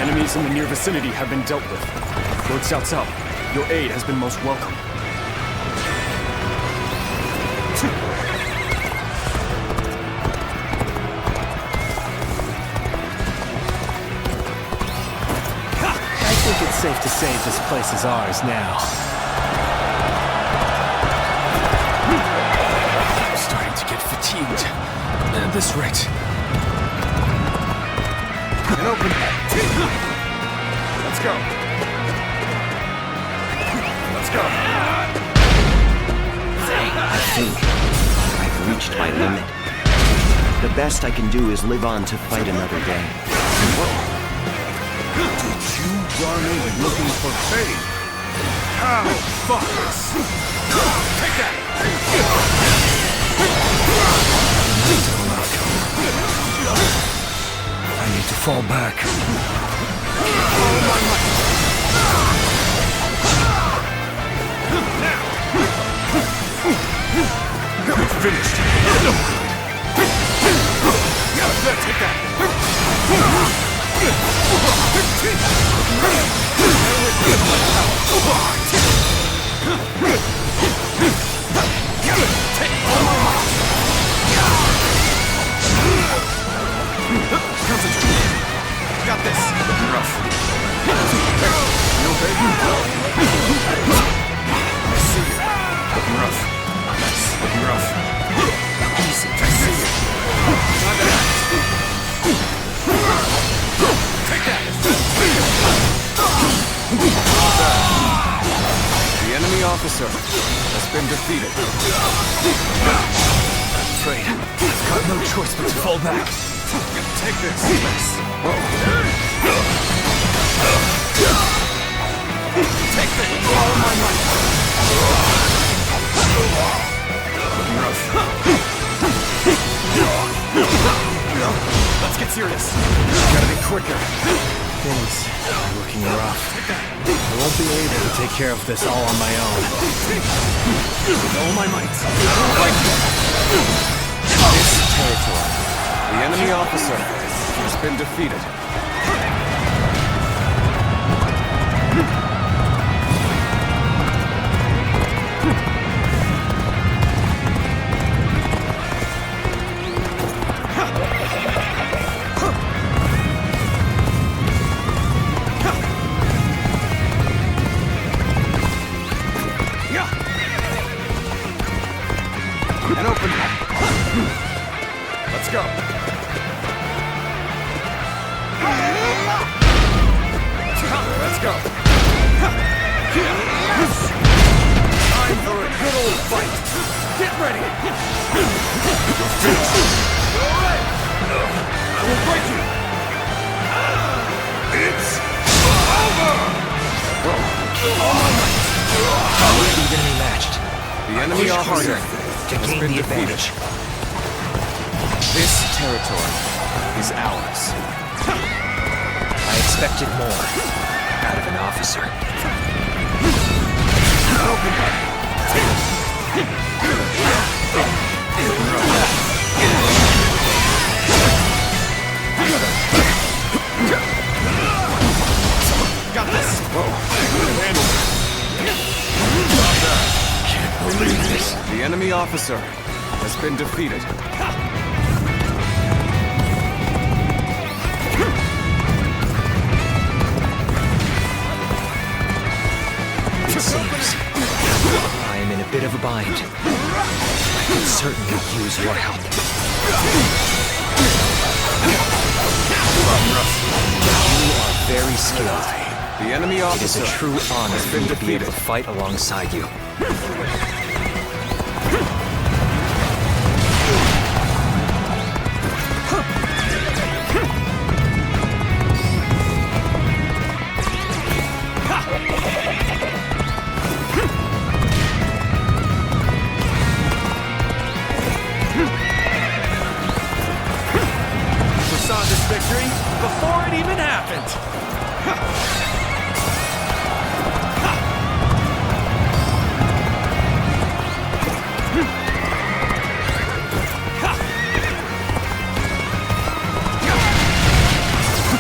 Enemies in the near vicinity have been dealt with. Lord Cao Cao, your aid has been most welcome. I think it's safe to say this place is ours now. I'm starting to get fatigued. At this rate. And open. Let's go. Let's go. I think I've reached my limit. The best I can do is live on to fight another day. Did you run in looking for fame? How fuck this? Take that! I need to fall back. You're finished. No good. Take that. Concentrate. Got this. Looking rough. You okay? I see you. Looking rough. Nice. Looking rough. officer has been defeated. I'm afraid I've got no choice but to fall back. Take this. Take this. All my might. Looking rough. Let's get serious. Gotta be quicker. Things are looking rough. I won't be able to take care of this all on my own. With all my might. This territory. The enemy officer has been defeated. And open. Let's go. Let's go. Time for a good old fight. Get ready. Alright. I will break you. It's over. We're evenly matched. The enemy officer to gain the advantage. This territory is ours. I expected more out of an officer. Got this. Handle it. Can't believe this. The enemy officer has been defeated. It seems I am in a bit of a bind. I could certainly use your help. You are very skilled. The enemy officer It is a true honor for me to be able to fight alongside you. Saw this victory before it even happened.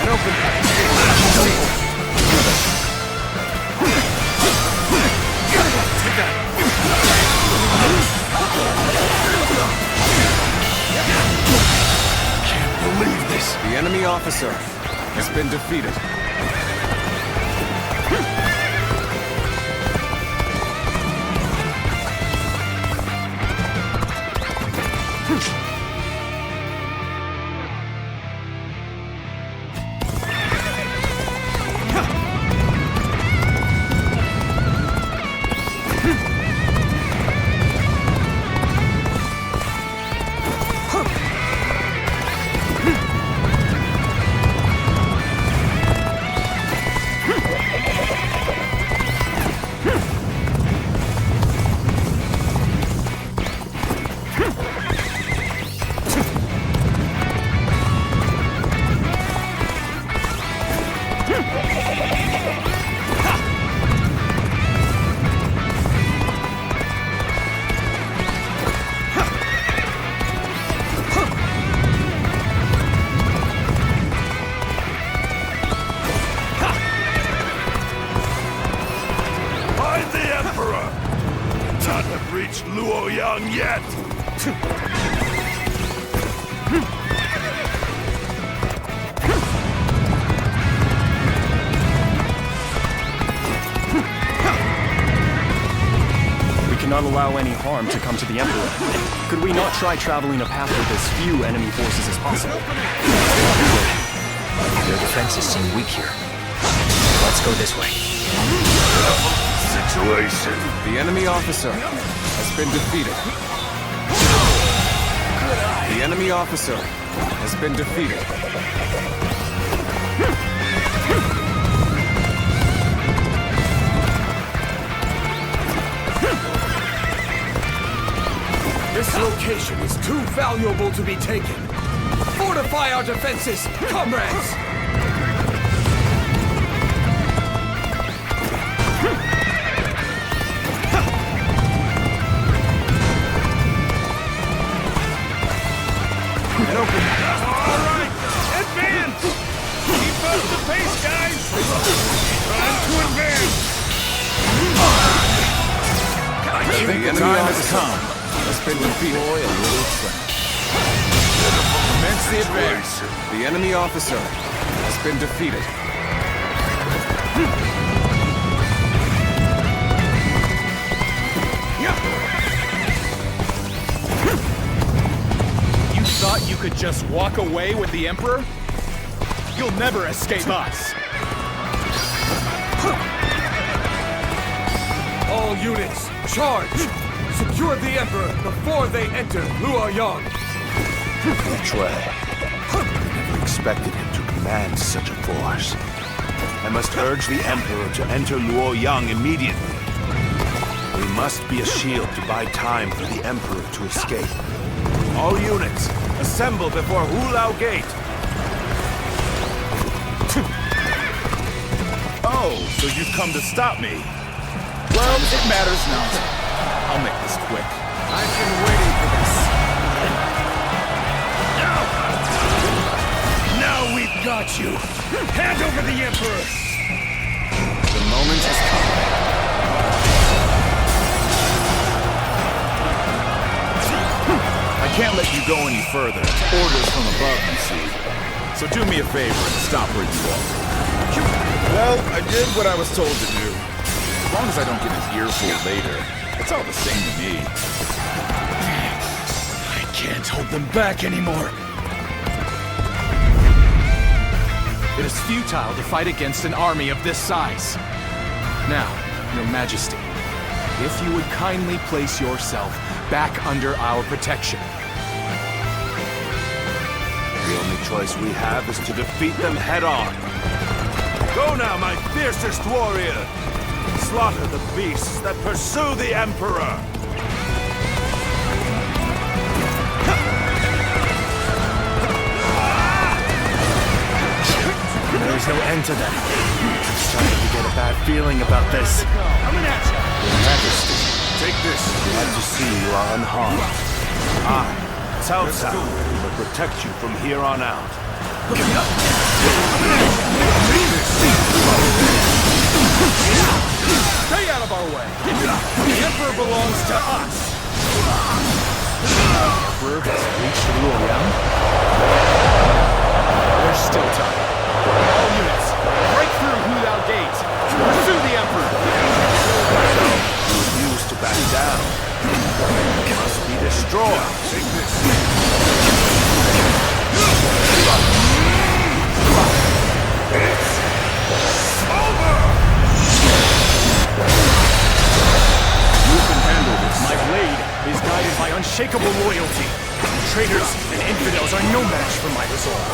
and open. Take that. Believe this. The enemy officer has been defeated. Find the Emperor! Not have reached Luoyang yet! We cannot allow any harm to come to the Emperor. Could we not try traveling a path with as few enemy forces as possible? Their defenses seem weak here. Let's go this way. situation? The enemy officer has been defeated. The enemy officer has been defeated. This location is too valuable to be taken. Fortify our defenses, comrades! Alright, advance! Keep up the pace, guys! Time to advance! The enemy officer has been defeated. Commence the advance. The enemy officer has been defeated. You thought you could just walk away with the Emperor? You'll never escape us! All units, charge! Secure the Emperor before they enter Luoyang! Which way? I never expected him to command such a force. I must urge the Emperor to enter Luoyang immediately. We must be a shield to buy time for the Emperor to escape. All units, assemble before Hulao Gate! Oh, so you've come to stop me. Well, it matters not. I'll make this quick. I've been waiting for this. Now we've got you! Hand over the Emperor! The moment has come. I can't let you go any further. Orders from above, you see. So do me a favor and stop where you are. Well, I did what I was told to do. As long as I don't get an earful later, it's all the same to me. I can't hold them back anymore. It is futile to fight against an army of this size. Now, Your Majesty, if you would kindly place yourself back under our protection. The only choice we have is to defeat them head-on. Go now, my fiercest warrior! Slaughter the beasts that pursue the Emperor! There's no end to them. I'm starting to get a bad feeling about this. Coming at you! Your Majesty, take this. Glad to see you are unharmed. I, Cao Cao, will protect you from here on out. Stay out of our way! The Emperor belongs to us! The Emperor has reached Luoyang? There's still time. All units, break through Hulao Gate! Pursue the Emperor! You refuse to back down. You must be destroyed. Take this. It's over! You can handle this. My blade is guided by unshakable loyalty. Traitors and infidels are no match for my resolve.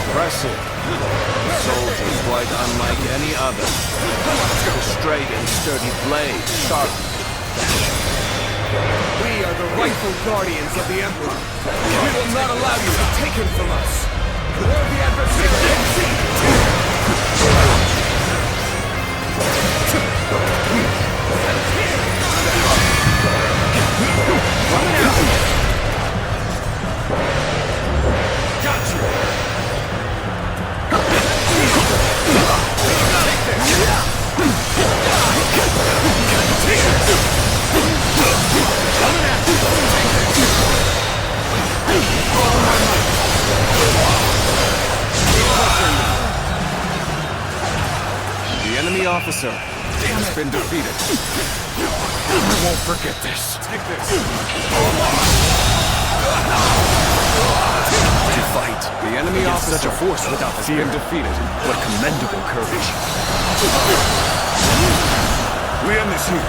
Impressive. The soldier's quite unlike any other. A straight and sturdy blade, sharp. We are the rightful guardians of the Emperor. We will not allow you to take him from us. Or the adversary. Got you. The enemy officer has been defeated. I won't forget this. Take this. To fight. The enemy against officer such a force without has fear. been defeated. What commendable courage. We end this here.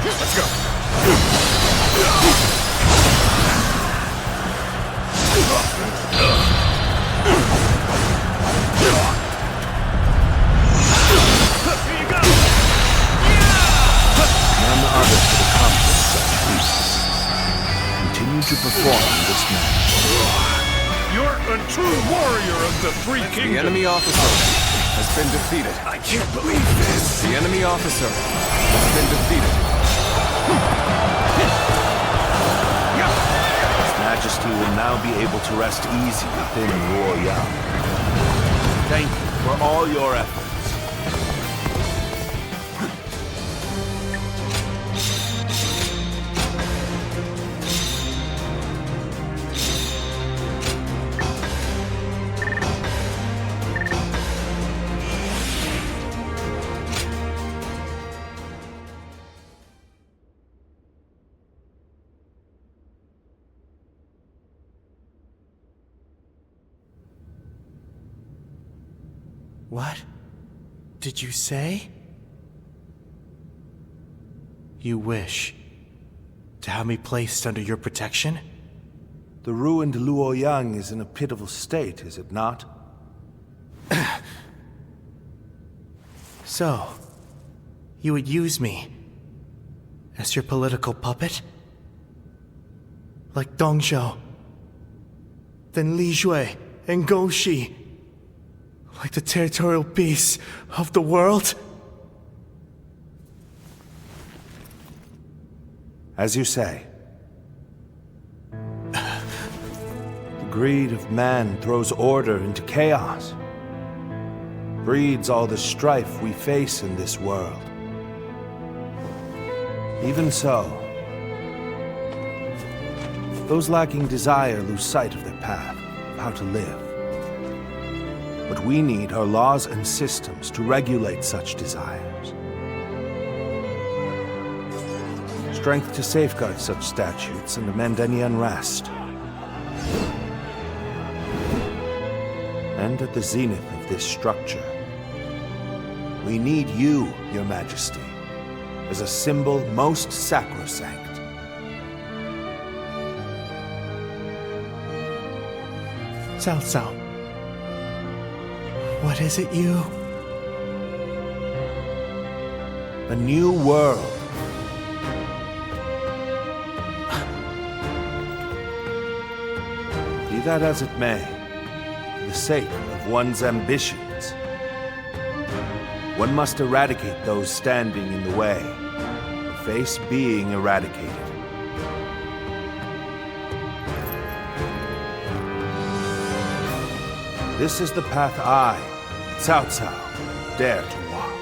Let's go. None other could accomplish such feats. Continue to perform this match. You're a true warrior of the Three Kingdoms. The enemy officer has been defeated. I can't believe this. The enemy officer has been defeated. His Majesty will now be able to rest easy within Luoyang. Thank you for all your efforts. What did you say? You wish to have me placed under your protection? The ruined Luoyang is in a pitiful state, is it not? So, you would use me as your political puppet? Like Dongzhou, then Li Jue and Gou Shi? Like the territorial beasts of the world? As you say. The greed of man throws order into chaos. Breeds all the strife we face in this world. Even so, those lacking desire lose sight of their path, of how to live. What we need are laws and systems to regulate such desires. Strength to safeguard such statutes and amend any unrest. And at the zenith of this structure, we need you, Your Majesty, as a symbol most sacrosanct. Cao Cao. What is it you? A new world. Be that as it may, for the sake of one's ambitions, one must eradicate those standing in the way, or face being eradicated. This is the path I, Cao Cao, dare to walk.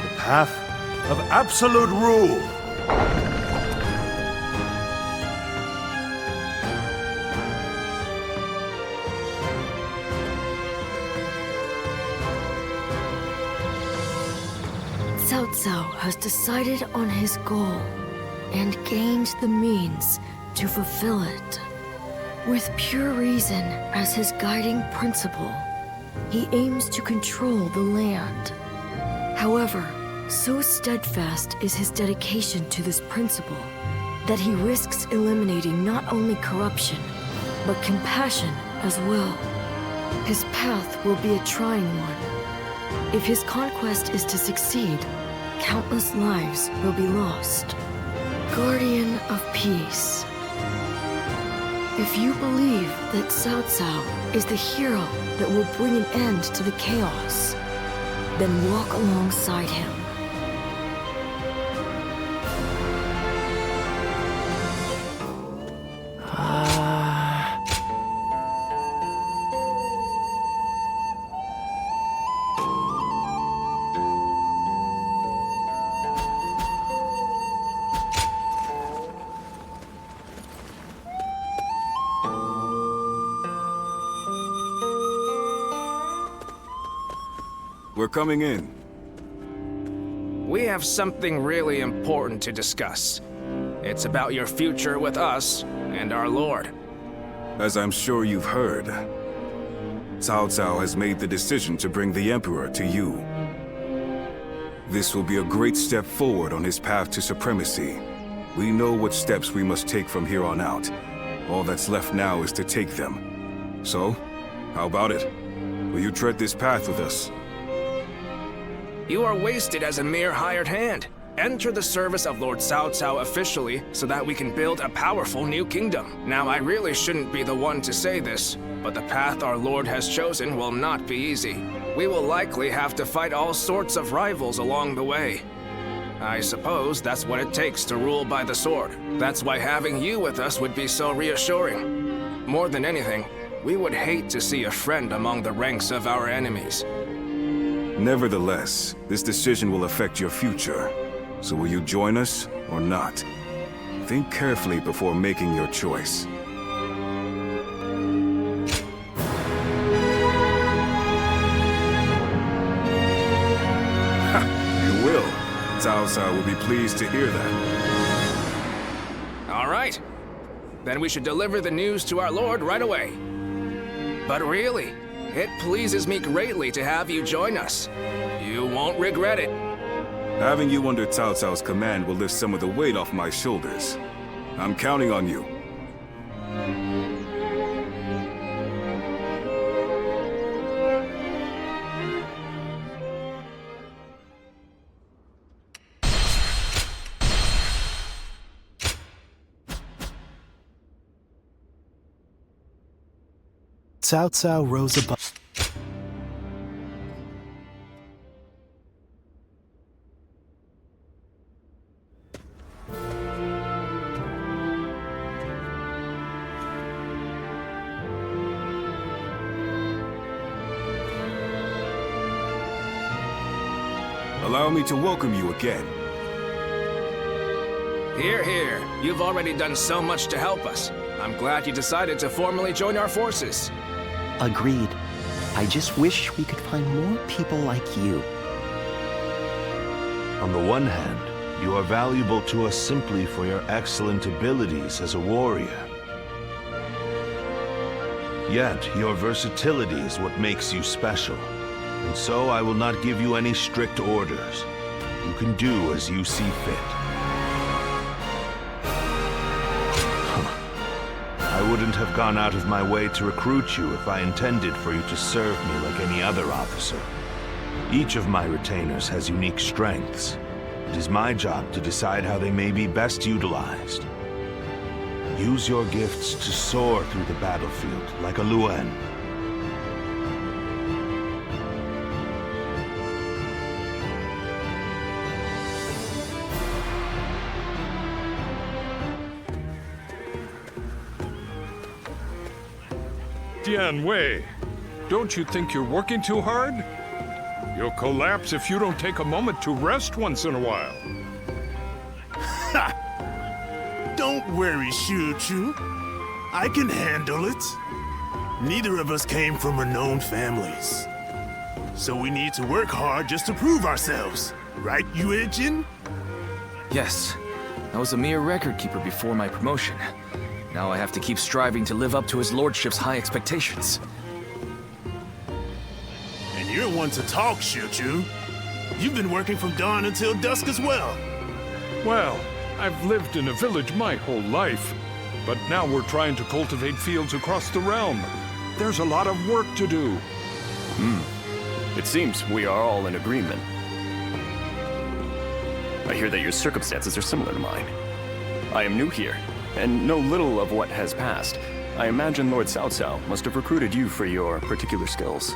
The path of absolute rule. Cao Cao has decided on his goal and gained the means to fulfill it. With pure reason as his guiding principle, he aims to control the land. However, so steadfast is his dedication to this principle that he risks eliminating not only corruption, but compassion as well. His path will be a trying one. If his conquest is to succeed, countless lives will be lost. Guardian of Peace. If you believe that Cao Cao is the hero that will bring an end to the chaos, then walk alongside him. We're coming in. we have something really important to discuss. It's about your future with us and our Lord. As I'm sure you've heard, Cao Cao has made the decision to bring the Emperor to you. This will be a great step forward on his path to supremacy. We know what steps we must take from here on out. All that's left now is to take them. So, how about it? Will you tread this path with us? You are wasted as a mere hired hand. Enter the service of Lord Cao Cao officially so that we can build a powerful new kingdom. Now, I really shouldn't be the one to say this, but the path our Lord has chosen will not be easy. We will likely have to fight all sorts of rivals along the way. I suppose that's what it takes to rule by the sword. That's why having you with us would be so reassuring. More than anything, we would hate to see a friend among the ranks of our enemies. Nevertheless, this decision will affect your future. So will you join us or not? Think carefully before making your choice. You will. Cao Cao will be pleased to hear that. All right. Then we should deliver the news to our Lord right away. But really, it pleases me greatly to have you join us. You won't regret it. Having you under Cao Cao's command will lift some of the weight off my shoulders. I'm counting on you. Cao Cao rose above. Allow me to welcome you again. Here, here. You've already done so much to help us. I'm glad you decided to formally join our forces. Agreed. I just wish we could find more people like you. On the one hand, you are valuable to us simply for your excellent abilities as a warrior. Yet, your versatility is what makes you special. And so I will not give you any strict orders. You can do as you see fit. I wouldn't have gone out of my way to recruit you if I intended for you to serve me like any other officer. Each of my retainers has unique strengths. It is my job to decide how they may be best utilized. Use your gifts to soar through the battlefield like a Luen. Dian Wei, don't you think you're working too hard? You'll collapse if you don't take a moment to rest once in a while. Ha! Don't worry, Shu-Chu. I can handle it. Neither of us came from renowned families. So we need to work hard just to prove ourselves. Right, Yue-Jin? Yes. I was a mere record keeper before my promotion. Now I have to keep striving to live up to his lordship's high expectations. And you're one to talk, Shu-Chu. You've been working from dawn until dusk as well. Well, I've lived in a village my whole life, but now we're trying to cultivate fields across the realm. There's a lot of work to do. It seems we are all in agreement. I hear that your circumstances are similar to mine. I am new here, and know little of what has passed. I imagine Lord Cao Cao must have recruited you for your particular skills.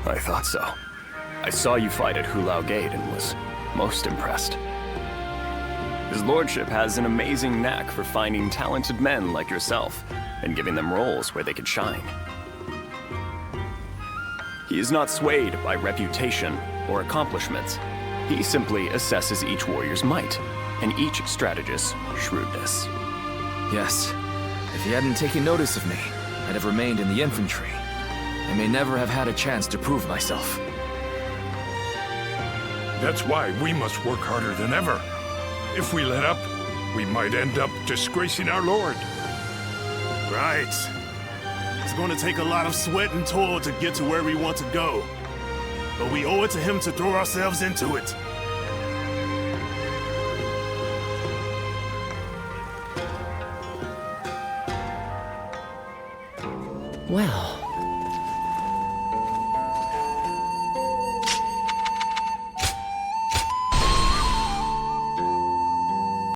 I thought so. I saw you fight at Hulao Gate and was most impressed. His lordship has an amazing knack for finding talented men like yourself and giving them roles where they can shine. He is not swayed by reputation or accomplishments. He simply assesses each warrior's might, and each strategist's shrewdness. Yes. If he hadn't taken notice of me, I'd have remained in the infantry. I may never have had a chance to prove myself. That's why we must work harder than ever. If we let up, we might end up disgracing our lord. Right. It's going to take a lot of sweat and toil to get to where we want to go. But we owe it to him to throw ourselves into it. Well,